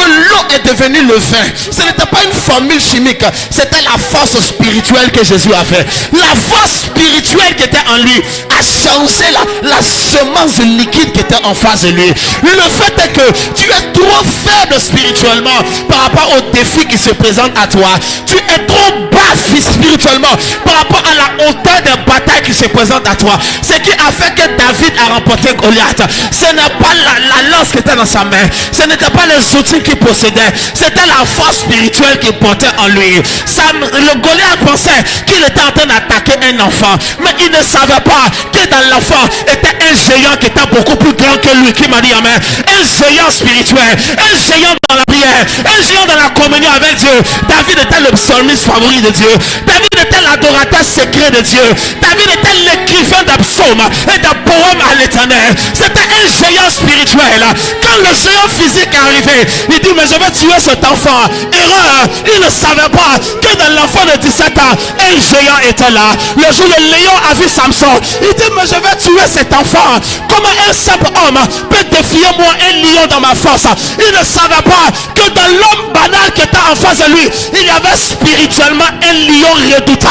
B: l'eau est devenue le vin. Ce n'était pas une formule chimique, c'était la force spirituelle que Jésus avait. La force spirituelle qui était en lui a changé la semence liquide qui était en face de lui. Le fait est que tu es trop faible spirituellement par rapport aux défis qui se présentent à toi. Tu es trop bas spirituellement par rapport à la hauteur des batailles qui se présentent à toi. Ce qui a fait que David a remporté Goliath, ce n'est pas la lance qui était dans sa main, ce n'était pas les outils qu'il possédait, c'était la force spirituelle qu'il portait en lui. Le Goliath pensait qu'il était en train d'attaquer un enfant, mais il ne savait pas que dans l'enfant était un géant qui était beaucoup plus grand que lui. Qui m'a dit amen? Un géant spirituel, un géant dans la prière, un géant dans la communion avec Dieu. David était le psalmiste favori de Dieu. David était l'adorateur secret de Dieu. David était l'écrivain de psaumes et de poèmes à l'éternel. C'était un géant spirituel. Quand le géant physique est arrivé, il dit, mais je vais tuer cet enfant. Erreur, il ne savait pas que dans l'enfant de 17 ans, un géant était là. Le jour où le lion a vu Samson, il dit, mais je vais tuer cet enfant. Comment un simple homme peut défier moi un lion dans ma force? Il ne savait pas que dans l'homme banal qui était en face de lui, il y avait spirituellement un lion redoutant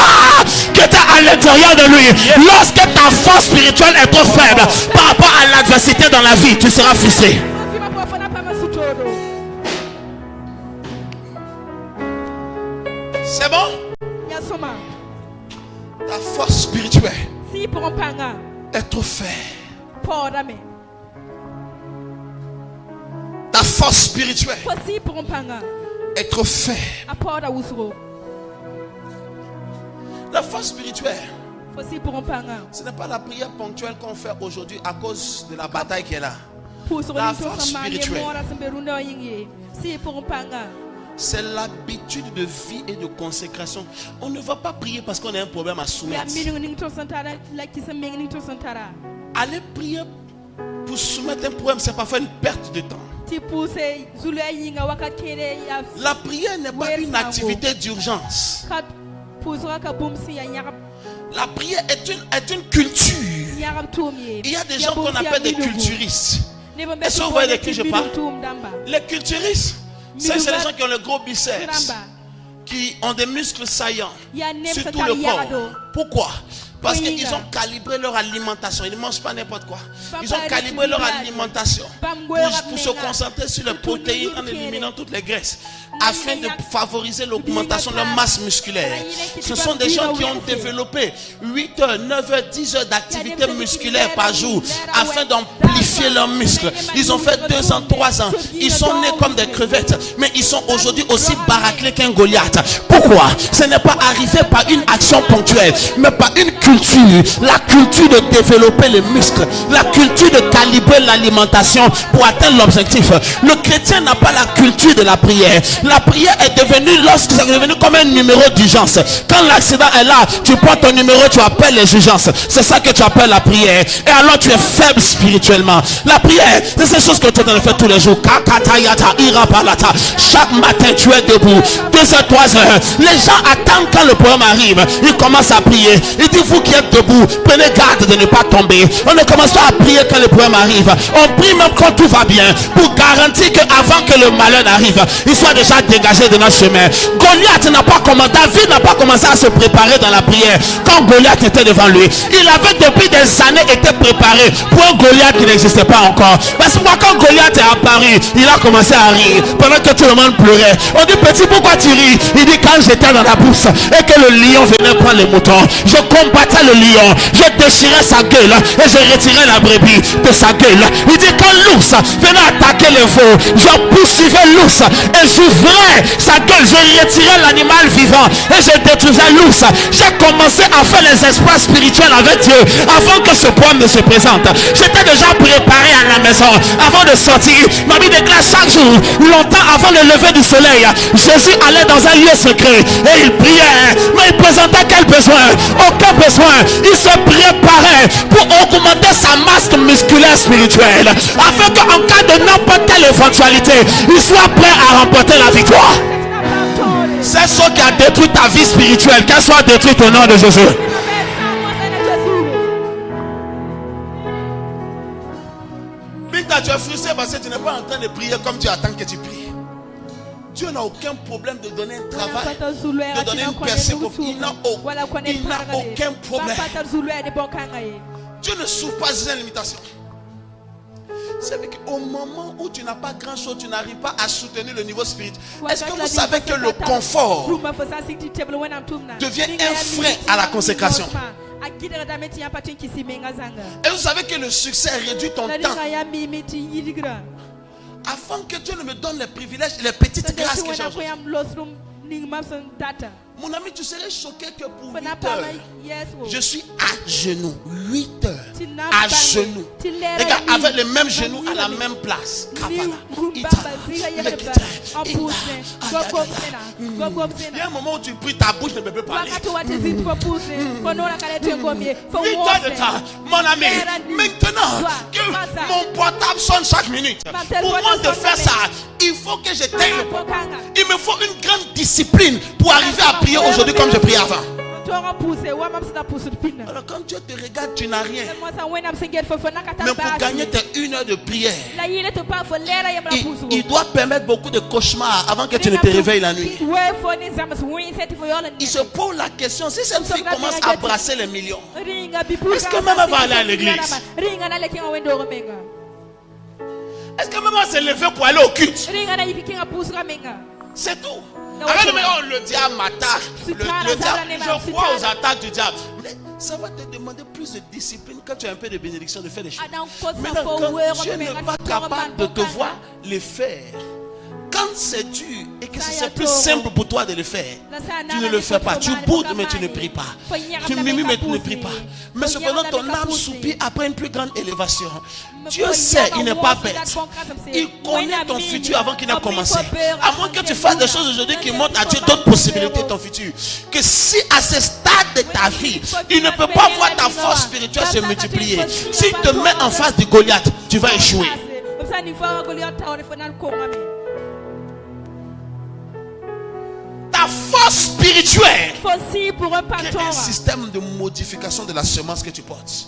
B: qui était à l'intérieur de lui. Lorsque ta force spirituelle est trop faible par rapport à l'adversité dans la vie, tu seras frustré.
A: C'est bon? Ta force spirituelle est trop faible. Ta force spirituelle est trop faible. La force spirituelle, ce n'est pas la prière ponctuelle qu'on fait aujourd'hui à cause de la bataille qui est là. La force spirituelle, c'est l'habitude de vie et de consécration. On ne va pas prier parce qu'on a un problème à soumettre. Aller prier pour soumettre un problème, c'est parfois une perte de temps. La prière n'est pas une activité d'urgence. La prière est une culture. Il y a des gens qu'on appelle des culturistes. Est-ce que vous voyez de qui je parle? Les culturistes, c'est les gens qui ont le gros biceps, qui ont des muscles saillants sur tout le corps. Pourquoi? Parce qu'ils ont calibré leur alimentation. Ils ne mangent pas n'importe quoi. Ils ont calibré leur alimentation pour se concentrer sur les protéines en éliminant toutes les graisses, afin de favoriser l'augmentation de leur masse musculaire. Ce sont des gens qui ont développé 8 heures, 9 heures, 10 heures d'activité musculaire par jour afin d'amplifier leurs muscles. Ils ont fait 2 ans, 3 ans. Ils sont nés comme des crevettes, mais ils sont aujourd'hui aussi baraquelés qu'un Goliath. Pourquoi? Ce n'est pas arrivé par une action ponctuelle, mais par une culture. La culture de développer les muscles, la culture de calibrer l'alimentation pour atteindre l'objectif. Le chrétien n'a pas la culture de la prière. La prière est devenue, lorsque c'est devenu comme un numéro d'urgence. Quand l'accident est là, tu prends ton numéro, tu appelles les urgences. C'est ça que tu appelles la prière. Et alors tu es faible spirituellement. La prière, c'est ces choses que tu es en train de faire tous les jours. Chaque matin tu es debout 2 heures, 3 heures. Les gens attendent quand le problème arrive. Ils commencent à prier. Ils disent, vous qui êtes debout, prenez garde de ne pas tomber. On ne commence pas à prier quand le problème arrive. On prie même quand tout va bien, pour garantir qu'avant que le malheur arrive, il soit déjà dégagé de notre chemin. Goliath n'a pas commencé, David n'a pas commencé à se préparer dans la prière quand Goliath était devant lui. Il avait depuis des années été préparé pour un Goliath qui n'existait pas encore. Parce que moi, quand Goliath est apparu, il a commencé à rire pendant que tout le monde pleurait. On dit, petit, pourquoi tu ris? Il dit, quand j'étais dans la bourse et que le lion venait prendre les moutons, je combattais le lion, je déchirais sa gueule et je retirais la brebis de sa gueule. Il dit, quand l'ours venait attaquer le veau, je poursuivais l'ours et j'ouvrais sa gueule, je retirais l'animal vivant et je détruisais l'ours. J'ai commencé à faire les exploits spirituels avec Dieu avant que ce problème ne se présente. J'étais déjà préparé à la maison avant de sortir. Ma Bible déclare chaque jour, longtemps avant le lever du soleil, Jésus allait dans un lieu secret et il priait. Mais il présentait quel besoin? Aucun besoin. Il se préparait pour augmenter sa masse musculaire spirituelle afin qu'en cas de n'importe quelle éventualité, il soit prêt à remporter la victoire. C'est ce qui a détruit ta vie spirituelle, qu'elle soit détruite au nom de Jésus. Binta, tu es frustré parce que tu n'es pas en train de prier comme tu attends que tu pries. Dieu n'a aucun problème de donner un travail, de donner une percée. Il n'a aucun problème. Dieu ne souffre pas de limitation. C'est qu'au moment où tu n'as pas grand chose, tu n'arrives pas à soutenir le niveau spirituel. Est-ce que vous savez que le confort devient un frein à la consécration? Et vous savez que le succès réduit ton temps. Afin que Dieu ne me donne les privilèges et les petites grâces que j'ai aujourd'hui. Mon ami, tu serais choqué que pour 8 heures, je suis à genoux. 8 heures à genoux. Regarde, avec les mêmes genoux à la même place. Il y a un moment où tu pries, ta bouche ne peut plus parler. 8 heures de temps, mon ami. Maintenant que mon portable sonne chaque minute, pour moi de faire ça, il faut que j'éteigne le portable. Il me faut une grande discipline pour arriver à prier
B: prier aujourd'hui comme je prie avant.
C: Tora pousse wa mam sita pousse pin.
B: Alors quand Dieu te regarde, tu n'as rien.
C: Moi ça when am singet fo nakata.
B: Mais pour gagner tes 1 heure de prière,
C: La yile te pas fo lera yam la pousse.
B: il doit permettre beaucoup de cauchemars avant que tu ne te réveilles la nuit. Il se pose la question, si cette fille commence à brasser les millions, est-ce que maman va aller à l'église? Est-ce que maman s'est levée pour aller au culte? C'est tout. Arrête de me dire, oh, le diable m'attaque. Le diable, je crois aux attaques du diable. Mais ça va te demander plus de discipline quand tu as un peu de bénédiction de faire des choses. Maintenant, quand Dieu n'est pas capable de te voir les faire, quand c'est dur et que c'est plus simple pour toi de le faire, tu ne le fais pas. Tu boudes mais tu ne pries pas. Tu mimimes mais tu ne pries pas. Mais cependant ton âme soupire après une plus grande élévation. Dieu sait, il n'est pas bête. Il connaît ton futur avant qu'il n'ait commencé. À moins que tu fasses des choses aujourd'hui qui montrent à Dieu d'autres possibilités de ton futur. Que si à ce stade de ta vie, il ne peut pas voir ta force spirituelle se multiplier. S'il te met en face de Goliath, tu vas échouer. Ta force spirituelle est un système de modification de la semence que tu portes.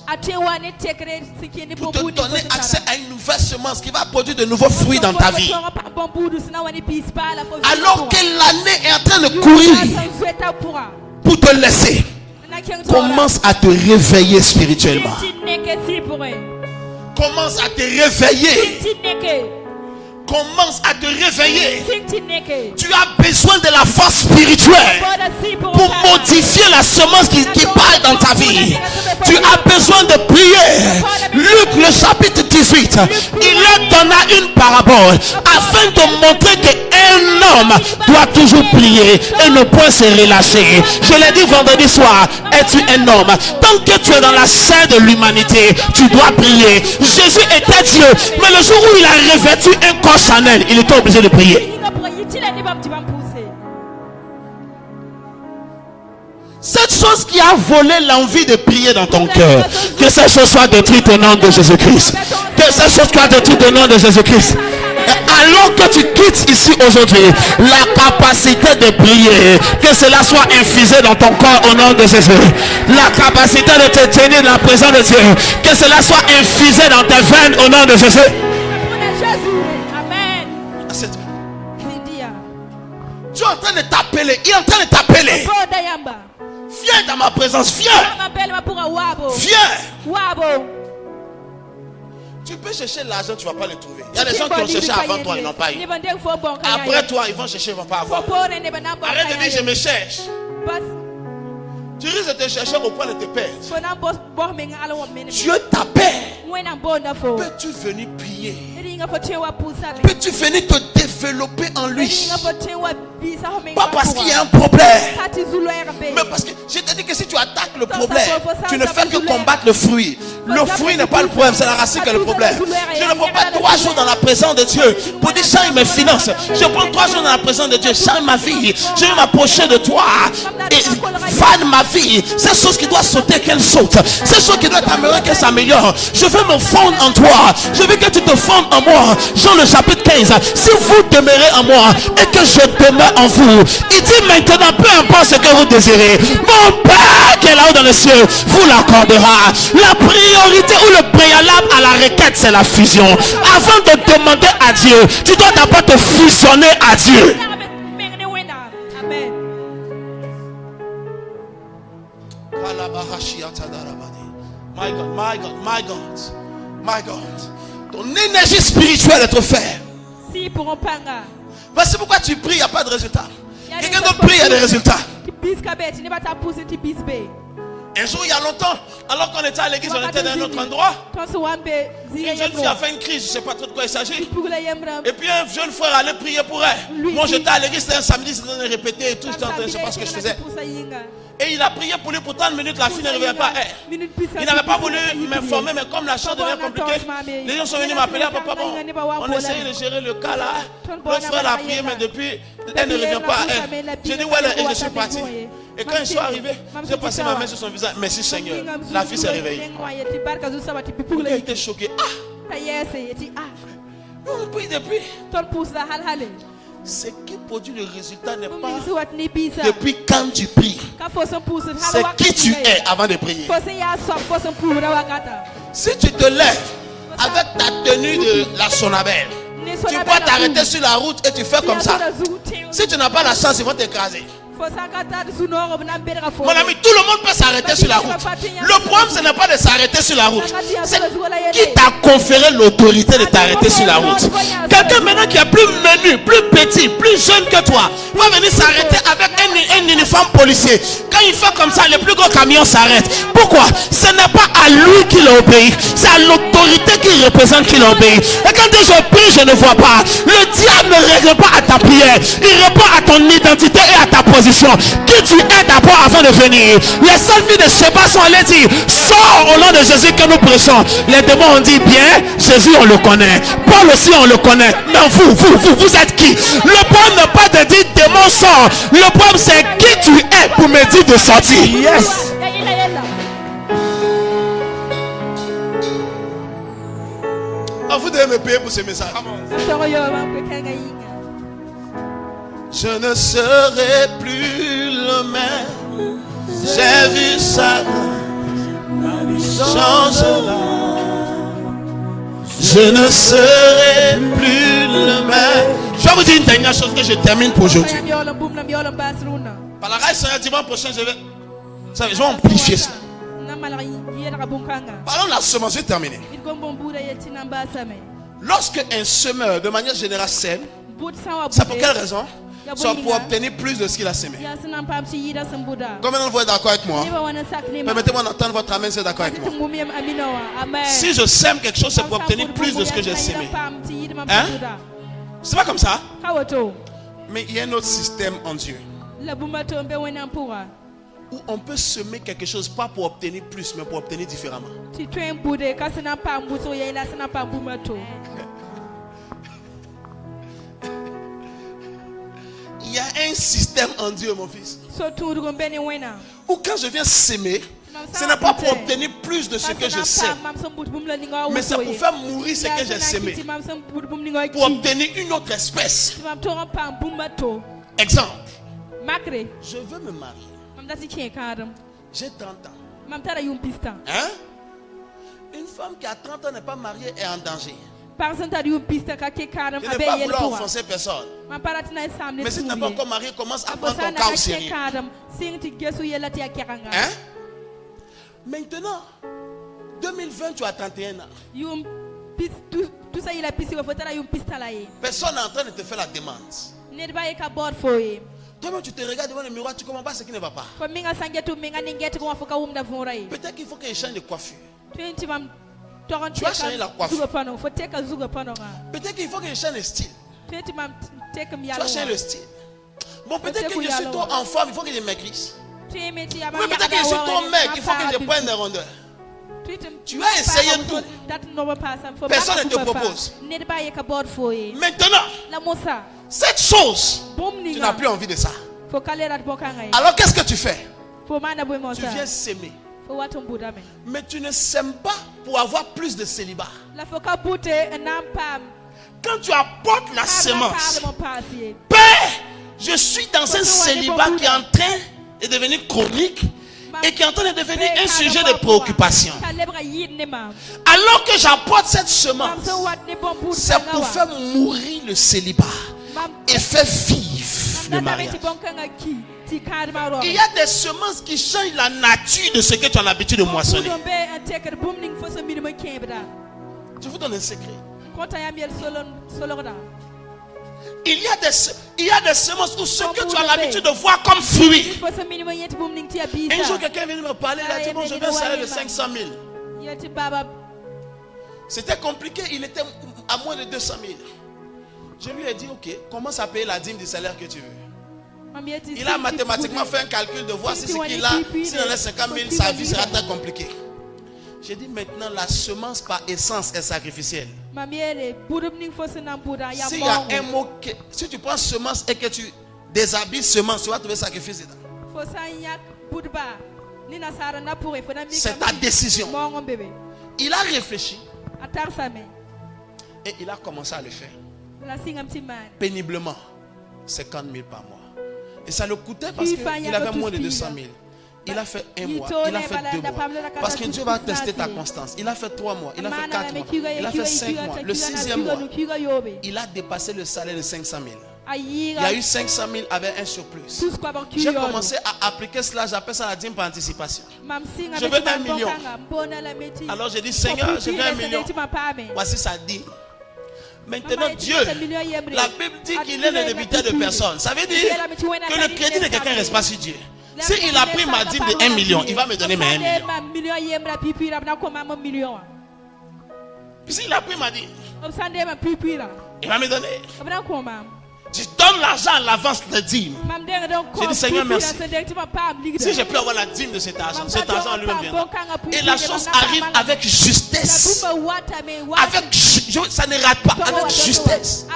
B: Pour te donner accès à une nouvelle semence qui va produire de nouveaux fruits dans ta vie. Alors que l'année est en train de courir pour te laisser, commence à te réveiller spirituellement. Commence à te réveiller. Commence à te réveiller. Tu as besoin de la force spirituelle pour modifier la semence qui parle dans ta vie. Tu as besoin de prier. Luc le chapitre 18, il leur donna une parabole afin de montrer qu'un homme doit toujours prier et ne point se relâcher. Je l'ai dit vendredi soir, es-tu un homme? Tant que tu es dans la chair de l'humanité, tu dois prier. Jésus était Dieu, mais le jour où il a revêtu un corps charnel, il était obligé de prier. Cette chose qui a volé l'envie de prier dans ton cœur, que cette chose soit détruite au nom de Jésus-Christ. Que cette chose soit détruite au nom de Jésus-Christ. Alors que tu quittes ici aujourd'hui, la capacité de prier, que cela soit infusé dans ton corps au nom de Jésus. La capacité de te tenir dans la présence de Dieu, que cela soit infusé dans tes veines au nom de Jésus. Tu es en train de t'appeler, il est en train de t'appeler. Viens dans ma présence, viens. Viens. Tu peux chercher l'argent, tu ne vas pas le trouver. Il y a des gens qui ont cherché avant toi, ils n'ont pas eu. Après toi, ils vont chercher, ils ne vont pas avoir. Arrête de dire je me cherche. Tu risques de te chercher au point de te perdre. Dieu t'appelle. Peux-tu venir prier? Peux-tu venir te développer en lui? Pas parce qu'il y a un problème, mais parce que je te dis que si tu attaques le problème, tu ne fais que combattre le fruit. Le fruit n'est pas le problème, c'est la racine qui est le problème. Je ne prends pas 3 jours dans la présence de Dieu pour dire change mes finances. Je prends 3 jours dans la présence de Dieu, change ma vie. Je vais m'approcher de toi et fan ma vie. C'est chose qui doit sauter, qu'elle saute. C'est chose qui doit t'améliorer, qu'elle s'améliore. Je veux me fondre en toi. Je veux que tu te fondes en moi. Jean le chapitre 15. Si vous demeurez en moi et que je demeure en vous, il dit maintenant, peu importe ce que vous désirez, mon Père qui est là-haut dans les cieux vous l'accordera. La priorité ou le préalable à la requête, c'est la fusion. Avant de demander à Dieu, tu dois d'abord te fusionner à Dieu. My God, my God, my God, my God. Ton énergie spirituelle est trop faible. Voici pourquoi tu pries, il n'y a pas de résultat. Quelqu'un d'autre prie, il y a des résultats. Un jour, il y a longtemps, alors qu'on était à l'église, on était dans un autre endroit. Une jeune fille a fait une crise, je ne sais pas trop de quoi il s'agit. Et puis un jeune frère allait prier pour elle. Moi, j'étais à l'église, c'était un samedi, c'était en train de répéter et tout, j'étais en train de, je ne sais pas ce que je faisais. Et il a prié pour lui pour 30 minutes, la fille ne revenait pas à elle. Il n'avait pas voulu m'informer, mais comme la chose devient compliquée, les gens sont venus m'appeler, papa, bon, on essayait de gérer le cas là. L'autre frère a prié, mais depuis, elle ne revient pas à elle. J'ai dit, ouais, et je suis parti. Et quand je suis arrivé, j'ai passé ma main sur son visage. Merci Seigneur. La fille s'est réveillée. Il était choqué. Ah! On prie depuis.
A: Ce qui produit le résultat n'est pas
C: Bumning suat ni bisa.
A: depuis quand tu pries.
C: Ka fosen puset
A: C'est qui tu es avant de prier.
C: Fosen ya sop fosen pura wakata.
A: Si tu te lèves avec ta tenue de la sonabelle, tu peux t'arrêter sur la route et tu fais comme ça. Si tu n'as pas la chance, ils vont t'écraser. Mon ami, tout le monde peut s'arrêter sur la route. Le problème, ce n'est pas de s'arrêter sur la route. C'est qui t'a conféré l'autorité de t'arrêter sur la route. Quelqu'un maintenant qui est plus menu, plus petit, plus jeune que toi, va venir s'arrêter avec un uniforme policier. Quand il fait comme ça, les plus gros camions s'arrêtent. Pourquoi? Ce n'est pas à lui qu'il obéit, c'est à l'autorité qu'il représente qu'il obéit. Et quand je prie, je ne vois pas. Le diable ne règle pas à ta prière. Il répond à ton identité et à ta position. Qui tu es d'abord avant de venir. Les seules filles de Sheba sont allées dire: sors au nom de Jésus que nous prêchons. Les démons ont dit: bien, Jésus on le connaît, Paul aussi on le connaît, mais vous êtes qui? Le problème n'est pas de dire démon sort. Le problème c'est qui tu es pour me dire de sortir. Yes. Vous devez me payer pour ce message. Je ne serai plus le même. J'ai vu ça changera. Je ne serai plus le même. Je vais vous dire une dernière chose que je termine pour aujourd'hui. Par la grâce, dimanche prochain, je vais amplifier ça. Parlons de la semence, je vais terminer. Lorsque un semeur, de manière générale, sème, c'est pour quelle raison? Soit pour obtenir plus de ce qu'il a semé. Combien d'entre vous êtes d'accord avec moi? Permettez-moi d'entendre votre amen, c'est d'accord avec moi. Si je sème quelque chose, c'est pour obtenir plus de ce que j'ai semé. Hein? C'est pas comme ça? Mais il y a un autre système en Dieu où on peut semer quelque chose pas pour obtenir plus, mais pour obtenir différemment. Il y a un système en Dieu, mon fils, où quand je viens s'aimer, ce n'est pas pour obtenir plus de ce que je sème, mais c'est pour faire mourir ce que j'ai semé, pour obtenir une autre espèce. Exemple, je veux me marier, j'ai 30 ans. Hein? Une femme qui a 30 ans n'est pas mariée est en danger. Je ne vais pas vouloir offenser personne. Mais si tu n'es pas encore marié, commence à prendre ton cas au sérieux. Hein? Maintenant, 2020, tu as 31 ans. Personne n'est en train de te faire la demande. Toi-même, tu te regardes devant le miroir, tu ne comprends pas ce qui ne va pas. Peut-être qu'il faut qu'il change de coiffure. Tu vas changer la coiffure. Peut-être qu'il faut que je change le style. Tu vas changer le style. Bon, peut-être que je suis trop en forme, il faut que je maigrisse. Mais peut-être que je suis trop maigre, il faut que je prenne des rondeurs. Tu as essayé tout. Personne ne te propose. Maintenant, cette chose, tu n'as plus envie de ça. Alors qu'est-ce que tu fais? Tu viens s'aimer. Mais tu ne sèmes pas pour avoir plus de célibat. Quand tu apportes la semence, Père, je suis dans un célibat qui est en train de devenir chronique et qui est en train de devenir un sujet de préoccupation. Alors que j'apporte cette semence, c'est pour faire mourir le célibat et faire vivre le mariage. Il y a des semences qui changent la nature de ce que tu as l'habitude de moissonner. Je vous donne un secret. Il y a des semences où ce que tu as l'habitude de voir comme fruit. Un jour, quelqu'un est venu me parler, il a dit: bon, je veux un salaire de 500 000. C'était compliqué, il était à moins de 200 000. Je lui ai dit: ok, commence à payer la dîme du salaire que tu veux. Il a mathématiquement fait un calcul de voir si ce qu'il a, s'il en a 50 000, sa vie sera très compliquée. J'ai dit: maintenant, la semence par essence est sacrificielle. S'il y a un mot, si tu prends semence et que tu déshabilles semence, tu vas trouver sacrifice dedans. C'est ta décision. Il a réfléchi et il a commencé à le faire péniblement. 50 000 par mois. Et ça le coûtait parce qu'il avait moins de 200 000. Il a fait 1 mois, il a fait 2 mois. Parce que Dieu va tester ta constance. Il a fait 3 mois, il a fait 4 mois, il a fait 5 mois. Le 6e mois, il a dépassé le salaire de 500 000. Il y a eu 500 000 avec un surplus. J'ai commencé à appliquer cela, j'appelle ça la dîme par anticipation. Je veux 1 million. Alors j'ai dit, Seigneur, je veux 1 million. Voici sa dîme. Maintenant, Dieu, la Bible dit qu'il est le débiteur de personne. Ça veut dire que le crédit de quelqu'un ne reste pas sur Dieu. S'il a pris ma dîme de 1 million, il va me donner mes 1 million. Puis s'il a pris ma dîme, il va me donner. Je donne l'argent à l'avance de dîme. J'ai dit, Seigneur, merci. Si je peux avoir la dîme de cet argent lui-même viendra. Et la chose arrive avec justesse. Ça ne rate pas, avec justesse.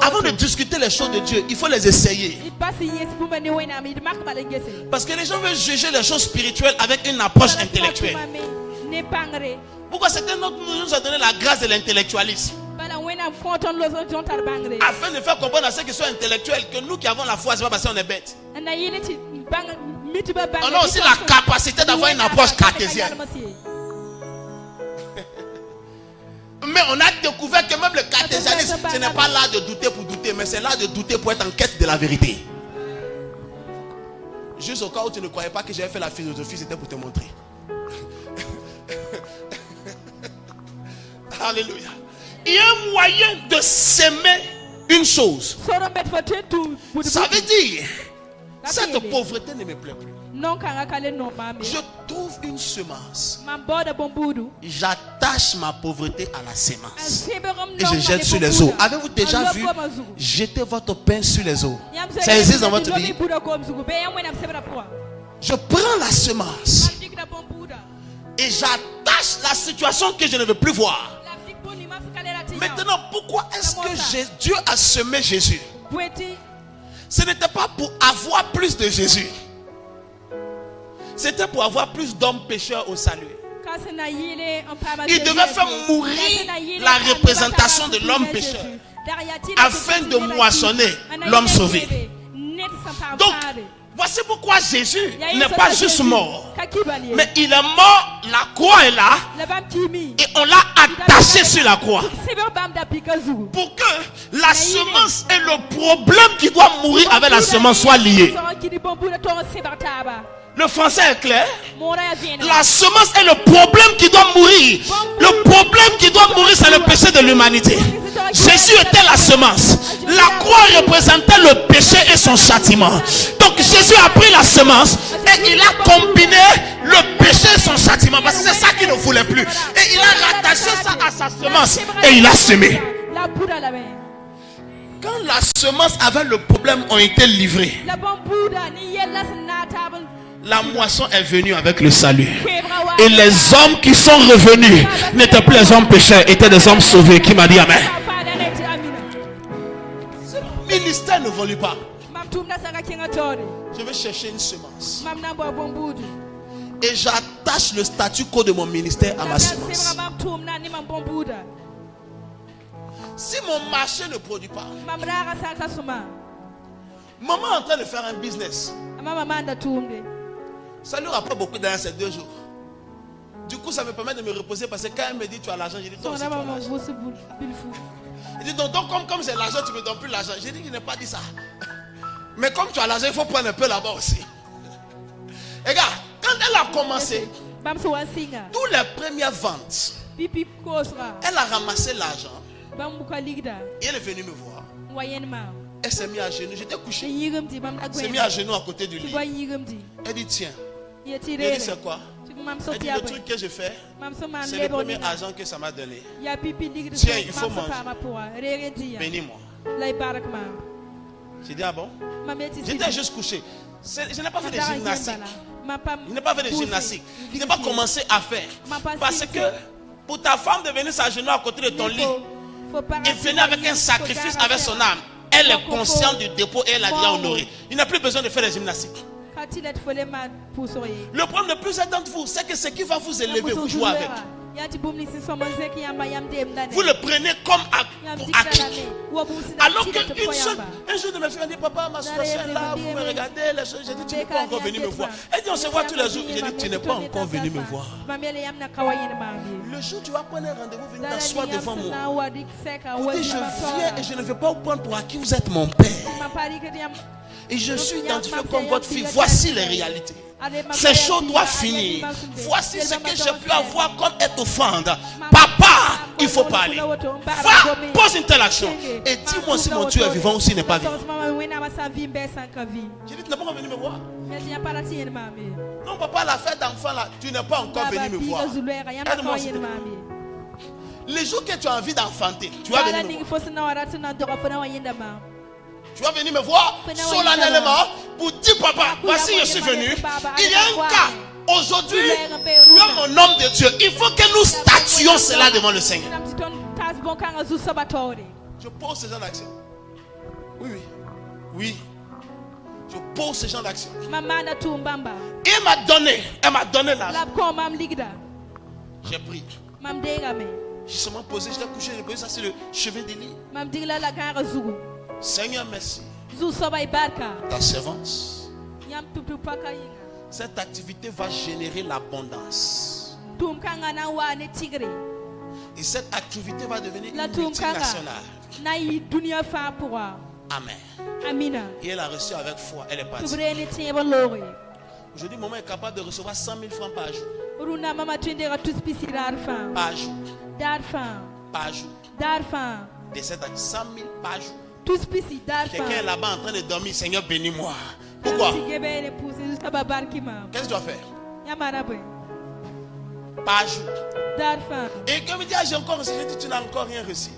A: Avant de discuter les choses de Dieu, il faut les essayer. Parce que les gens veulent juger les choses spirituelles avec une approche intellectuelle. Pourquoi c'était notre nous a donné la grâce de l'intellectualisme? Afin de faire comprendre à ceux qui sont intellectuels que nous qui avons la foi, c'est pas parce qu'on est bêtes. On a aussi la capacité d'avoir une approche cartésienne. Mais on a découvert que même le cartésianisme, ce n'est pas l'art de douter pour douter, mais c'est l'art de douter pour être en quête de la vérité. Juste au cas où tu ne croyais pas que j'avais fait la philosophie, c'était pour te montrer. Alléluia. Il y a un moyen de s'aimer une chose. Ça veut dire, cette pauvreté ne me plaît plus. Je trouve une semence. J'attache ma pauvreté à la semence. Et je jette sur les eaux. Avez-vous déjà vu jeter votre pain sur les eaux? Ça existe dans votre vie? Je prends la semence et j'attache la situation que je ne veux plus voir. Maintenant, pourquoi est-ce que Dieu a semé Jésus? Ce n'était pas pour avoir plus de Jésus. C'était pour avoir plus d'hommes pécheurs au salut. Il devait faire mourir la représentation de l'homme pécheur afin de moissonner l'homme sauvé. Donc, voici pourquoi Jésus n'est pas juste mort, mais il est mort, la croix est là, et on l'a attaché sur la croix. Pour que la semence et le problème qui doit mourir avec la semence soient liés. Le français est clair. La semence est le problème qui doit mourir. Le problème qui doit mourir, c'est le péché de l'humanité. Jésus était la semence. La croix représentait le péché et son châtiment. Donc Jésus a pris la semence et il a combiné le péché et son châtiment. Parce que c'est ça qu'il ne voulait plus. Et il a rattaché ça à sa semence et il a semé. Quand la semence avec le problème ont été livrés, la moisson est venue avec le salut. Et les hommes qui sont revenus n'étaient plus les hommes pécheurs, étaient des hommes sauvés. Qui m'a dit amen? Ce ministère ne vole pas. Je vais chercher une semence. Et j'attache le statu quo de mon ministère à ma semence. Si mon marché ne produit pas, maman est en train de faire un business. Ça ne lui rapporte beaucoup d'argent ces 2 jours. Du coup, ça me permet de me reposer parce que quand elle me dit tu as l'argent, je dis toi aussi tu as l'argent. Il dit donc comme c'est l'argent, tu ne me donnes plus l'argent. J'ai dit qu'il n'a pas dit ça. Mais comme tu as l'argent, il faut prendre un peu là-bas aussi. Et regarde, quand elle a commencé, toutes les premières ventes, elle a ramassé l'argent. Et elle est venue me voir. Elle s'est mise à genoux. J'étais couché. Elle s'est mise à genoux à côté du lit. Elle dit tiens. Elle dit c'est quoi? Elle dit le truc que je fais, c'est le premier argent que ça m'a donné. Tiens, il faut manger. Bénis-moi. J'ai dit ah bon? J'étais juste couché. Je n'ai pas fait de gymnastique. Je n'ai pas fait de gymnastique. Je n'ai pas commencé à faire. Parce que pour ta femme de venir s'agenouiller à côté de ton lit et venir avec un sacrifice avec son âme, elle est consciente du dépôt et elle a déjà honoré. Il n'a plus besoin de faire de gymnastique. Le problème de plusieurs d'entre vous, c'est que ce qui va vous élever, vous jouez avec.
B: Vous le prenez comme acquis. Alors qu'un jour de mes frères dit, papa, ma situation est là, vous me regardez, j'ai dit, tu n'es pas encore venu me voir. Elle dit, on se voit tous les jours. J'ai dit, tu n'es pas encore venu me voir. Le jour où tu vas prendre un rendez-vous, venir t'asseoir devant moi. Vous dites, je viens et je ne veux pas vous prendre pour acquis, vous êtes mon père. Et je suis identifié comme votre fille. Voici les réalités. Ces choses doivent finir. Voici ce que je peux avoir comme être offrande. Papa, il faut parler. Va, pose une telle action. Et dis-moi si mon Dieu est vivant ou s'il n'est pas vivant. J'ai dit, tu n'es pas encore venu me voir. Non, papa, la fête d'enfant là, tu n'es pas encore venu me voir. Aide-moi, s'il te plaît. Les jours que tu as envie d'enfanter, tu vas venir me voir. Tu vas venir me voir solennellement pour dire, papa, voici je suis venu. Il y a un cas. Aujourd'hui, tu es mon homme de Dieu. Il faut que nous statuions cela devant le Seigneur. Je pose ce genre d'action. Oui, oui. Oui. Je pose ce genre d'action. Et elle m'a donné l'argent. J'ai pris. J'ai seulement posé, je l'ai couché, j'ai posé ça sur le chevet des lits. Seigneur, merci. Ta servante. Cette activité va générer l'abondance. Et cette activité va devenir une multinationale. Amen. Et elle a reçu avec foi. Elle est partie. Aujourd'hui, maman est capable de recevoir 100 000 francs par jour. Par jour. Par jour. De cette année, 100 000 par jour. Quelqu'un est là-bas en train de dormir. Seigneur, bénis-moi. Pourquoi? Qu'est-ce que tu dois faire? Par jour. Et comme il dit, j'ai encore reçu. J'ai dit, tu n'as encore rien reçu.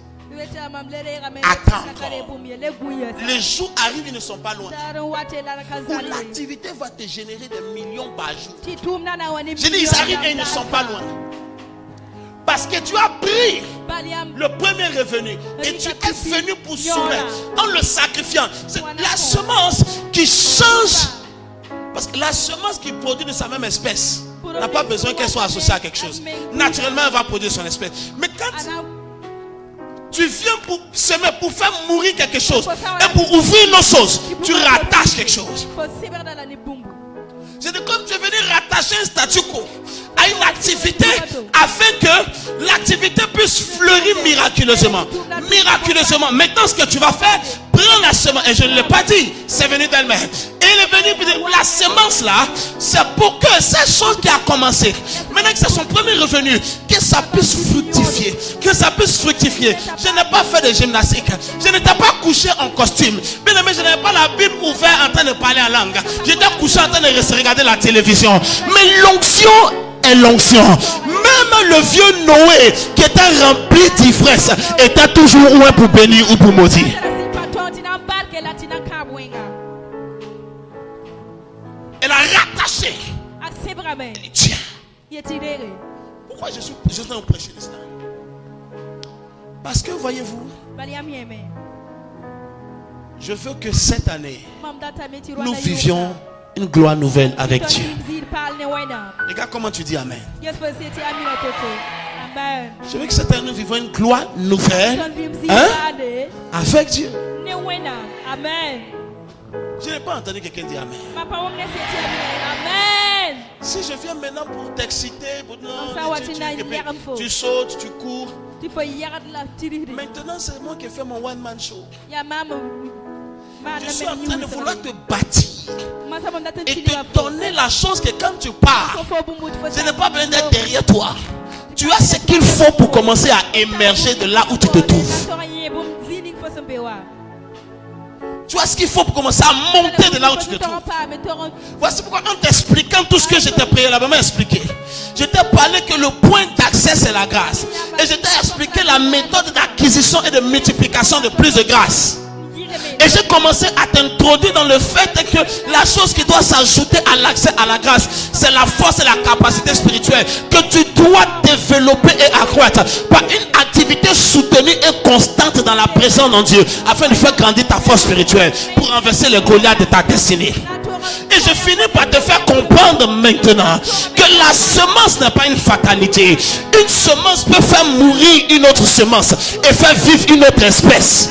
B: Attends encore. Les jours arrivent, ils ne sont pas loin. Où l'activité va te générer des millions par jour. J'ai dit, ils arrivent et ils ne sont pas loin. Parce que tu as pris le premier revenu et tu es venu pour soumettre en le sacrifiant. C'est la semence qui change. Parce que la semence qui produit de sa même espèce n'a pas besoin qu'elle soit associée à quelque chose. Naturellement, elle va produire son espèce. Mais quand tu viens pour semer, pour faire mourir quelque chose et pour ouvrir une autre chose, tu rattaches quelque chose. C'est comme tu es venu rattacher un statu quo à une activité afin que l'activité puisse fleurir miraculeusement. Miraculeusement. Maintenant, ce que tu vas faire, prends la semence. Et je ne l'ai pas dit, c'est venu d'elle-même. Et il est venu pour dire, la semence là, c'est pour que cette chose qui a commencé, maintenant que c'est son premier revenu, que ça puisse fructifier. Que ça puisse fructifier. Je n'ai pas fait de gymnastique. Je n'étais pas couché en costume. Bien aimé, je n'avais pas la Bible ouverte en train de parler en langue. J'étais couché en train de regarder la télévision. Mais l'onction est l'onction. Même le vieux Noé qui était rempli d'ivresse était toujours loin pour bénir ou pour maudire. Elle a rattaché. Elle tient. Pourquoi je suis en train de prêcher cela? Parce que voyez-vous, je veux que cette année, nous vivions une gloire nouvelle avec Dieu. Regarde comment tu dis Amen. Je veux que cette année, nous vivons une gloire nouvelle avec Dieu.
C: Amen.
B: Je n'ai pas entendu quelqu'un dire Amen. Si je viens maintenant pour t'exciter, tu sautes, tu cours. Maintenant, c'est moi qui fais mon one-man show. Je suis en train de vouloir te bâtir et te donner la chose que quand tu pars, je n'ai pas besoin d'être derrière toi. Tu as ce qu'il faut pour commencer à émerger de là où tu te trouves. Tu as ce qu'il faut pour commencer à monter de là où tu te trouves. Voici pourquoi en t'expliquant tout ce que je t'ai préalablement expliqué, je t'ai parlé que le point d'accès c'est la grâce. Et je t'ai expliqué la méthode d'acquisition et de multiplication de plus de grâce. Et j'ai commencé à t'introduire dans le fait que la chose qui doit s'ajouter à l'accès à la grâce, c'est la force et la capacité spirituelle que tu dois développer et accroître par une activité soutenue et constante dans la présence de Dieu, afin de faire grandir ta force spirituelle pour renverser les Goliaths de ta destinée. Et je finis par te faire comprendre maintenant que que la semence n'est pas une fatalité. Une semence peut faire mourir une autre semence et faire vivre une autre espèce.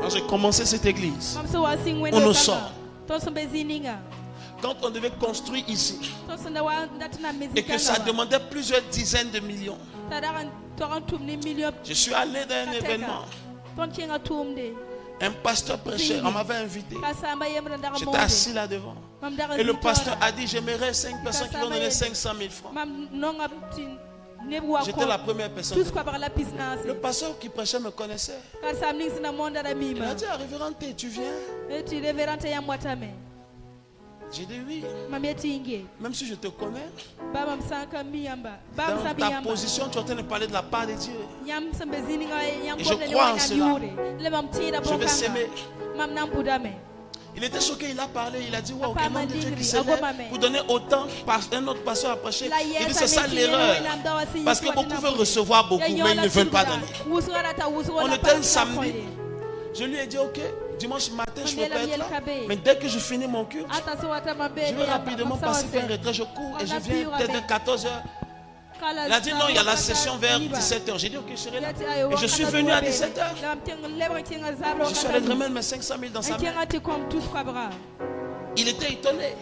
B: Quand j'ai commencé cette église, on nous sort. Quand on devait construire ici et que ça demandait plusieurs dizaines de millions, je suis allé dans un événement. Un pasteur prêchait, on m'avait invité. J'étais assis là devant. Et le pasteur a dit, j'aimerais 5 personnes qui vont donner 500 000 francs. J'étais la première personne. Le pasteur qui prêchait me connaissait. Il a dit, révérend, tu viens? J'ai dit oui. Même si je te connais, dans ta position, tu es en train de parler de la part de Dieu. Et je crois en cela. Je vais s'aimer. Il était choqué, il a parlé, il a dit wow, quel nom de Dieu qui s'élève pour donner autant. Un autre pasteur a prêché. Il dit c'est ça l'erreur. Parce que beaucoup veulent recevoir beaucoup, mais ils ne veulent pas donner. On était un samedi. Je lui ai dit ok, dimanche matin je peux pas être là. Mais dès que je finis mon culte, je vais rapidement passer faire un retrait. Je cours et je viens peut-être vers 14h. Il a dit non, il y a la session vers 17h. J'ai dit ok, je serai là. Et je suis venu à 17h. Je suis allé remettre mes 500 000 dans sa main. Il était étonné.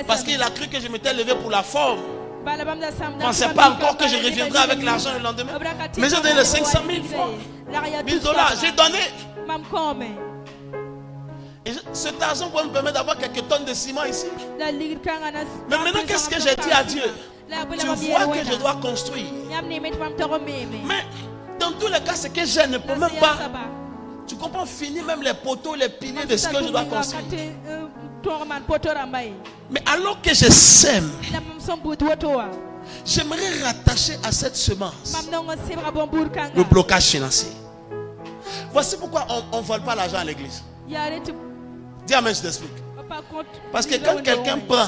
B: Parce qu'il a cru que je m'étais levé pour la forme. Je ne pensais pas encore que je reviendrais avec l'argent le lendemain. Mais j'ai donné les 500 000 francs. $1000. J'ai donné. Et cet argent peut me permettre d'avoir quelques tonnes de ciment ici. Mais maintenant, qu'est-ce que j'ai dit à Dieu? Tu vois que je dois construire. Mais dans tous les cas, ce que j'ai ne peut même pas. Tu comprends, finir même les poteaux, les piliers de ce que je dois construire. Mais alors que je sème, j'aimerais rattacher à cette semence le blocage financier. Voici pourquoi on ne vole pas l'argent à l'église. Dis amen, je t'explique. Parce que quand quelqu'un prend,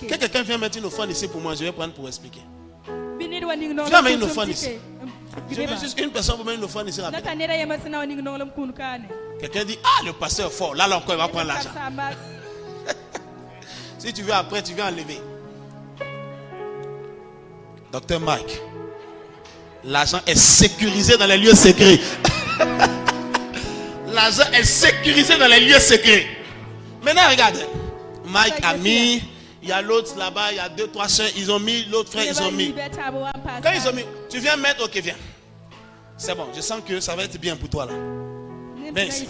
B: quand quelqu'un vient mettre une offrande ici pour moi, je vais prendre pour expliquer. Viens mettre une offrande ici. Je veux juste une personne pour mettre une offrande ici. Quelqu'un dit, ah, le pasteur est fort. Là encore, il va prendre l'argent. Si tu veux après, tu viens enlever. Docteur Mike, l'argent est sécurisé dans les lieux secrets. L'argent est sécurisé dans les lieux secrets. Maintenant, regarde. Mike a mis, il y a l'autre là-bas, il y a 2, 3 soeurs, ils ont mis, l'autre frère, ils ont mis. Quand ils ont mis, tu viens mettre, ok, viens. C'est bon, je sens que ça va être bien pour toi là. Viens ici.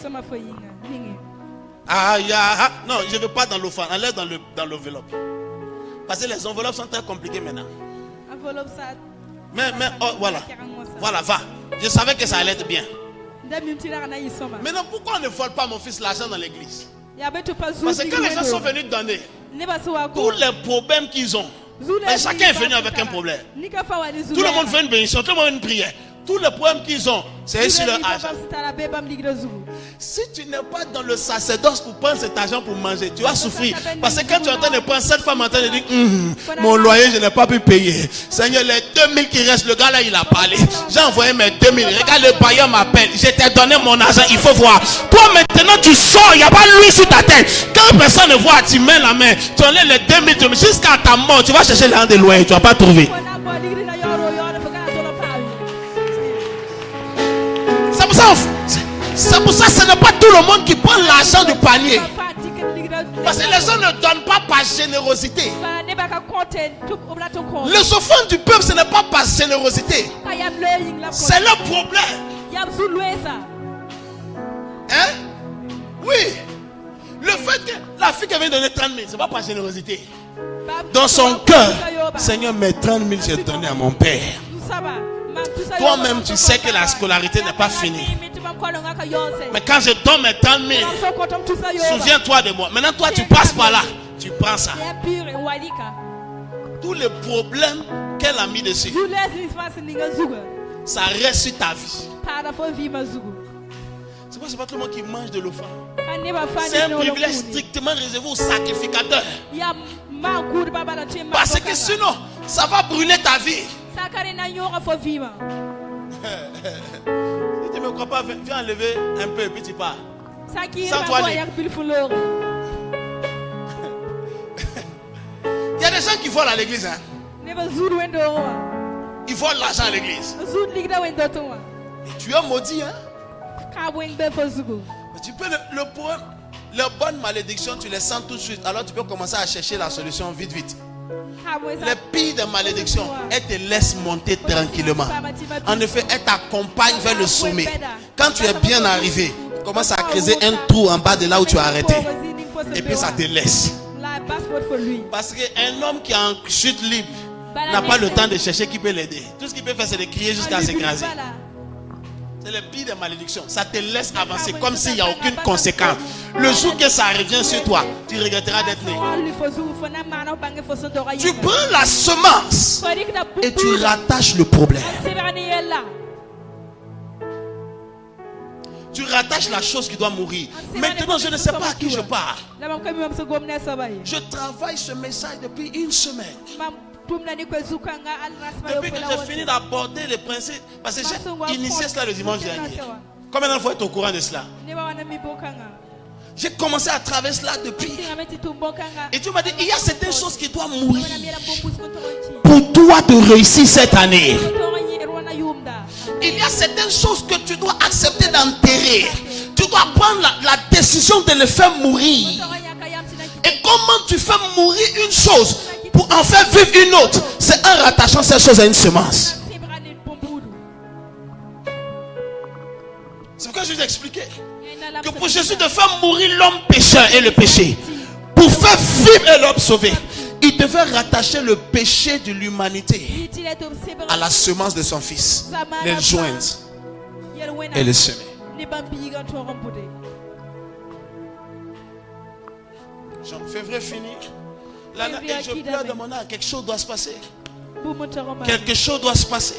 B: Non, je ne veux pas dans l'offrande, enlève dans l'enveloppe. Parce que les enveloppes sont très compliquées maintenant. Mais oh, voilà. Voilà, va. Je savais que ça allait être bien. Maintenant, pourquoi on ne vole pas mon fils l'argent dans l'église? Parce que quand les gens sont venus donner, tous les problèmes qu'ils ont, mais chacun est venu avec un problème. Tout le monde fait une bénédiction, tout le monde fait une prière. Tous les problèmes qu'ils ont, c'est sur leur argent. Si tu n'es pas dans le sacerdoce pour prendre cet argent pour manger, tu vas souffrir. Parce que quand tu es en train de prendre, cette femme est en train de dire mon loyer, je n'ai pas pu payer. Seigneur, les 2000 qui restent, le gars là, il a parlé. J'ai envoyé mes 2000. Regarde, le bailleur m'appelle. Je t'ai donné mon argent, il faut voir. Toi, maintenant, tu sors, il n'y a pas lui sur ta tête. Quand personne ne voit, tu mets la main. Tu enlèves les 2000, jusqu'à ta mort, tu vas chercher l'argent de loyer, tu ne vas pas trouver. C'est pour ça que ce n'est pas tout le monde qui prend l'argent du panier. Parce que les gens ne donnent pas par générosité. Les offrandes du peuple, ce n'est pas par générosité. C'est leur problème. Hein? Oui. Le fait que la fille qui vient donner 30 000, ce n'est pas par générosité. Dans son cœur, Seigneur, mes 30 000, j'ai donné à mon père. Toi-même, tu sais que la scolarité n'est pas finie. Mais quand je donne mes 30 000, souviens-toi de moi. Maintenant, toi, tu passes par là. Tu prends ça. Tous les problèmes qu'elle a mis dessus, ça reste sur ta vie. C'est pourquoi c'est pas tout le monde qui mange de l'offrande. C'est un privilège strictement réservé aux sacrificateurs. Parce que sinon, ça va brûler ta vie. Si tu ne me crois pas, viens enlever un peu et puis tu pars. Sans toilette. des gens qui volent à l'église. Hein.
C: Never zood window wa.
B: Ils volent l'argent à l'église.
C: Zood ligda window to wa.
B: Et tu es maudit. Hein.
C: Ka wing be for zugo.
B: Mais tu peux le problème, les bonnes malédictions, tu les sens tout de suite. Alors tu peux commencer à chercher la solution vite, vite. Les pires des malédictions, elles te laissent monter tranquillement. En effet, elles t'accompagnent vers le sommet. Quand tu es bien arrivé, tu commences à creuser un trou en bas de là où tu as arrêté. Et puis ça te laisse. Parce qu'un homme qui est en chute libre n'a pas le temps de chercher qui peut l'aider. Tout ce qu'il peut faire, c'est de crier jusqu'à s'écraser. C'est le pire des malédictions. Ça te laisse avancer comme s'il n'y a aucune conséquence. Le jour que ça revient sur toi, tu regretteras d'être né. Tu prends la semence et tu rattaches le problème. Tu rattaches la chose qui doit mourir. Maintenant, je ne sais pas à qui je parle. Je travaille ce message depuis une semaine. Depuis que j'ai fini d'aborder les principes, parce que j'ai initié cela le dimanche dernier. Combien d'entre vous êtes au courant de cela? J'ai commencé à travailler cela depuis. Et tu m'as dit, il y a certaines choses qui doivent mourir pour toi de réussir cette année. Il y a certaines choses que tu dois accepter d'enterrer. Tu dois prendre la décision de les faire mourir. Et comment tu fais mourir une chose pour en faire vivre une autre? C'est en rattachant cette chose à une semence. C'est pourquoi je vous ai expliqué que pour Jésus de faire mourir l'homme pécheur et le péché, pour faire vivre et l'homme sauvé, il devait rattacher le péché de l'humanité à la semence de son fils, les joindre et les semer. Février fini. Et je pleure de mon âme. Quelque chose doit se passer. Quelque chose doit se passer.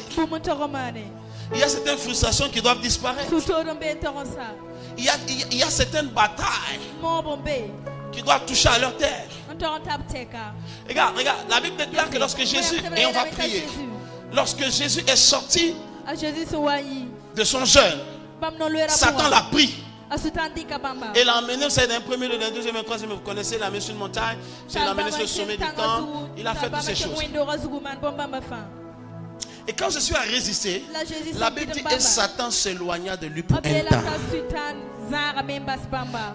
B: Il y a certaines frustrations qui doivent disparaître. Il y a certaines batailles qui doivent toucher à leur terre. Regarde, la Bible déclare que lorsque Jésus, et on va prier, lorsque Jésus est sorti de son jeûne, Satan l'a pris et l'a emmené, vous savez, d'un premier, d'un deuxième, d'un troisième, vous connaissez, l'a amené sur une montagne, il l'a amené sur le sommet du temple, il a fait toutes ces choses. Et quand je suis à résister, la Bible dit et Satan s'éloigna de lui pour un temps.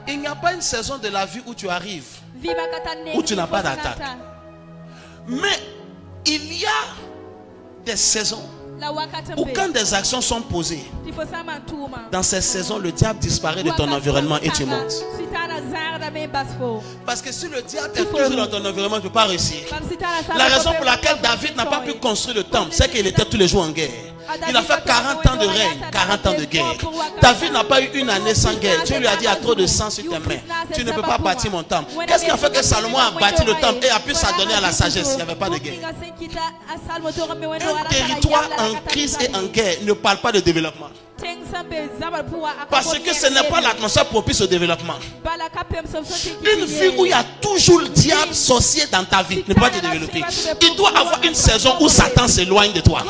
B: Il n'y a pas une saison de la vie où tu arrives, où tu n'as pas d'attaque. Mais il y a des saisons où quand des actions sont posées, dans ces saisons, le diable disparaît de ton environnement et tu montes. Parce que si le diable est toujours dans ton environnement, tu ne peux pas réussir. La raison pour laquelle David n'a pas pu construire le temple, c'est qu'il était tous les jours en guerre. Il a fait 40 ans de règne, 40 ans de guerre. David n'a pas eu une année sans guerre. Dieu lui a dit, il y a trop de sang sur tes mains. Tu ne peux pas bâtir mon temple. Qu'est-ce qui a fait que Salomon a bâti le temple et a pu s'adonner à la sagesse? Il n'y avait pas de guerre. Un territoire en crise et en guerre ne parle pas de développement. Parce que ce n'est pas l'atmosphère propice au développement. Une vie où il y a toujours le diable sorcier dans ta vie ne peut pas te développer. Il doit avoir une saison où Satan s'éloigne de toi.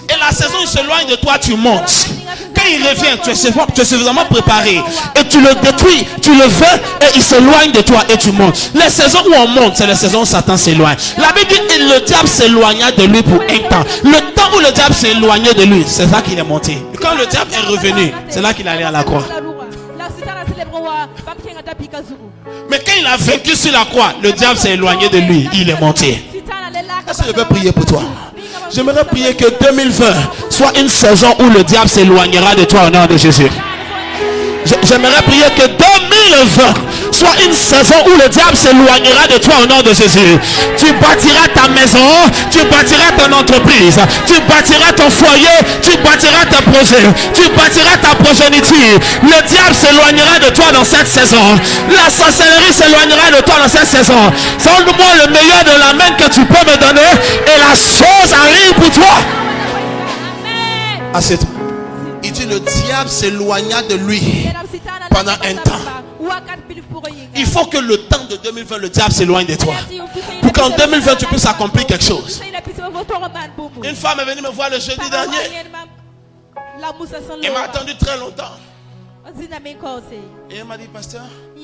B: Et la saison où il s'éloigne de toi, tu montes. Quand il revient, tu es suffisamment préparé. Et tu le détruis, tu le veux et il s'éloigne de toi et tu montes. Les saisons où on monte, c'est les saisons où Satan s'éloigne. La Bible dit que le diable s'éloigna de lui pour un temps. Le temps où le diable s'est éloigné de lui, c'est là qu'il est monté. Quand le diable est revenu, c'est là qu'il allait à la croix. Mais quand il a vaincu sur la croix, le diable s'est éloigné de lui, il est monté. Est-ce que je peux prier pour toi? J'aimerais prier que 2020 soit une saison où le diable s'éloignera de toi au nom de Jésus. J'aimerais prier que 2020 soit une saison où le diable s'éloignera de toi au nom de Jésus. Tu bâtiras ta maison, tu bâtiras ton entreprise, tu bâtiras ton foyer, tu bâtiras tes projets, tu bâtiras ta progéniture. Le diable s'éloignera de toi dans cette saison. La sorcellerie s'éloignera de toi dans cette saison. Donne-moi le meilleur de la main que tu peux me donner et la chose arrive pour toi. Assieds-toi. Il dit le diable s'éloigna de lui pendant un temps. Il faut que le temps de 2020, le diable s'éloigne de toi. Pour qu'en 2020, tu puisses accomplir quelque chose. Une femme est venue me voir le jeudi dernier. Elle m'a attendu très longtemps. Et elle m'a dit, pasteur, tu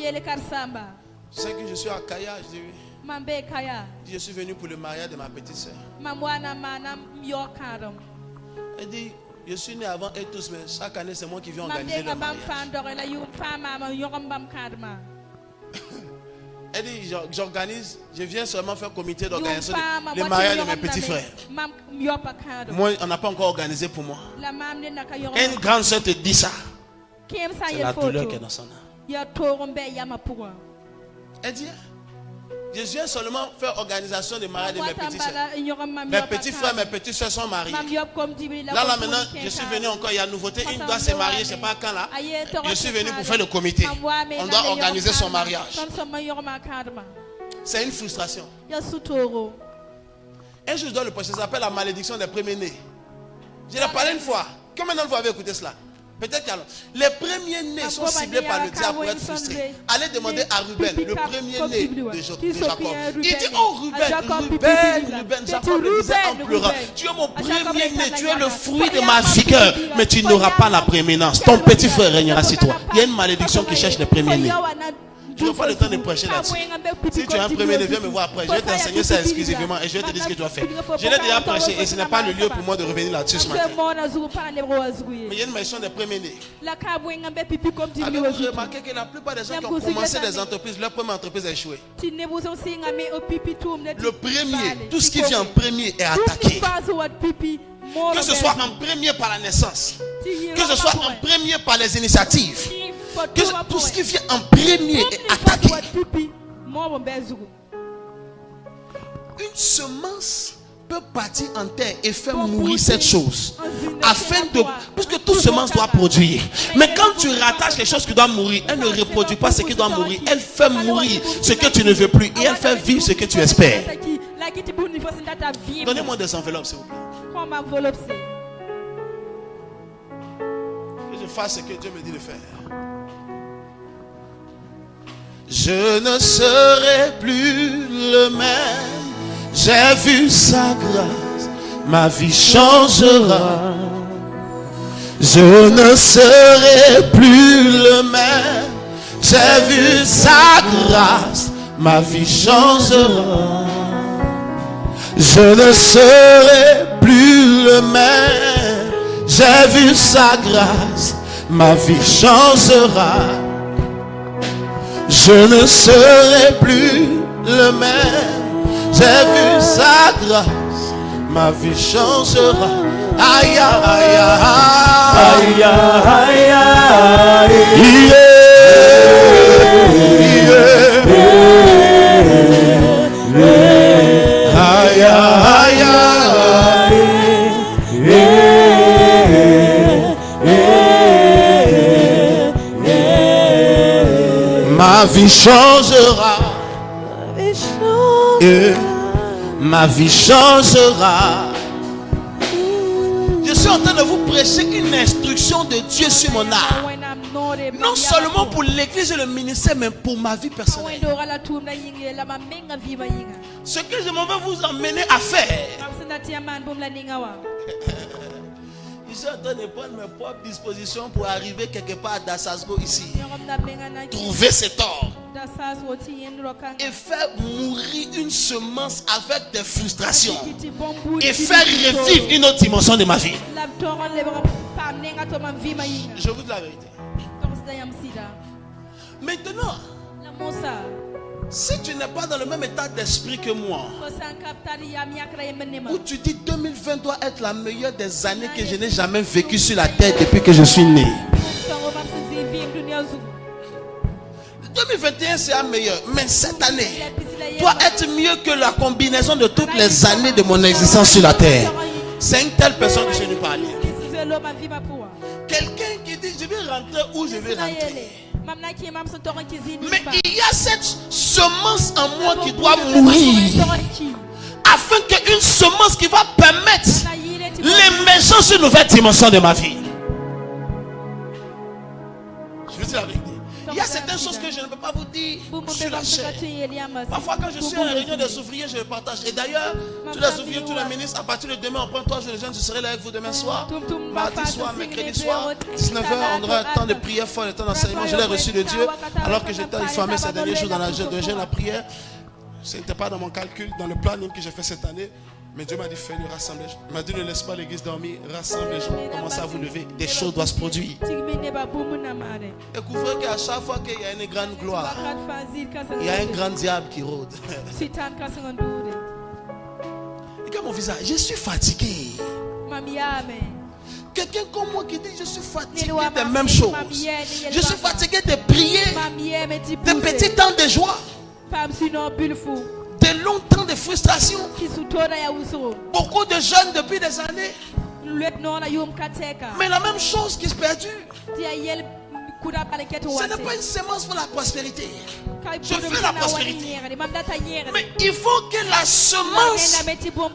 B: sais que je suis à Kaya. Je dis oui.
C: Mambe kaya.
A: Je suis venu pour le mariage de ma petite soeur.
C: Mamwana mana myokaram.
A: Elle dit, je suis né avant eux tous, mais chaque année c'est moi qui viens organiser
C: Mambe
A: le
C: bam
A: mariage.
C: fandore la yum fama ma yoram bam kadma.
A: Elle dit, j'organise, je viens seulement faire comité
C: Yum
A: d'organisation
C: fama
A: le mariage de mes petits frères.
C: Mam yopa kadam.
A: Moi, on n'a pas encore organisé pour moi.
C: La mam ne naka yoram.
A: Une grande soeur te dit ça.
C: Kem sa
A: C'est
C: ye
A: la douleur qui est
C: photo.
A: dans son âme.
C: Ya torombe yama pour.
A: Elle dit, je viens seulement faire organisation de mariage de mes petits frères. Mes petits frères, mes petites soeurs sont mariés. Là, maintenant, je suis venu encore, il y a une nouveauté. Une doit se marier, je ne sais pas quand là. Je suis venu pour faire le comité. On doit organiser son mariage. C'est une frustration. Un jour, je dois le prêcher, ça s'appelle la malédiction des premiers-nés. Je l'ai parlé une fois. Combien d'entre vous avez écouté cela? Peut-être qu'alors, les premiers-nés sont ciblés par le diable pour être frustrés. Allez demander à Ruben, le premier-né de Jacob. Il dit, oh Ruben, Jacob le disait en pleurant, tu es mon premier-né, tu es le fruit de ma vigueur, mais tu n'auras pas la prééminence. Ton petit frère régnera sur toi. Il y a une malédiction qui cherche les premiers-nés. Je n'ai pas le temps de prêcher là-dessus. Si tu es un premier-né, viens me voir après. Je vais t'enseigner ça exclusivement et je vais te dire ce que tu dois faire. Je l'ai déjà prêché et ce n'est pas le lieu pour moi de revenir là-dessus ce matin. Mais il y a une mention des premiers-nés. Avez-vous remarqué que la plupart des gens qui ont commencé des entreprises, leur première entreprise a échoué? Le premier, tout ce qui vient en premier est attaqué. Que ce soit en premier par la naissance, que ce soit en premier par les initiatives, que tout ce qui vient en premier est attaqué. Une semence peut partir en terre et faire mourir cette chose. Afin de. Parce que toute semence doit produire. Mais quand tu rattaches les choses qui doivent mourir, elle ne reproduit pas ce qui doit mourir. Elle fait mourir ce que tu ne veux plus. Et elle fait vivre ce que tu espères. Donnez-moi des enveloppes, s'il vous plaît. Que je fasse ce que Dieu me dit de faire. Je ne serai plus le même. J'ai vu sa grâce, ma vie changera. Je ne serai plus le même. J'ai vu sa grâce, ma vie changera. Je ne serai plus le même. J'ai vu sa grâce, ma vie changera. Je ne serai plus le même. J'ai vu sa grâce, ma vie changera. Aïe, aïe, aïe, aïe, aïe, aïe, aïe, ma vie changera. Ma vie changera. Je suis en train de vous prêcher une instruction de Dieu sur mon âme. Non seulement pour l'église et le ministère, mais pour ma vie personnelle. Ce que je m'en vais vous emmener à faire. Je suis en train de prendre mes propres dispositions pour arriver quelque part à Dassasgo ici. Trouver cet homme. Et faire mourir une semence avec des frustrations. Et faire revivre une autre dimension de ma vie. Je vous dis la vérité. Maintenant, si tu n'es pas dans le même état d'esprit que moi, où tu dis 2020 doit être la meilleure des années que je n'ai jamais vécues sur la terre depuis que je suis né. 2021 c'est la meilleure, mais cette année doit être mieux que la combinaison de toutes les années de mon existence sur la terre. C'est une telle personne que je ne parle. Quelqu'un qui dit je vais rentrer où je vais rentrer. Mais il y a cette semence en moi qui doit mourir, afin qu'une semence qui va permettre l'émergence d'une nouvelle dimension de ma vie. Je veux dire la vérité. Il y a certaines choses que je ne peux pas vous dire sur la chaîne. Parfois quand je suis en réunion des ouvriers, je le partage. Et d'ailleurs, tous les ouvriers, tous les ministres, à partir de demain, on prend 3 jours de jeûne, je serai là avec vous demain soir, mardi soir, mercredi soir, 19h, on aura un temps de prière fort, un temps d'enseignement. Je l'ai reçu de Dieu, alors que j'étais informé ces derniers jours dans la jeûne, la prière. Ce n'était pas dans mon calcul, dans le planning que j'ai fait cette année. Mais Dieu m'a dit, fais-le, rassemble les gens. Il m'a dit, ne laisse pas l'église dormir, rassemble les gens. Commencez à vous lever. Des choses doivent se produire. Découvrez qu'à chaque fois qu'il y a une grande gloire, il y a un grand diable qui rôde. Regarde mon visage, je suis fatigué. Quelqu'un comme moi qui dit, je suis fatigué des mêmes choses. Je suis fatigué de prier, de petits temps de joie, de longs temps de frustration. Beaucoup de jeunes depuis des années. Mais la même chose qui se perdure. Ce n'est pas une semence pour la prospérité. Je veux la prospérité. Mais il faut que la semence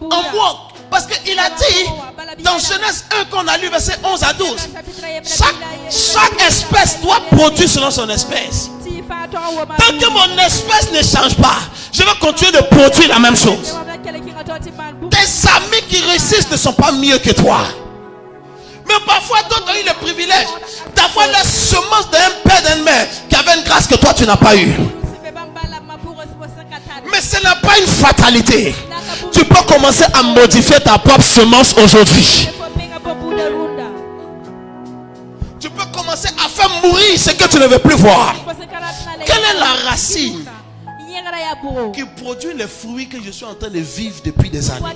A: en moi. Parce qu'il a dit dans Genèse 1 qu'on a lu verset 11 à 12. Chaque espèce doit produire selon son espèce. Tant que mon espèce ne change pas, je vais continuer de produire la même chose. Tes amis qui réussissent ne sont pas mieux que toi. Mais parfois d'autres ont eu le privilège d'avoir la semence d'un père d'un mère qui avait une grâce que toi tu n'as pas eu. Mais ce n'est pas une fatalité. Tu peux commencer à modifier ta propre semence aujourd'hui. Tu peux commencer à faire mourir ce que tu ne veux plus voir. Quelle est la racine qui produit les fruits que je suis en train de vivre depuis des années?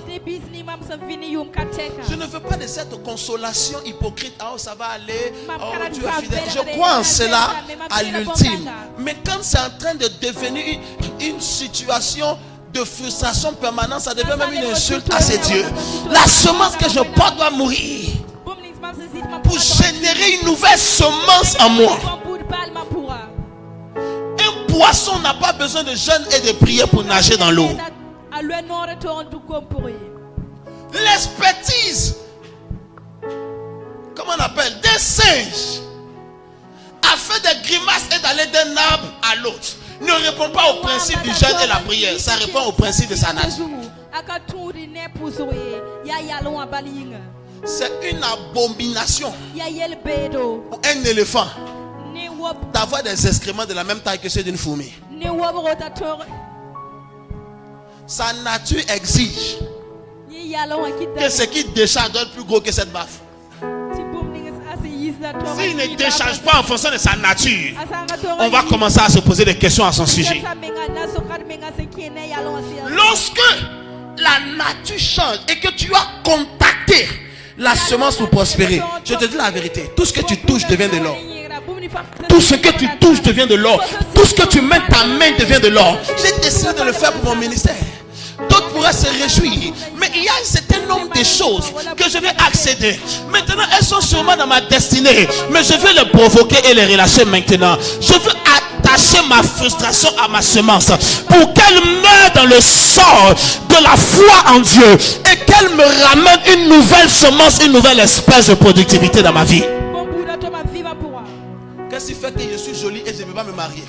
A: Je ne veux pas de cette consolation hypocrite. Oh, ça va aller. Oh, tu es fidèle. Je crois en cela à l'ultime. Mais quand c'est en train de devenir une situation de frustration permanente, ça devient même une insulte à ces dieux. La semence que je porte doit mourir pour générer une nouvelle semence en moi. Un poisson n'a pas besoin de jeûne et de prière pour nager dans l'eau. L'expertise, comment on appelle, des singes a fait des grimaces et d'aller d'un arbre à l'autre. Ne répond pas au principe du jeûne et la prière. Ça répond au principe de sa nature. C'est une abomination pour un éléphant d'avoir des excréments de la même taille que ceux d'une fourmi. Sa nature exige que ce qui décharge doit être plus gros que cette baffe. S'il ne décharge pas en fonction de sa nature, on va commencer à se poser des questions à son sujet. Lorsque la nature change et que tu as contacté la semence pour prospérer, je te dis la vérité, tout ce que tu touches devient de l'or. Tout ce que tu touches devient de l'or. Tout ce que tu mets ta main devient de l'or. J'ai décidé de le faire pour mon ministère. D'autres pourraient se réjouir. Mais il y a un certain nombre de choses que je vais accéder. Maintenant, elles sont sûrement dans ma destinée. Mais je vais les provoquer et les relâcher maintenant. Je veux attacher ma frustration à ma semence pour qu'elle meure dans le sort de la foi en Dieu et qu'elle me ramène une nouvelle semence, une nouvelle espèce de productivité dans ma vie. Qu'est-ce qui fait que je suis jolie et je ne peux pas me marier?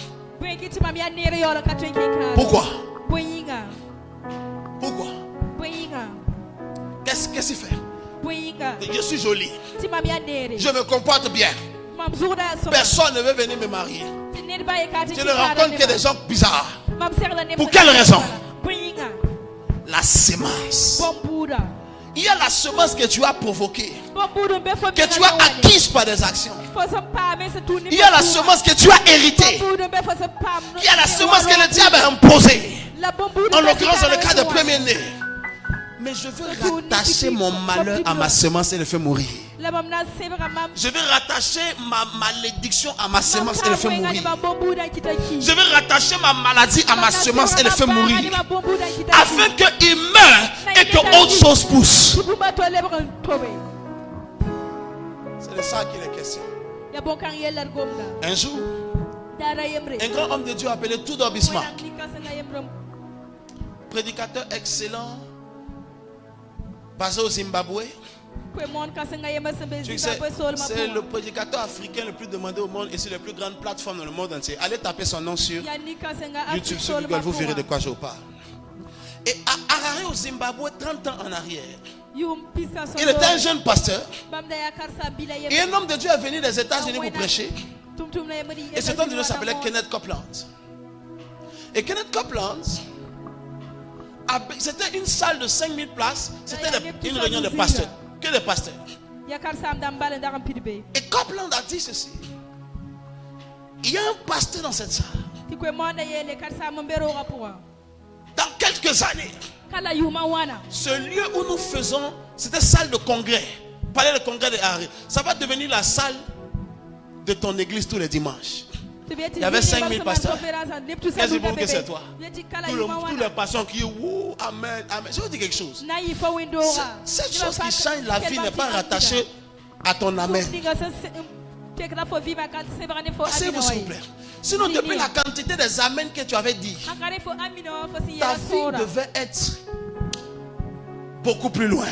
A: Pourquoi? Pourquoi? Qu'est-ce qu'il fait? Je suis jolie. Je me comporte bien. Personne ne veut venir me marier. Je ne rencontre que des gens bizarres. Pour quelle raison? La semence. Il y a la semence que tu as provoquée, que tu as acquise par des actions. Il y a la semence que tu as héritée. Il y a la semence que le diable a imposée. En l'occurrence, dans le cas de premier-né. Mais je veux rattacher mon malheur à ma semence et le faire mourir. Je vais rattacher ma malédiction à ma semence et le faire mourir. Je vais rattacher ma maladie à ma semence et le faire mourir. Afin qu'il meure et que autre chose pousse. C'est de ça qu'il est question. Un jour, un grand homme de Dieu appelé Tudor Bismarck, prédicateur excellent, basé au Zimbabwe. C'est le prédicateur africain le plus demandé au monde et sur les plus grandes plateformes dans le monde entier. Allez taper son nom sur YouTube, sur Google, vous verrez de quoi je vous parle. Et à Harare au Zimbabwe, 30 ans en arrière, il était un jeune pasteur. Et un homme de Dieu est venu des États-Unis pour prêcher. Et cet homme de Dieu s'appelait Kenneth Copeland. Et Kenneth Copeland
B: c'était une salle de 5000 places. C'était
C: il y a
B: une réunion de pasteurs. Que des pasteurs.
C: Yakar Sam Dambal et Darampibe.
B: Et Copeland a dit ceci. Il y a un pasteur dans cette salle. Dans quelques années, ce lieu où nous faisons, c'était salle de congrès. Palais de congrès de Harry. Ça va devenir la salle de ton église tous les dimanches. Il y avait 5000 pasteurs. Qu'est-ce que c'est toi? Tous les pasteurs qui disent amen, amen. Je vais vous dire quelque chose. Cette chose qui change la vie n'est pas rattachée à ton amen. Asseyez-vous s'il vous plaît. Sinon, depuis la quantité des amens que tu avais dit, ta vie devait être beaucoup plus loin.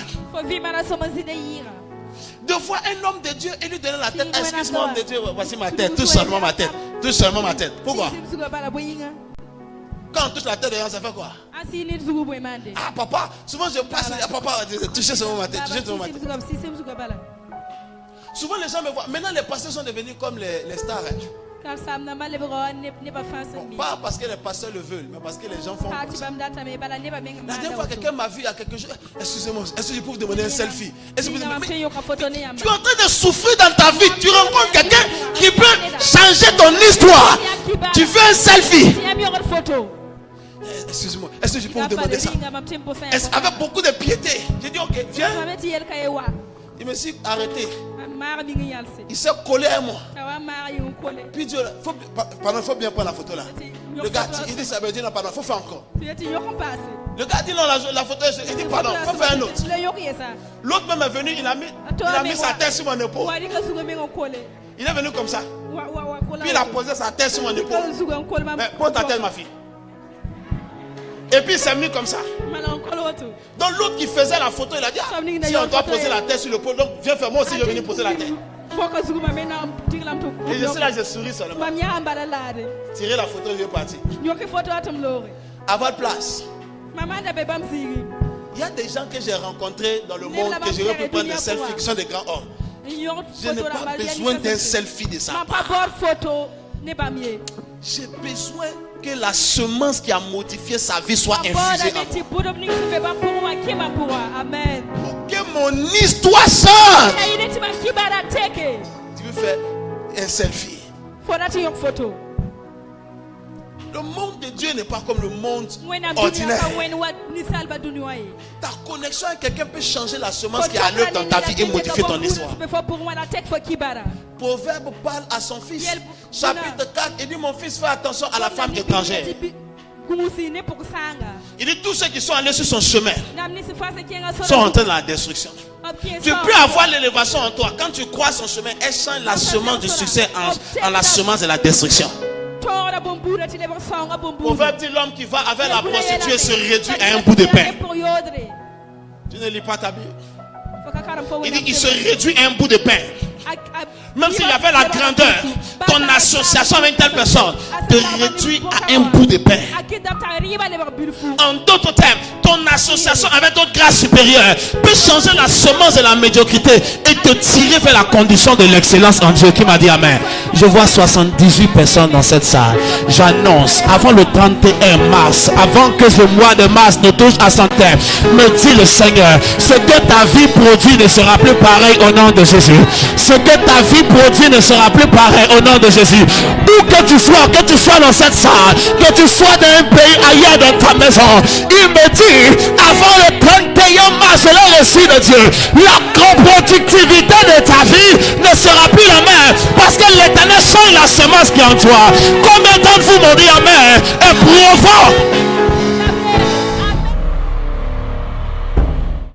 B: Deux fois, un homme de Dieu, et lui donner la tête. Excuse-moi, homme de Dieu, voici ma tête. Touche seulement ma tête. Touche seulement ma tête. Pourquoi? Quand on touche la tête des gens, ça fait quoi? Ah, papa, souvent je passe, papa, touchez seulement ma tête. Touchez seulement ma tête. Souvent les gens me voient. Maintenant les pasteurs sont devenus comme les stars. Bon, pas parce que les pasteurs le veulent, mais parce que les gens font comme ça. La dernière fois quelqu'un m'a vu à quelque chose. Excusez-moi, est-ce que je peux vous demander un selfie? Tu es en train de souffrir dans ta vie. Tu rencontres quelqu'un qui peut changer ton histoire. Tu veux un selfie? Excusez-moi, est-ce que je peux vous demander ça? Avec beaucoup de piété. J'ai dit ok, viens. Il me dit arrêtez. Il s'est collé à moi. Puis Dieu, faut bien prendre la photo là. Le gars dit, il dit ça veut dire non, pardon, faut faire encore. Le gars dit non, la photo, il dit pardon, faut faire un autre. L'autre même est venu, il a mis sa tête sur mon épaule. Il est venu comme ça. Puis il a posé sa tête sur mon épaule. Mais pose ta tête, ma fille. Et puis il s'est mis comme ça. Donc l'autre qui faisait la photo, il a dit si on doit poser la tête sur l'épaule, donc viens faire, moi aussi je vais venir poser la tête. Et je suis là, je souris seulement. Tirez la photo, je vais partir. Avoir place. Il y a des gens que j'ai rencontrés dans le monde que j'aurais pu prendre des selfies qui sont des grands hommes. Je n'ai pas besoin d'un selfie de ça. J'ai besoin que la semence qui a modifié sa vie soit infusée en moi.
C: Amen.
B: Pour que mon histoire change. Tu veux faire un selfie. Le monde de Dieu n'est pas comme le monde ordinaire. Ta connexion avec quelqu'un peut changer la semence qui est à l'œuvre dans ta vie et modifier ton histoire. Proverbe parle à son fils. Chapitre 4, il dit mon fils, fais attention à la femme étrangère. Il dit tous ceux qui sont allés sur son chemin sont entrés dans la destruction. Tu peux avoir l'élévation en toi. Quand tu crois son chemin, elle change la semence du succès en la semence de la destruction. Proverbe dit l'homme qui va avec la prostituée se réduit à un bout de pain. Tu ne lis pas ta Bible. Il dit il se réduit à un bout de pain. Même s'il y avait la grandeur, ton association avec telle personne te réduit à un bout de pain. En d'autres termes, ton association avec d'autres grâces supérieures peut changer la semence de la médiocrité et te tirer vers la condition de l'excellence en Dieu. Qui m'a dit amen? Je vois 78 personnes dans cette salle. J'annonce, avant le 31 mars, avant que ce mois de mars ne touche à son terme, me dit le Seigneur, ce que ta vie produit ne sera plus pareil au nom de Jésus. Ce que ta vie produit ne sera plus pareil au nom de Jésus. Où que tu sois dans cette salle, que tu sois dans un pays ailleurs dans ta maison, il me dit, avant le 31 mars, je l'ai reçu de Dieu. La productivité de ta vie ne sera plus la même parce que l'Éternel change la semence qui est en toi. Combien d'entre vous m'ont dit amen? Et